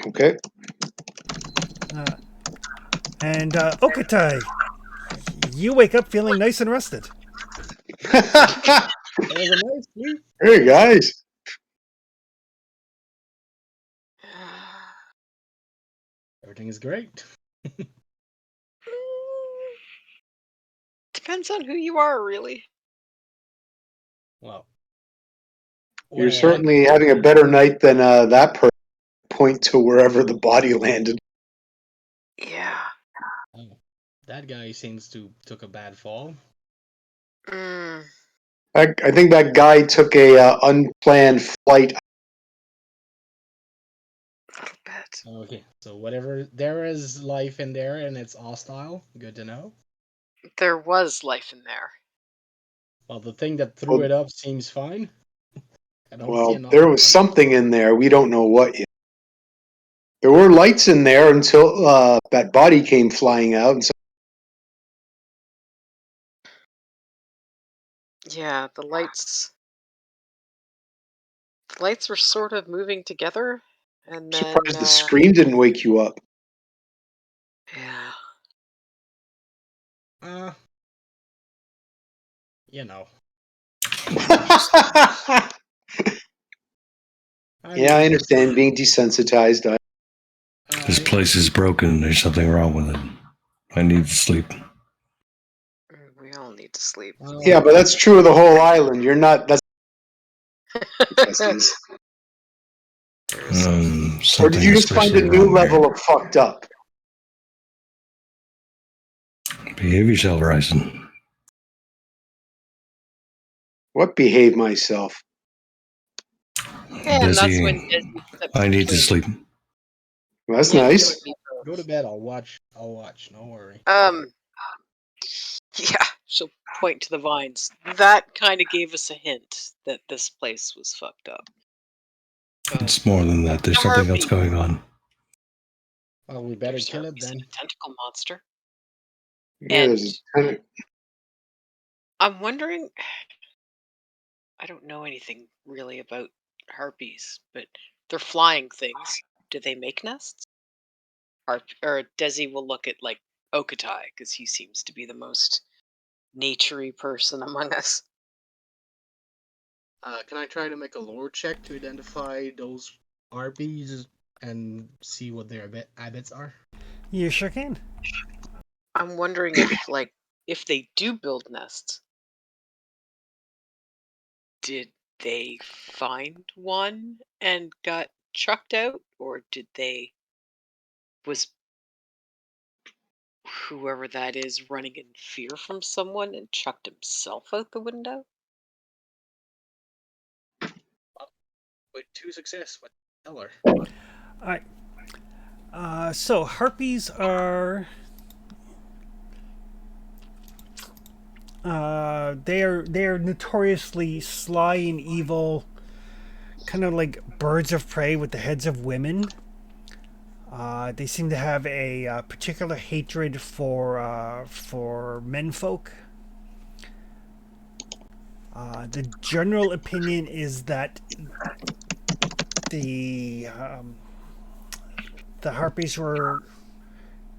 Speaker 1: Okay.
Speaker 3: And Okatai, you wake up feeling nice and rested.
Speaker 2: It was a nice sleep.
Speaker 1: Hey guys.
Speaker 2: Everything is great.
Speaker 5: Depends on who you are, really.
Speaker 2: Well,
Speaker 1: You're
Speaker 2: what I
Speaker 1: certainly having a better night than that person. Point to wherever the body landed.
Speaker 5: Yeah.
Speaker 2: that guy seems to took a bad fall.
Speaker 5: Mm.
Speaker 1: I think that guy took a unplanned flight.
Speaker 5: A little bit.
Speaker 2: Okay, so whatever there is life in there and it's hostile. Good to know.
Speaker 5: There was life in there.
Speaker 2: Well, the thing that threw
Speaker 1: Well-
Speaker 2: it up seems fine. I don't see
Speaker 1: Well,
Speaker 2: an
Speaker 1: there was
Speaker 2: hostile.
Speaker 1: something in there. We don't know what yet. There were lights in there until that body came flying out. And so
Speaker 5: Yeah, the lights were sort of moving together, and
Speaker 1: I'm
Speaker 5: then
Speaker 1: surprised the scream didn't wake you up.
Speaker 5: yeah.
Speaker 2: You know.
Speaker 1: Yeah, I understand being desensitized.
Speaker 4: This place is broken. There's something wrong with it. I need to sleep.
Speaker 5: We all need to sleep.
Speaker 1: Yeah, but that's true of the whole island. You're not. That's. There's- or
Speaker 4: Something
Speaker 1: did you just find a
Speaker 4: especially
Speaker 1: new
Speaker 4: wrong
Speaker 1: level
Speaker 4: here.
Speaker 1: of fucked up?
Speaker 4: Behave yourself, Ryzen.
Speaker 1: What behave myself?
Speaker 5: And that's when
Speaker 4: Desi,
Speaker 5: Desi steps
Speaker 4: I need to
Speaker 5: between.
Speaker 4: sleep.
Speaker 1: Well, that's
Speaker 5: Yeah,
Speaker 1: nice.
Speaker 2: Go to bed. I'll watch. No worry.
Speaker 5: Yeah, she'll point to the vines. That kind of gave us a hint that this place was fucked up.
Speaker 4: It's more than that. There's
Speaker 5: The
Speaker 4: something else
Speaker 5: harpy.
Speaker 4: going on.
Speaker 2: Well, we better
Speaker 5: There's
Speaker 2: kill it
Speaker 5: harpies
Speaker 2: then.
Speaker 5: and a tentacle monster.
Speaker 1: Yeah,
Speaker 5: And
Speaker 1: there's a ton of-
Speaker 5: I'm wondering. I don't know anything really about harpies, but they're flying things. Do they make nests? Or Desi will look at like Okatai because he seems to be the most naturey person among us.
Speaker 2: Can I try to make a lore check to identify those RPs and see what their habits are?
Speaker 3: You sure can.
Speaker 5: I'm wondering if they do build nests, did they find one and got chucked out, or was whoever that is running in fear from someone and chucked himself out the window?
Speaker 2: With 2 success, what tell her?
Speaker 3: All right. So harpies are. They are notoriously sly and evil, kind of like birds of prey with the heads of women. They seem to have a particular hatred for menfolk. The general opinion is that the harpies were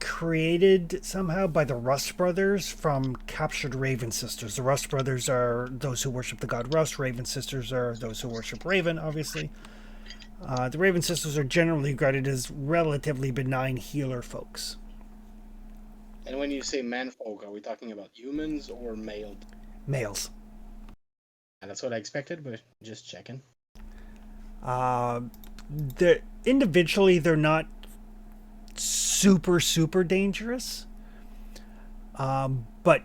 Speaker 3: created somehow by the Rust brothers from captured Raven sisters. The Rust brothers are those who worship the god Rust. Raven sisters are those who worship Raven, obviously. The Raven sisters are generally regarded as relatively benign healer folks.
Speaker 2: And when you say manfolk, are we talking about humans or male?
Speaker 3: Males.
Speaker 2: And that's what I expected, but just checking.
Speaker 3: Individually, they're not super dangerous, but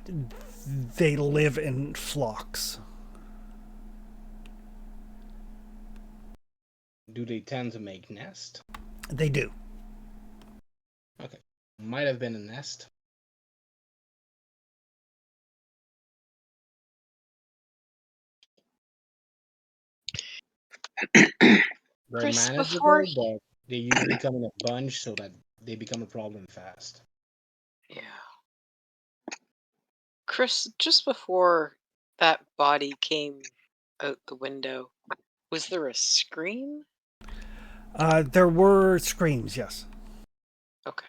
Speaker 3: they live in flocks.
Speaker 2: Do they tend to make nest?
Speaker 3: They do.
Speaker 2: Okay. Might have been a nest. They're
Speaker 5: Chris,
Speaker 2: manageable, but they usually come in a bunch so that they become a problem fast.
Speaker 5: Yeah. Chris, just before that body came out the window, was there a scream?
Speaker 3: There were screams, yes.
Speaker 5: Okay.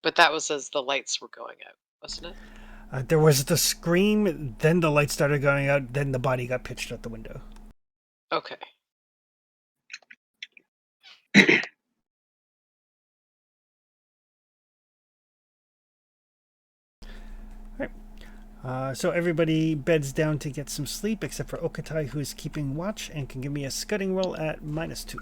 Speaker 5: But that was as the lights were going out, wasn't it?
Speaker 3: There was the scream, then the light started going out, then the body got pitched out the window.
Speaker 5: Okay.
Speaker 3: So everybody beds down to get some sleep, except for Okatai, who is keeping watch and can give me a scudding roll at -2.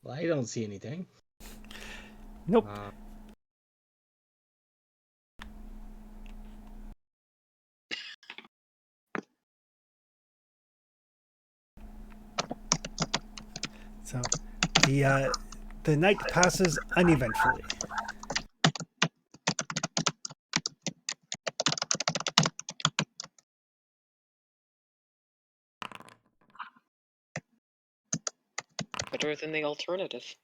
Speaker 2: Well, I don't see anything.
Speaker 3: Nope. So the night passes uneventfully.
Speaker 5: Better than the alternative.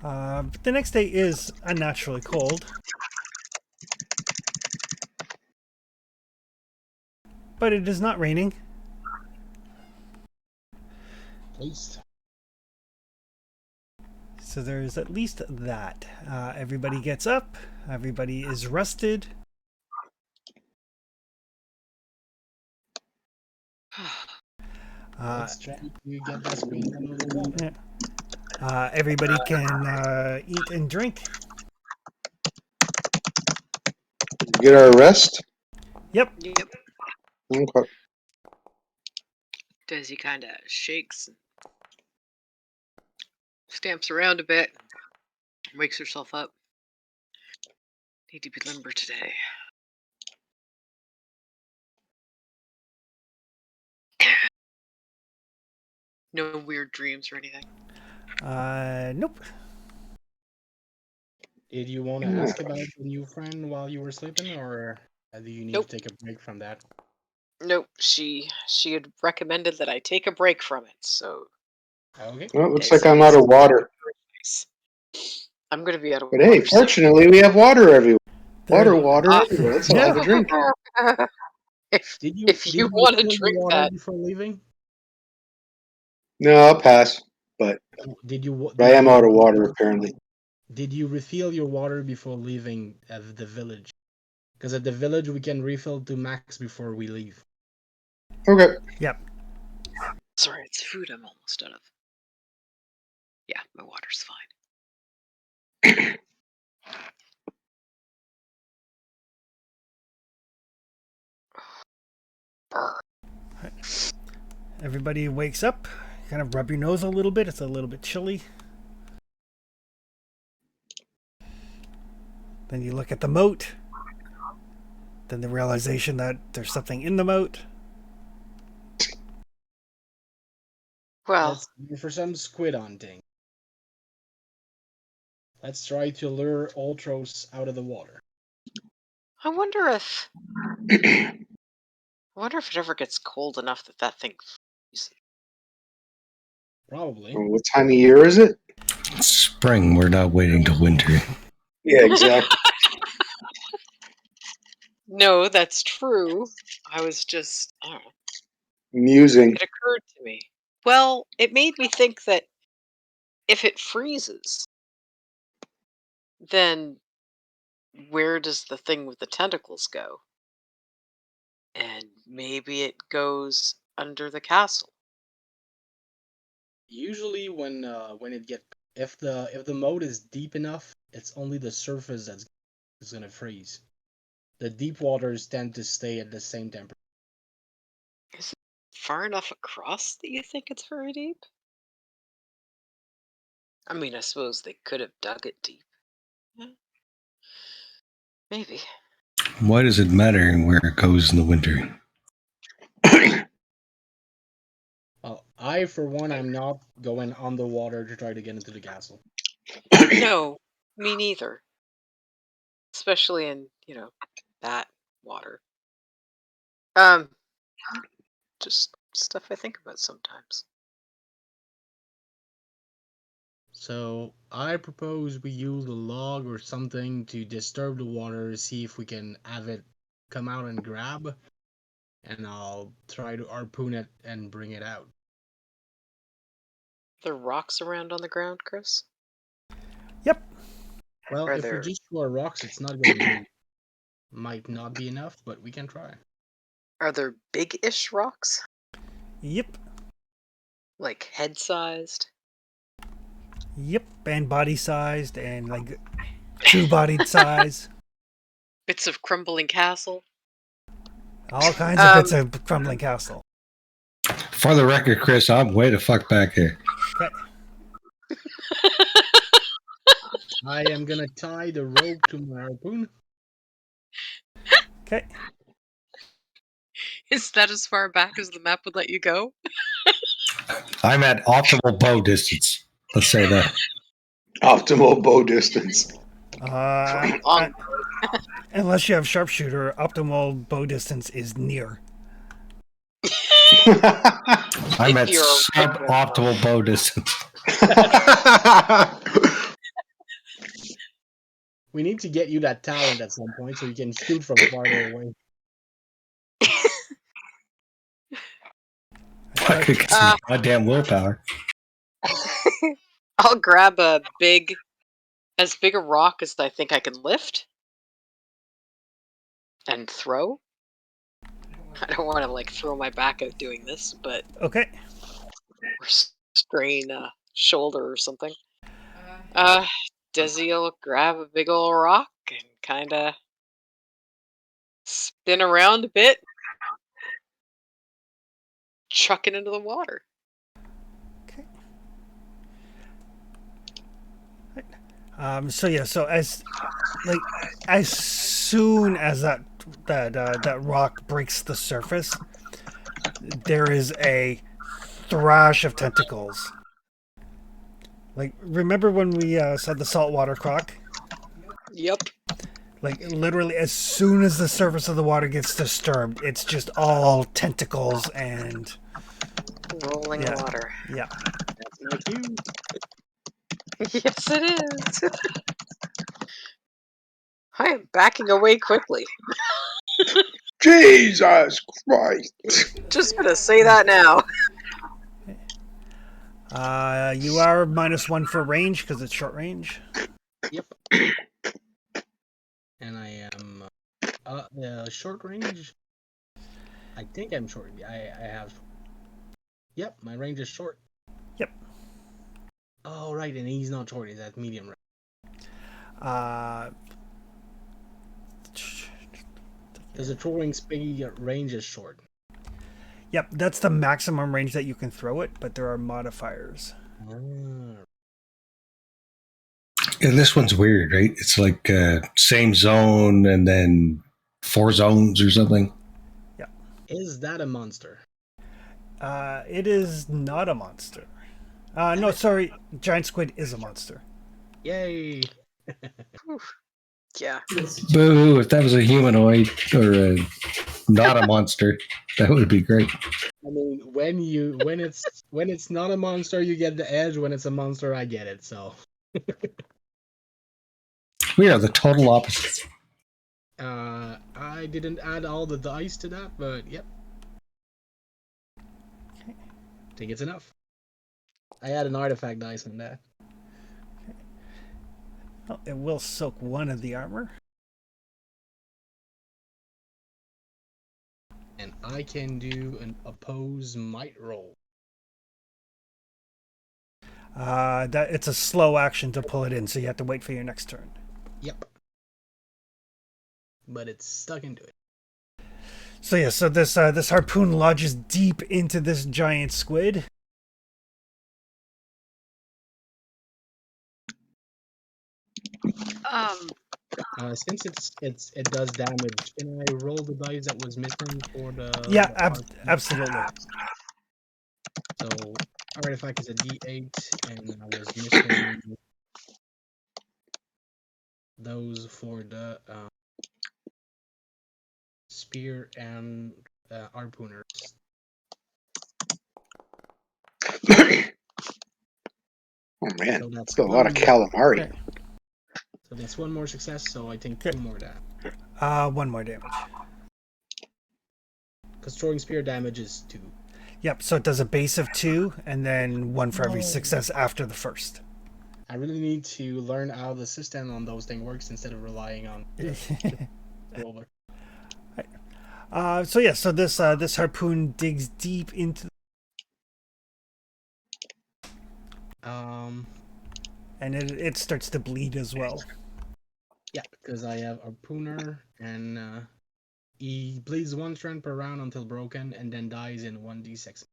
Speaker 3: But the next day is unnaturally cold. But it is not raining.
Speaker 2: At least.
Speaker 3: So there's at least that. Everybody gets up. Everybody is rested.
Speaker 2: Let's try to get that screen under the water.
Speaker 3: Yeah. Everybody can eat and drink.
Speaker 1: Get our rest.
Speaker 3: Yep.
Speaker 5: Yep.
Speaker 1: Okay.
Speaker 5: Desi kind of shakes and stamps around a bit, wakes herself up. Need to be limber today. No weird dreams or anything.
Speaker 3: Nope.
Speaker 2: Did you want to ask about the new friend while you were sleeping, or do you need
Speaker 5: Nope.
Speaker 2: to take a break from that?
Speaker 5: Nope. She had recommended that I take a break from it, so
Speaker 2: Okay.
Speaker 1: Well, it looks like I'm out of water.
Speaker 5: nice. I'm gonna be out of
Speaker 1: But
Speaker 5: water.
Speaker 1: hey, fortunately, we have water everywhere.
Speaker 3: There-
Speaker 1: Water everywhere. That's all I have to drink.
Speaker 5: If you wanna
Speaker 2: refill your
Speaker 5: drink
Speaker 2: water
Speaker 5: that.
Speaker 2: before leaving?
Speaker 1: No, I'll pass. But
Speaker 2: Did you?
Speaker 1: I am out of water, apparently.
Speaker 2: Did you refill your water before leaving the village? Because at the village we can refill to max before we leave.
Speaker 1: Okay.
Speaker 3: Yep.
Speaker 5: Sorry, it's food I'm almost out of. Yeah, my water's fine.
Speaker 3: Everybody wakes up. Kind of rub your nose a little bit. It's a little bit chilly. Then you look at the moat. Then the realization that there's something in the moat.
Speaker 5: Well,
Speaker 2: Let's go for some squid hunting. Let's try to lure Ultros out of the water.
Speaker 5: I wonder if it ever gets cold enough that thing freezes.
Speaker 2: Probably.
Speaker 1: Well, what time of year is it?
Speaker 4: It's spring. We're not waiting till winter.
Speaker 1: Yeah, exactly.
Speaker 5: No, that's true. I was just, I don't know.
Speaker 1: Musing.
Speaker 5: It occurred to me. Well, it made me think that if it freezes, then where does the thing with the tentacles go? And maybe it goes under the castle.
Speaker 2: Usually when it get if the moat is deep enough, it's only the surface that's gonna freeze. The deep waters tend to stay at the same temperature.
Speaker 5: Is it far enough across that you think it's very deep? I mean, I suppose they could have dug it deep. Yeah. Maybe.
Speaker 4: Why does it matter where it goes in the winter?
Speaker 2: Well, I for one am not going on the water to try to get into the castle.
Speaker 5: No, me neither. Especially in, that water. Just stuff I think about sometimes.
Speaker 2: So I propose we use a log or something to disturb the water, see if we can have it come out and grab, and I'll try to harpoon it and bring it out.
Speaker 5: There rocks around on the ground, Chris?
Speaker 3: Yep.
Speaker 2: Well,
Speaker 5: Are
Speaker 2: if
Speaker 5: there-
Speaker 2: we just throw rocks, it's not going to might not be enough, but we can try.
Speaker 5: Are there big-ish rocks?
Speaker 3: Yep.
Speaker 5: Like head-sized?
Speaker 3: Yep. And body sized and like true bodied size.
Speaker 5: Bits of crumbling castle?
Speaker 3: All kinds of bits of crumbling castle.
Speaker 4: For the record, Chris, I'm way the fuck back here.
Speaker 3: Okay.
Speaker 2: I am gonna tie the rope to my harpoon.
Speaker 3: Okay.
Speaker 5: Is that as far back as the map would let you go?
Speaker 4: I'm at optimal bow distance. Let's say that.
Speaker 1: Optimal bow distance.
Speaker 5: Long.
Speaker 3: Unless you have sharpshooter, optimal bow distance is near.
Speaker 4: I'm at
Speaker 5: You're a
Speaker 4: suboptimal bow distance.
Speaker 2: We need to get you that talent at some point so you can shoot from farther away.
Speaker 4: I could get some goddamn willpower.
Speaker 5: I'll grab as big a rock as I think I can lift and throw. I don't want to like throw my back out doing this, but
Speaker 3: Okay.
Speaker 5: or strain a shoulder or something. Desi will grab a big old rock and kind of spin around a bit, chuck it into the water.
Speaker 3: So as soon as that rock breaks the surface, there is a thrash of tentacles. Like, remember when we said the saltwater croc?
Speaker 5: Yep.
Speaker 3: Like, literally, as soon as the surface of the water gets disturbed, it's just all tentacles and
Speaker 5: Rolling
Speaker 3: Yeah.
Speaker 5: water.
Speaker 3: yeah.
Speaker 2: That's my cue.
Speaker 5: Yes, it is. I am backing away quickly.
Speaker 1: Jesus Christ.
Speaker 5: Just gonna say that now.
Speaker 3: You are -1 for range because it's short range.
Speaker 2: Yep. And I am short range. I think I'm short. I have. Yep, my range is short.
Speaker 3: Yep.
Speaker 2: Oh right, and he's not short. He's at medium range. Because the throwing speed range is short.
Speaker 3: Yep, that's the maximum range that you can throw it, but there are modifiers.
Speaker 4: And this one's weird, right? It's like same zone and then 4 zones or something.
Speaker 2: Is that a monster?
Speaker 3: It is not a monster. No, sorry, giant squid is a monster.
Speaker 2: Yay!
Speaker 5: Yeah.
Speaker 4: Boo! If that was a humanoid or not a monster, that would be great.
Speaker 2: I mean, when it's not a monster, you get the edge. When it's a monster, I get it. So
Speaker 4: We are the total opposites.
Speaker 2: I didn't add all the dice to that, but yep. Think it's enough. I add an artifact dice in that.
Speaker 3: Well, it will soak one of the armor.
Speaker 2: And I can do an oppose might roll.
Speaker 3: That it's a slow action to pull it in, so you have to wait for your next turn.
Speaker 2: Yep. But it's stuck into it.
Speaker 3: So yeah, so this harpoon lodges deep into this giant squid.
Speaker 2: Since it does damage, can I roll the dice that was missing for the?
Speaker 3: Yeah,
Speaker 2: the
Speaker 3: absolutely.
Speaker 2: So artifact is a D8, and I was missing those for the spear and harpooners.
Speaker 1: Oh man,
Speaker 2: So that's
Speaker 1: that's a lot of calamari.
Speaker 3: Okay.
Speaker 2: So that's one more success. So I think
Speaker 3: Okay.
Speaker 2: 2 more damage.
Speaker 3: 1 more damage.
Speaker 2: Because throwing spear damage is 2.
Speaker 3: Yep, so it does a base of 2, and then 1 for every success after the first.
Speaker 2: I really need to learn how the system on those things works instead of relying on roller.
Speaker 3: So yeah, so this harpoon digs deep into, and it starts to bleed as well.
Speaker 2: Yeah, because I have harpooner, and he bleeds 1 strand per round until broken, and then dies in 1d6.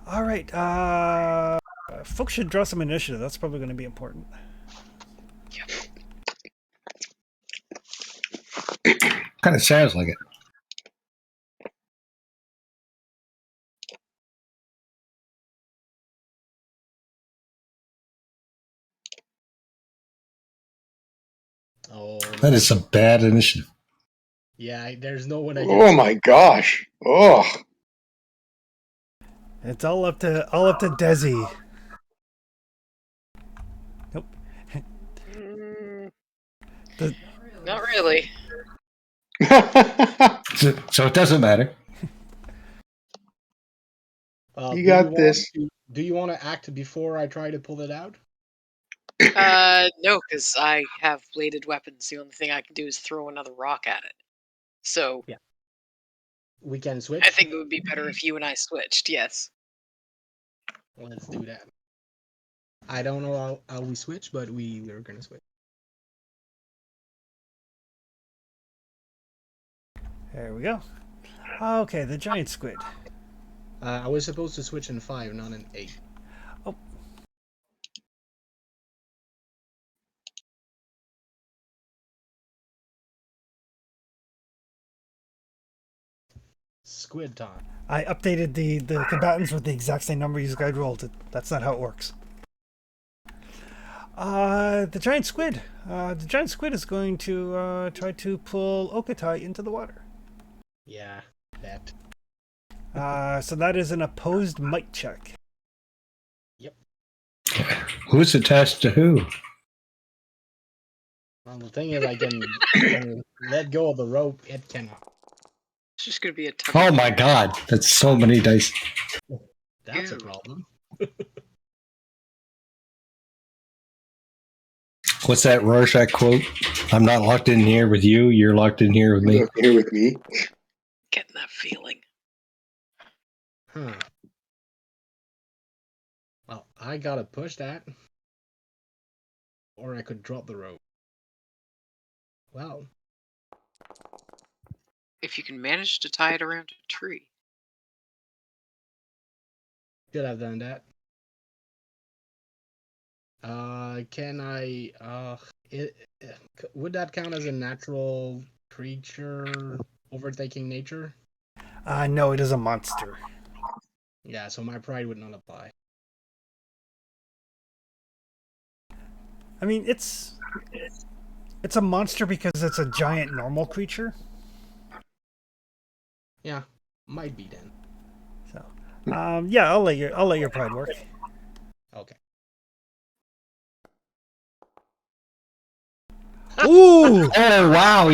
Speaker 3: All right. Folks should draw some initiative. That's probably going to be important.
Speaker 4: Kind of sounds like it.
Speaker 2: Oh,
Speaker 4: That is some bad initiative.
Speaker 2: yeah. There's no one
Speaker 1: Oh
Speaker 2: against.
Speaker 1: my gosh. Oh.
Speaker 3: It's all up to Desi. Nope. The,
Speaker 5: Not really.
Speaker 4: So it doesn't matter.
Speaker 1: You got this.
Speaker 2: Do you want to act before I try to pull it out?
Speaker 5: No, because I have bladed weapons. The only thing I can do is throw another rock at it. So
Speaker 2: Yeah. We can switch.
Speaker 5: I think it would be better if you and I switched. Yes.
Speaker 2: Let's do that. I don't know how we switch, but we're gonna switch.
Speaker 3: there we go. Okay, the giant squid.
Speaker 2: I was supposed to switch in 5, not in 8.
Speaker 3: Oh.
Speaker 2: Squid time.
Speaker 3: I updated the combatants with the exact same number you guys rolled. That's not how it works. The giant squid. The giant squid is going to try to pull Okatai into the water.
Speaker 2: Yeah, that.
Speaker 3: So that is an opposed might check.
Speaker 4: Who's attached to who?
Speaker 2: Well, the thing is, I can let go of the rope. It cannot.
Speaker 5: It's just gonna be a tough.
Speaker 4: Oh my god, that's so many dice.
Speaker 2: That's a
Speaker 5: Ew.
Speaker 2: problem.
Speaker 4: What's that Rorschach quote? I'm not locked in here with you. You're locked in here with me.
Speaker 1: Look here with me.
Speaker 5: Getting that feeling.
Speaker 2: Huh. Well, I gotta push that. Or I could drop the rope. Well,
Speaker 5: If you can manage to tie it around a tree.
Speaker 2: could have done that. Can I, would that count as a natural creature overtaking nature?
Speaker 3: No, it is a monster.
Speaker 2: Yeah, so my pride would not apply.
Speaker 3: I mean, it's a monster because it's a giant normal creature.
Speaker 2: Yeah, might be then.
Speaker 3: So, yeah, I'll let your pride work.
Speaker 2: Okay.
Speaker 3: Ooh!
Speaker 4: Oh wow,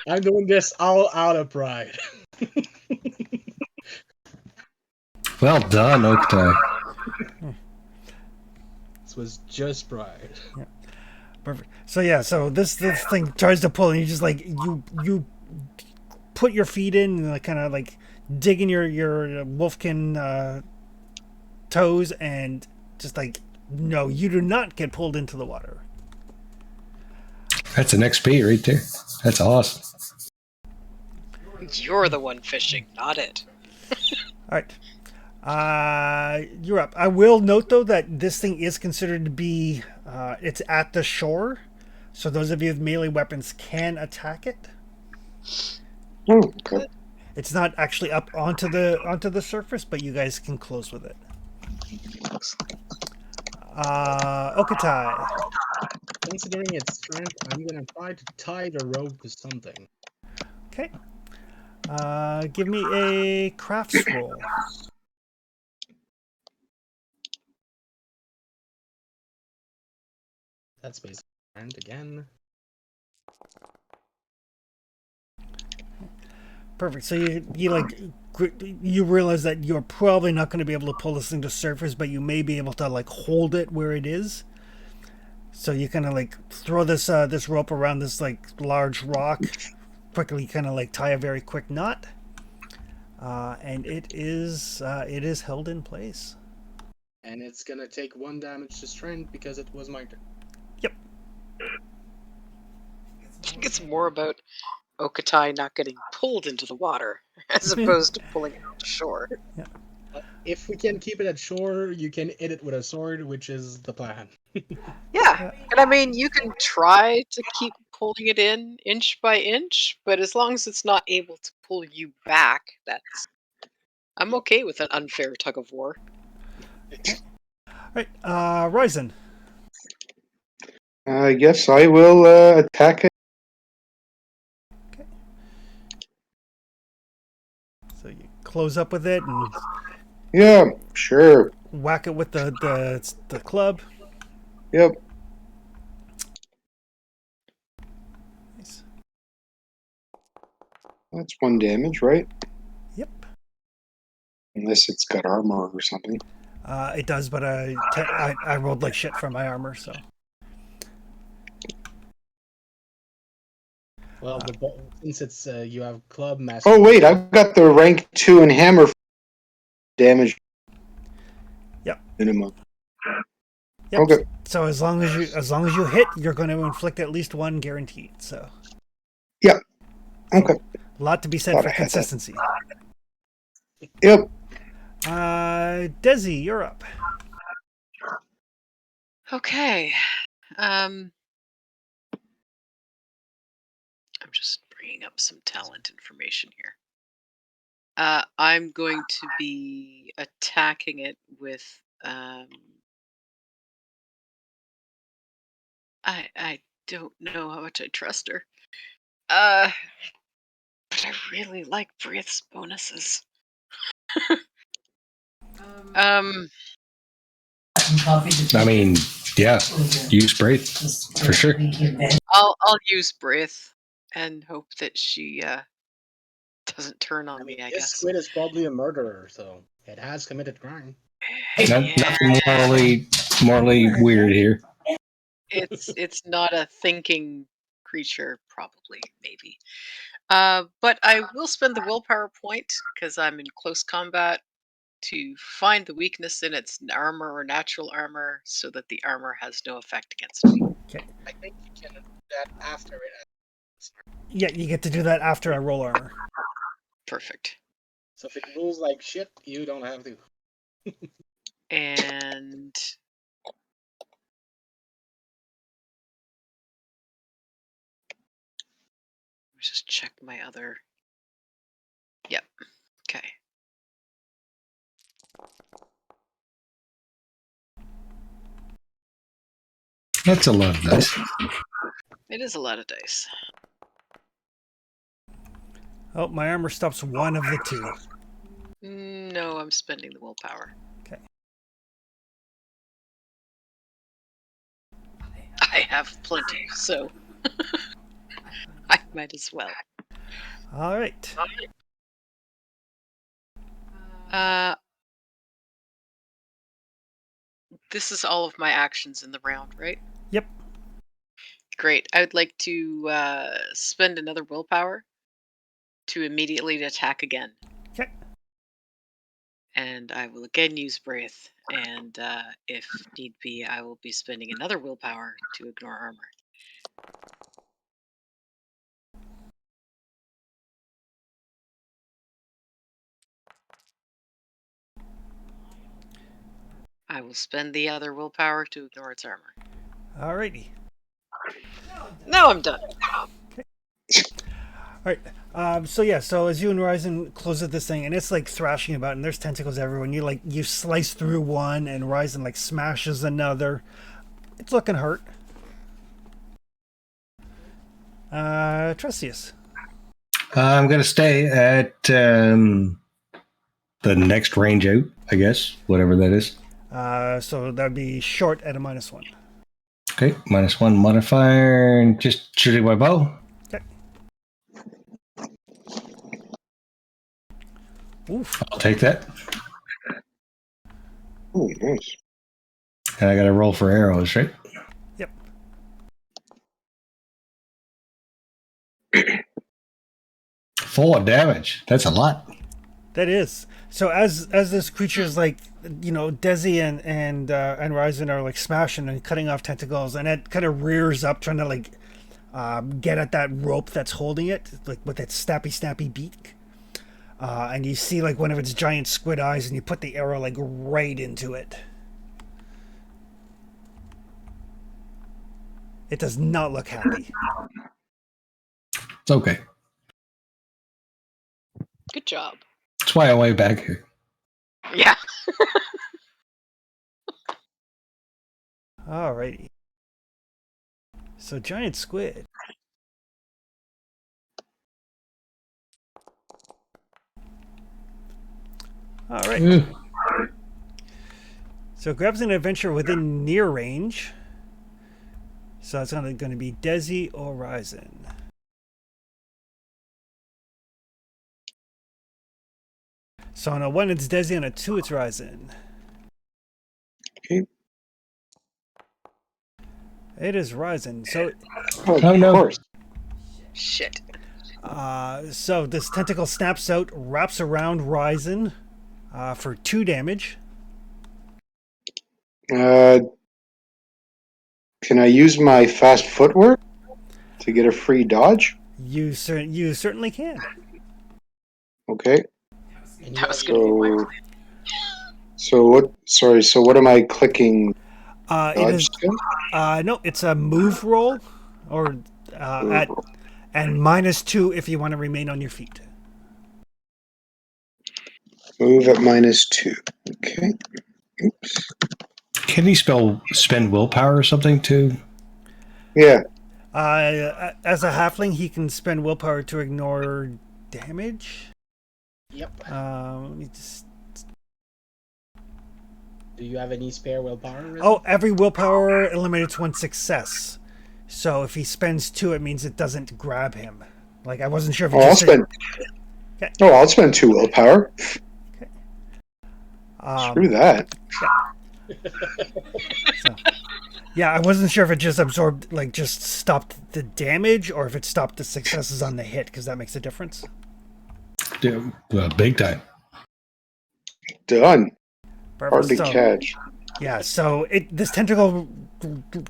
Speaker 2: I'm doing this all out of pride.
Speaker 4: well done, Oktai.
Speaker 2: This was just pride.
Speaker 3: Perfect. So yeah, so this thing tries to pull, and you just like you put your feet in and like kind of like dig in your wolfkin toes, and just like no, you do not get pulled into the water.
Speaker 4: That's an XP right there. That's awesome.
Speaker 5: You're the one fishing, not it.
Speaker 3: All right. You're up. I will note though that this thing is considered to be it's at the shore, so those of you with melee weapons can attack it.
Speaker 1: Oh, okay.
Speaker 3: It's not actually up onto the surface, but you guys can close with it. Okatai.
Speaker 2: Considering its strength, I'm gonna try to tie the rope to something.
Speaker 3: Okay. Give me a crafts roll.
Speaker 2: That's basically strength again.
Speaker 3: Perfect. So you realize that you're probably not going to be able to pull this thing to surface, but you may be able to like hold it where it is. So you kind of like throw this this rope around this like large rock, quickly kind of like tie a very quick knot, and it is held in place.
Speaker 2: And it's gonna take 1 damage to strength because it was my turn.
Speaker 3: Yep.
Speaker 5: I think it's more about Okatai not getting pulled into the water as opposed to pulling it to shore.
Speaker 2: If we can keep it at shore, you can hit it with a sword, which is the plan.
Speaker 5: Yeah, and I mean, you can try to keep pulling it in inch by inch, but as long as it's not able to pull you back, I'm okay with an unfair tug of war.
Speaker 3: All right, Ryzen.
Speaker 1: I guess I will attack it.
Speaker 3: So you close up with it and
Speaker 1: Yeah, sure.
Speaker 3: whack it with the club.
Speaker 1: Yep.
Speaker 3: Nice.
Speaker 1: That's 1 damage, right?
Speaker 3: Yep.
Speaker 1: Unless it's got armor or something.
Speaker 3: It does, but I rolled like shit for my armor, so.
Speaker 2: Well, since it's you have club master.
Speaker 1: Oh wait, I've got the rank 2 and hammer damage.
Speaker 3: Yep.
Speaker 1: Minimum.
Speaker 3: Yep.
Speaker 1: Okay.
Speaker 3: So as long as you hit, you're going to inflict at least 1 guaranteed. So.
Speaker 1: Yeah. Okay.
Speaker 3: A lot to be said
Speaker 1: Thought
Speaker 3: for
Speaker 1: I had that.
Speaker 3: consistency.
Speaker 1: Yep.
Speaker 3: Desi, you're up.
Speaker 5: Okay. I'm just bringing up some talent information here. I'm going to be attacking it with I don't know how much I trust her. But I really like Breath's bonuses.
Speaker 6: Coffee to
Speaker 4: I mean, yeah, use Braith. For sure.
Speaker 5: I'll use Breath and hope that she doesn't turn on me, I
Speaker 2: This
Speaker 5: guess.
Speaker 2: squid is probably a murderer, so it has committed crime.
Speaker 4: Nothing morally weird here.
Speaker 5: It's not a thinking creature, probably, maybe. But I will spend the willpower point because I'm in close combat to find the weakness in its armor or natural armor so that the armor has no effect against me.
Speaker 2: I think you can do that after it.
Speaker 3: Yeah, you get to do that after I roll armor.
Speaker 5: Perfect.
Speaker 2: So if it rules like shit, you don't have to.
Speaker 5: And let me just check my other. Yep. Okay.
Speaker 4: That's a lot of dice.
Speaker 5: It is a lot of dice.
Speaker 3: Oh, my armor stops 1 of the 2.
Speaker 5: No, I'm spending the willpower.
Speaker 3: Okay.
Speaker 5: I have plenty, so I might as well.
Speaker 3: All right.
Speaker 5: This is all of my actions in the round, right?
Speaker 3: Yep.
Speaker 5: Great. I would like to spend another willpower to immediately attack again.
Speaker 3: Okay.
Speaker 5: And I will again use Breath, and if need be, I will be spending another willpower to ignore armor. I will spend the other willpower to ignore its armor.
Speaker 3: Alrighty.
Speaker 5: Now I'm done.
Speaker 3: Alright. So yeah, so as you and Ryzen close at this thing, and it's like thrashing about, and there's tentacles everywhere, and you slice through one, and Ryzen like smashes another. It's looking hurt. Trustius.
Speaker 4: I'm going to stay at the next range out, I guess, whatever that is.
Speaker 3: So that'd be short at a -1.
Speaker 4: Okay, -1 modifier, and just shooting my bow.
Speaker 3: Okay. Oof.
Speaker 4: I'll take that.
Speaker 1: Oh, nice.
Speaker 4: And I got to roll for arrows, right?
Speaker 3: Yep.
Speaker 4: Full of damage. That's a lot.
Speaker 3: That is. So as this creature is like, Desi and Ryzen are like smashing and cutting off tentacles, and it kind of rears up trying to like get at that rope that's holding it, like with its snappy beak. And you see like one of its giant squid eyes, and you put the arrow like right into it. It does not look happy.
Speaker 4: It's okay.
Speaker 5: Good job.
Speaker 4: That's why I went back here.
Speaker 5: Yeah.
Speaker 3: Alrighty. So giant squid. All right.
Speaker 4: Mm.
Speaker 3: So it grabs an adventure within near range. So that's going to be Desi or Ryzen. So on a 1 it's Desi, on a 2 it's Ryzen.
Speaker 1: Okay.
Speaker 3: It is Ryzen. So
Speaker 4: Oh, no.
Speaker 1: Of course.
Speaker 5: Shit.
Speaker 3: so this tentacle snaps out, wraps around Ryzen for 2 damage.
Speaker 1: Can I use my fast footwork to get a free dodge?
Speaker 3: You certainly can.
Speaker 1: Okay.
Speaker 2: And
Speaker 5: That was gonna be my
Speaker 1: So, so what? Sorry. So what am I clicking?
Speaker 3: It
Speaker 1: Dodge
Speaker 3: is
Speaker 1: skill?
Speaker 3: no, it's a move roll, or at and -2 if you want to remain on your feet.
Speaker 1: Move at -2. Okay. Oops.
Speaker 4: Can he spend willpower or something too?
Speaker 1: Yeah.
Speaker 3: As a halfling, he can spend willpower to ignore damage.
Speaker 2: Yep.
Speaker 3: Let me just.
Speaker 2: Do you have any spare willpower? Rizzo?
Speaker 3: Oh, every willpower eliminates 1 success. So if he spends 2, it means it doesn't grab him. Like I wasn't sure if.
Speaker 1: Oh, I'll spend.
Speaker 3: Okay.
Speaker 1: Oh, I'll spend 2 willpower. Screw that.
Speaker 3: So, yeah, I wasn't sure if it just absorbed, like just stopped the damage, or if it stopped the successes on the hit, because that makes a difference.
Speaker 4: Yeah, big time.
Speaker 1: Done.
Speaker 3: Perfect.
Speaker 1: Hard to
Speaker 3: So,
Speaker 1: catch.
Speaker 3: yeah, so this tentacle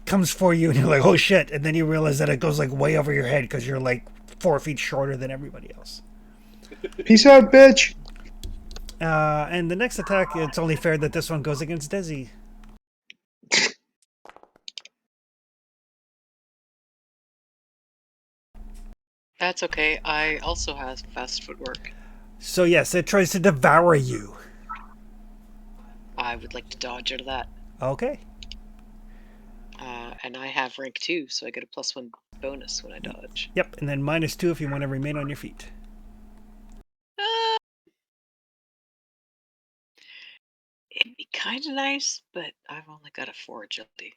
Speaker 3: comes for you, and you're like, oh shit, and then you realize that it goes like way over your head because you're like 4 feet shorter than everybody else.
Speaker 1: Peace out, bitch.
Speaker 3: And the next attack, it's only fair that this one goes against Desi.
Speaker 5: That's okay. I also have fast footwork.
Speaker 3: So yes, it tries to devour you.
Speaker 5: I would like to dodge out of that.
Speaker 3: Okay.
Speaker 5: And I have rank 2, so I get a +1 bonus when I dodge.
Speaker 3: Yep, and then -2 if you want to remain on your feet.
Speaker 5: It'd be kind of nice, but I've only got a 4 agility.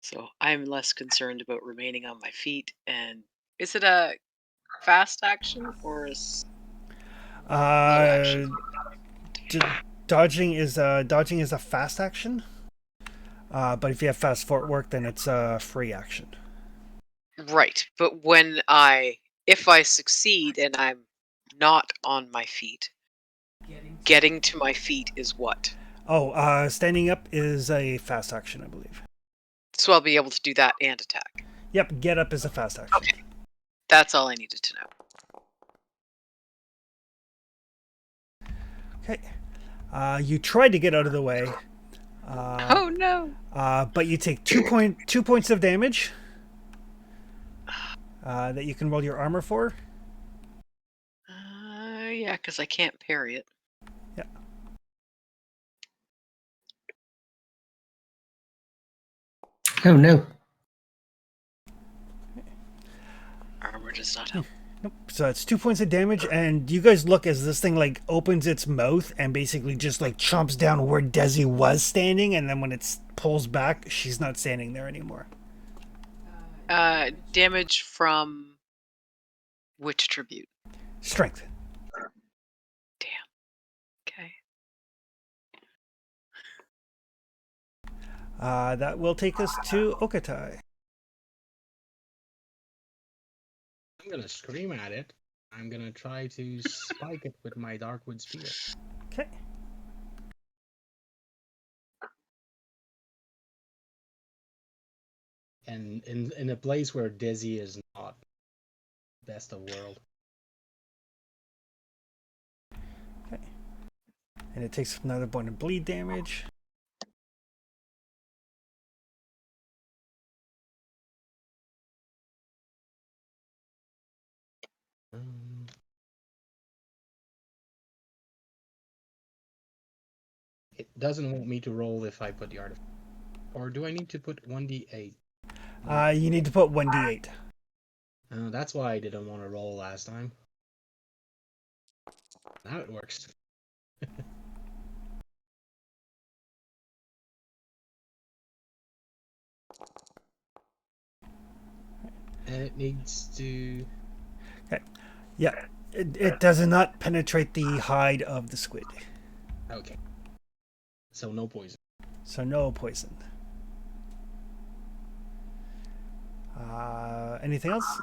Speaker 5: So I'm less concerned about remaining on my feet. And is it a fast action or a slow action?
Speaker 3: Dodging is a fast action. But if you have fast footwork, then it's a free action.
Speaker 5: Right, but if I succeed and I'm not on my feet, getting to my feet is what?
Speaker 3: Oh, standing up is a fast action, I believe.
Speaker 5: So I'll be able to do that and attack.
Speaker 3: Yep, get up is a fast action.
Speaker 5: Okay. That's all I needed to know.
Speaker 3: Okay. You tried to get out of the way.
Speaker 5: Oh no!
Speaker 3: But you take 2 points of damage. That you can roll your armor for.
Speaker 5: Yeah, because I can't parry it.
Speaker 3: Yeah.
Speaker 4: Oh no.
Speaker 5: Armor does not help.
Speaker 3: Nope. So it's 2 points of damage, and you guys look as this thing like opens its mouth and basically just like chomps down where Desi was standing, and then when it pulls back, she's not standing there anymore.
Speaker 5: Damage from which attribute?
Speaker 3: Strength.
Speaker 5: Damn. Okay.
Speaker 3: That will take us to Okatai.
Speaker 2: I'm gonna scream at it. I'm gonna try to spike it with my Darkwood Spear.
Speaker 3: Okay.
Speaker 2: And in a place where Dizzy is not best of world.
Speaker 3: And it takes another point of bleed damage.
Speaker 2: It doesn't want me to roll if I put the artifact. Or do I need to put 1d8?
Speaker 3: You need to put 1d8.
Speaker 2: That's why I didn't want to roll last time. Now it works. And it needs to...
Speaker 3: Yeah, it does not penetrate the hide of the squid.
Speaker 2: Okay. So no poison.
Speaker 3: So no poison. Anything else?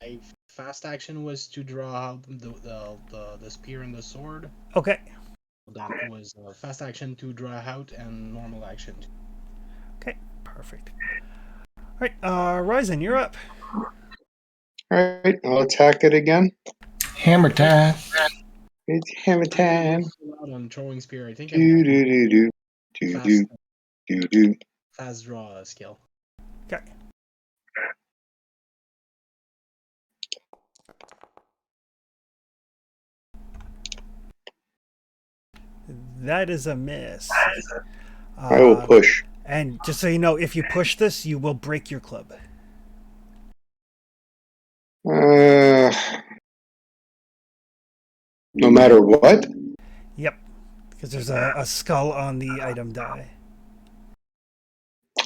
Speaker 2: My fast action was to draw out the spear and the sword.
Speaker 3: Okay.
Speaker 2: That was fast action to draw out and normal action.
Speaker 3: Okay, perfect. All right, Ryzen, you're up.
Speaker 1: Alright, I'll attack it again.
Speaker 4: Hammer time.
Speaker 1: It's hammer time.
Speaker 2: On throwing spear, I think
Speaker 1: Do
Speaker 2: I'm
Speaker 1: do do do. Do
Speaker 2: fast,
Speaker 1: do do do.
Speaker 2: fast draw skill.
Speaker 3: Okay. That is a miss.
Speaker 1: I will push.
Speaker 3: And just so you know, if you push this, you will break your club.
Speaker 1: No matter what?
Speaker 3: Yep. Because there's a skull on the item die.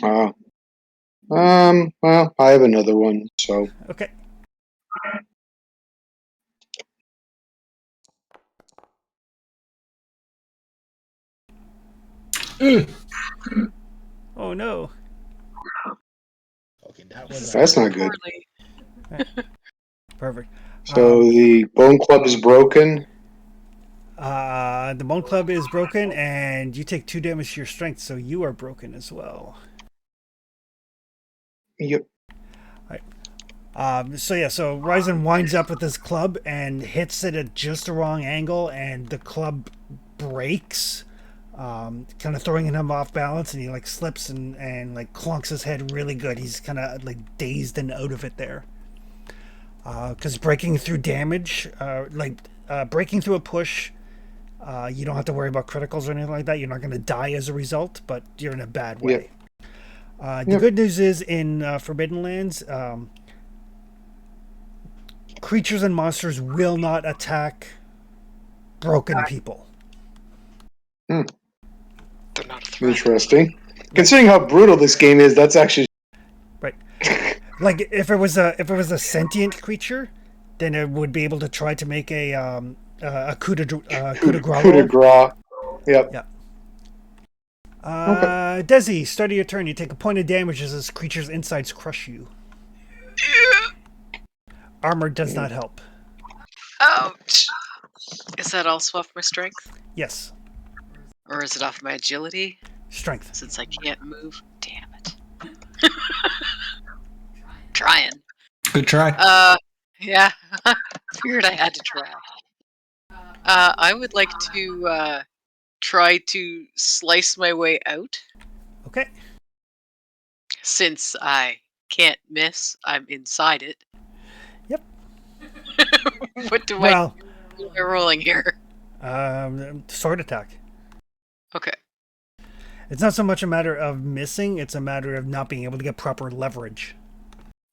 Speaker 1: Well, I have another one, so.
Speaker 3: Okay. Oh no.
Speaker 2: Okay, that was
Speaker 1: That's not good.
Speaker 5: Poorly.
Speaker 3: Perfect.
Speaker 1: So the bone club is broken.
Speaker 3: The bone club is broken, and you take 2 damage to your strength, so you are broken as well.
Speaker 1: Yep.
Speaker 3: So Ryzen winds up with his club and hits it at just the wrong angle, and the club breaks, kind of throwing him off balance, and he like slips and like clunks his head really good. He's kind of like dazed and out of it there. Because breaking through damage, breaking through a push, you don't have to worry about criticals or anything like that. You're not going to die as a result, but you're in a bad way. The good news is in Forbidden Lands, creatures and monsters will not attack broken people.
Speaker 5: They're not a threat.
Speaker 1: Interesting. Considering how brutal this game is, that's actually
Speaker 3: Right. Like if it was a sentient creature, then it would be able to try to make a coup de grace.
Speaker 1: coup de grace. Yep.
Speaker 3: Yeah. Desi, start of your turn. You take a point of damage as this creature's insides crush you. Armor does not help.
Speaker 5: Ouch! Is that also off my strength?
Speaker 3: Yes.
Speaker 5: Or is it off my agility?
Speaker 3: Strength.
Speaker 5: Since I can't move? Damn it. Trying.
Speaker 4: Good try.
Speaker 5: Yeah. Figured I had to try. I would like to try to slice my way out.
Speaker 3: Okay.
Speaker 5: Since I can't miss, I'm inside it.
Speaker 3: Yep.
Speaker 5: What am I rolling here?
Speaker 3: Sword attack.
Speaker 5: Okay.
Speaker 3: It's not so much a matter of missing, it's a matter of not being able to get proper leverage.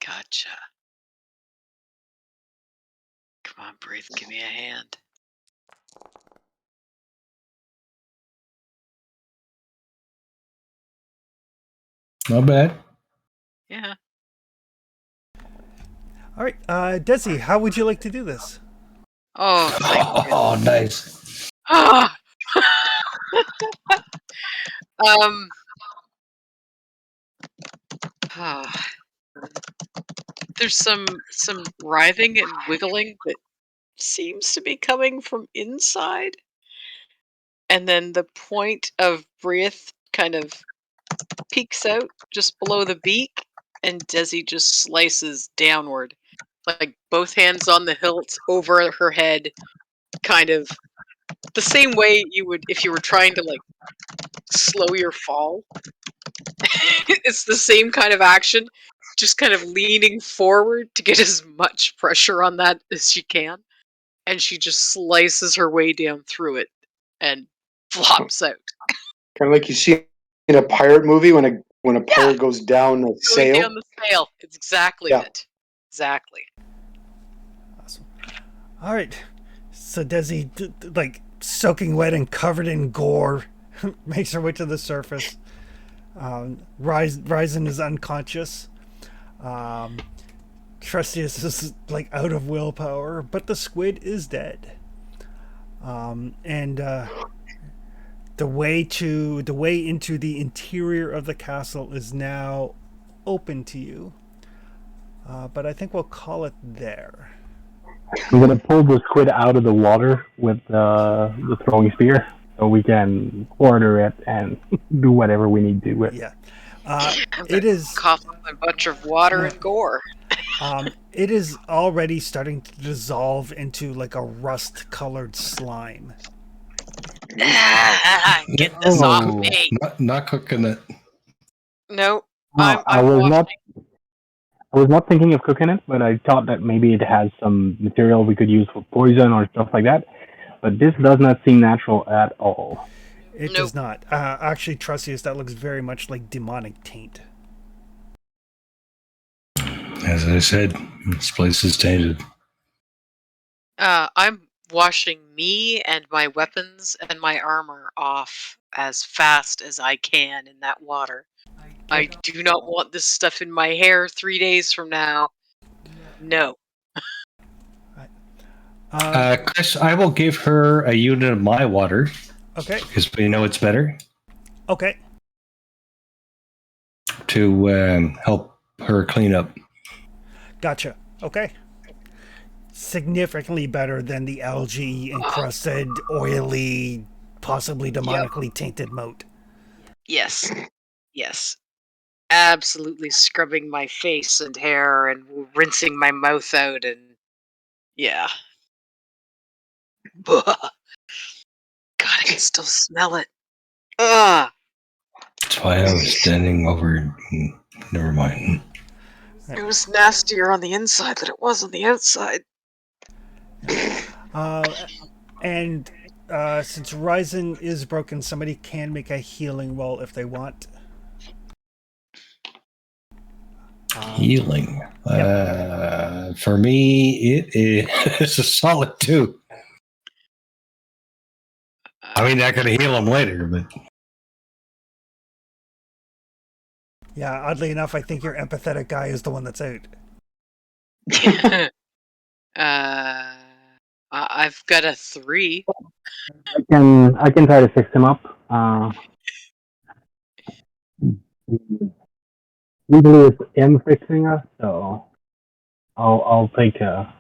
Speaker 5: Gotcha. Come on, Breathe, give me a hand.
Speaker 4: Not bad.
Speaker 5: Yeah.
Speaker 3: All right, Desi, how would you like to do this?
Speaker 5: Oh, thank you.
Speaker 4: Oh, nice.
Speaker 5: Ah! There's some writhing and wiggling that seems to be coming from inside. And then the point of Breath kind of peeks out just below the beak, and Desi just slices downward. Like both hands on the hilt over her head, kind of the same way you would if you were trying to like slow your fall. It's the same kind of action, just kind of leaning forward to get as much pressure on that as she can, and she just slices her way down through it and flops out.
Speaker 1: Kind of like you see in a pirate movie when a
Speaker 5: Yeah,
Speaker 1: pirate goes down a
Speaker 5: going
Speaker 1: sail.
Speaker 5: down the sail. It's exactly
Speaker 1: Yeah.
Speaker 5: it. Exactly.
Speaker 3: Awesome. All right. So Desi, like soaking wet and covered in gore, makes her way to the surface. Ryzen is unconscious. Trustius is like out of willpower, but the squid is dead. And the way into the interior of the castle is now open to you. But I think we'll call it there.
Speaker 7: I'm gonna pull the squid out of the water with the throwing spear, so we can quarter it and do whatever we need to with.
Speaker 3: Yeah.
Speaker 5: I'm
Speaker 3: It
Speaker 5: gonna
Speaker 3: is.
Speaker 5: cough up a bunch of water and gore.
Speaker 3: It is already starting to dissolve into like a rust-colored slime.
Speaker 5: Get this off
Speaker 7: Oh.
Speaker 5: me.
Speaker 4: Not cooking it.
Speaker 5: No,
Speaker 7: I
Speaker 5: I'm
Speaker 7: was
Speaker 5: watching.
Speaker 7: not. I was not thinking of cooking it, but I thought that maybe it has some material we could use for poison or stuff like that. But this does not seem natural at all.
Speaker 3: It does not. Actually, Trustius, that looks very much like demonic taint.
Speaker 4: As I said, this place is tainted.
Speaker 5: I'm washing me and my weapons and my armor off as fast as I can in that water. I do not want this stuff in my hair 3 days from now. No.
Speaker 4: Chris, I will give her a unit of my water
Speaker 3: Okay.
Speaker 4: because we know it's better
Speaker 3: Okay.
Speaker 4: to help her clean up.
Speaker 3: Gotcha. Okay. Significantly better than the algae encrusted, oily, possibly demonically tainted moat.
Speaker 5: Yes. Yes. Absolutely scrubbing my face and hair and rinsing my mouth out and yeah. God, I can still smell it. Ugh.
Speaker 4: That's why I was standing over. Never mind.
Speaker 5: It was nastier on the inside than it was on the outside.
Speaker 3: And since Ryzen is broken, somebody can make a healing roll if they want.
Speaker 4: Healing. For me, it is a solid 2. I mean, I could heal him later, but
Speaker 3: Yeah, oddly enough, I think your empathetic guy is the one that's out.
Speaker 5: I've got a 3.
Speaker 7: I can try to fix him up. Usually it's him fixing us, so I'll make a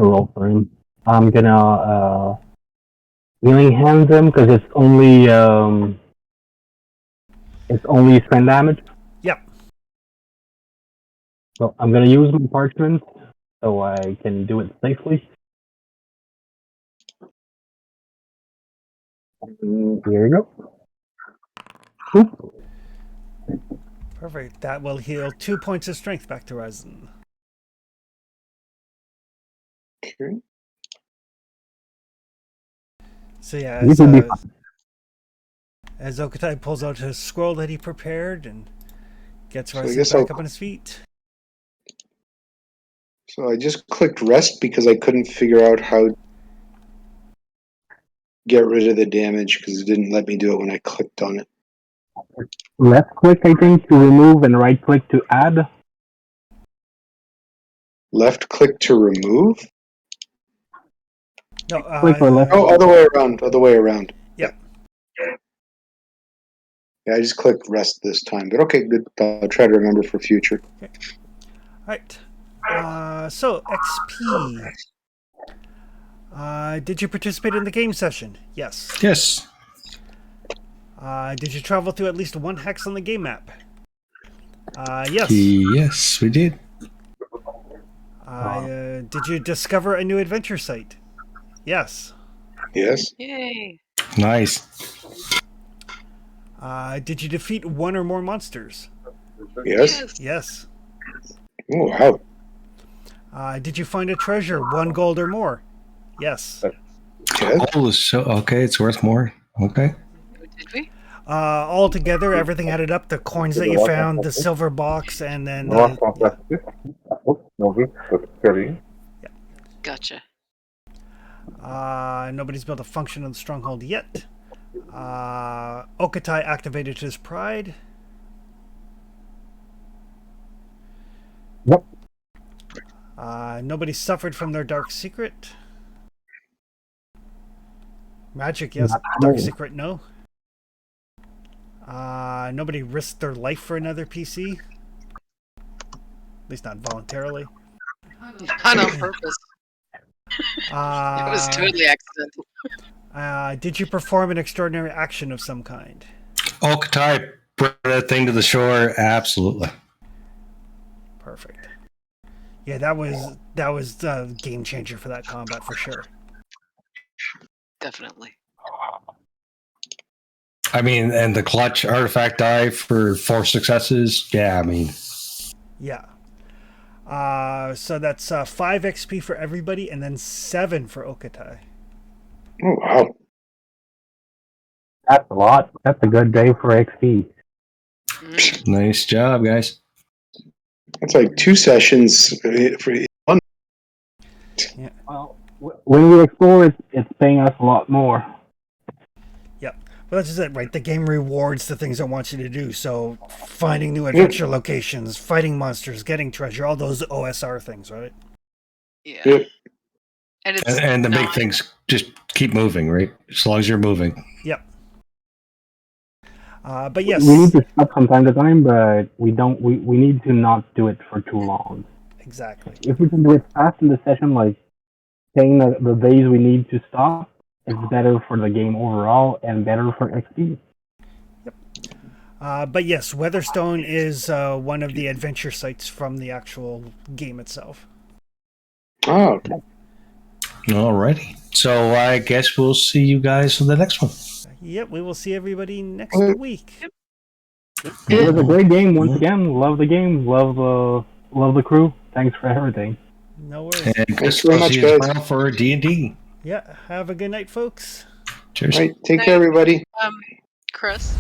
Speaker 7: roll for him. I'm gonna healing hands him because it's only spend damage.
Speaker 3: Yep.
Speaker 7: So I'm gonna use my parchment so I can do it safely. Here you go. Oop.
Speaker 3: Perfect. That will heal 2 points of strength back to Ryzen.
Speaker 1: Okay.
Speaker 3: So yeah,
Speaker 7: This will be fun.
Speaker 3: as Okatai pulls out his scroll that he prepared and gets
Speaker 1: So I
Speaker 3: Ryzen
Speaker 1: guess
Speaker 3: back
Speaker 1: I'll-
Speaker 3: up on his feet.
Speaker 1: So I just clicked rest because I couldn't figure out how to get rid of the damage because it didn't let me do it when I clicked on it.
Speaker 7: Left click, I think, to remove, and right click to add.
Speaker 1: Left click to remove?
Speaker 3: No,
Speaker 7: Click or left.
Speaker 1: Oh, other way around. Other way around.
Speaker 3: Yep.
Speaker 1: Yeah, I just clicked rest this time. But okay, good. I'll try to remember for future.
Speaker 3: Alright. So, XP. Did you participate in the game session? Yes.
Speaker 4: yes.
Speaker 3: Did you travel through at least one hex on the game map? Yes.
Speaker 4: Yes, we did.
Speaker 3: Did you discover a new adventure site? Yes.
Speaker 1: Yes.
Speaker 5: Yay.
Speaker 4: Nice.
Speaker 3: Did you defeat one or more monsters?
Speaker 1: Yes.
Speaker 3: Yes.
Speaker 1: Oh, wow.
Speaker 3: Did you find a treasure, 1 gold or more? Yes.
Speaker 1: Yes.
Speaker 4: Oh, so okay, it's worth more. Okay.
Speaker 5: Did we?
Speaker 3: All together, everything added up, the coins that you found, the silver box, and then
Speaker 5: Gotcha.
Speaker 3: nobody's built a function on the stronghold yet. Okatai activated his pride.
Speaker 7: Yep.
Speaker 3: Nobody suffered from their dark secret. Magic, yes.
Speaker 7: Not
Speaker 3: Dark
Speaker 7: me.
Speaker 3: secret, no. Nobody risked their life for another PC. At least not voluntarily.
Speaker 5: Not on purpose. It was totally accidental.
Speaker 3: Did you perform an extraordinary action of some kind?
Speaker 4: Okatai brought that thing to the shore. Absolutely.
Speaker 3: Perfect. Yeah, that was a game changer for that combat for sure.
Speaker 5: Definitely.
Speaker 4: I mean, and the clutch artifact die for 4 successes. Yeah, I mean,
Speaker 3: Yeah. So that's 5 XP for everybody, and then 7 for Okatai.
Speaker 1: Oh, wow.
Speaker 7: That's a lot. That's a good day for XP.
Speaker 5: Mm.
Speaker 4: nice job, guys.
Speaker 1: That's like 2 sessions for one.
Speaker 7: Well, when we explore, it's paying us a lot more.
Speaker 3: Well, that's just it, right? The game rewards the things it wants you to do. So finding new adventure locations, fighting monsters, getting treasure, all those OSR things, right?
Speaker 5: Yeah.
Speaker 1: Yep.
Speaker 5: And it's
Speaker 4: And the big
Speaker 5: not-
Speaker 4: things just keep moving, right? As long as you're moving.
Speaker 3: Yep. But yes,
Speaker 7: We need to stop from time to time, but we don't. We need to not do it for too long.
Speaker 3: exactly.
Speaker 7: If we can do it fast in the session, like saying the days we need to stop, it's better for the game overall and better for XP.
Speaker 3: But yes, Weatherstone is one of the adventure sites from the actual game itself.
Speaker 1: Oh, okay.
Speaker 4: Alrighty. So I guess we'll see you guys for the next one.
Speaker 3: Yep, we will see everybody next week.
Speaker 7: It was a great game once again. Love the game. Love the crew. Thanks for everything.
Speaker 3: No worries.
Speaker 4: And
Speaker 1: Thanks very much,
Speaker 4: see you as
Speaker 1: guys.
Speaker 4: well for D&D.
Speaker 3: Yeah, have a good night, folks.
Speaker 4: Cheers.
Speaker 1: All right. Take care, everybody.
Speaker 5: Chris.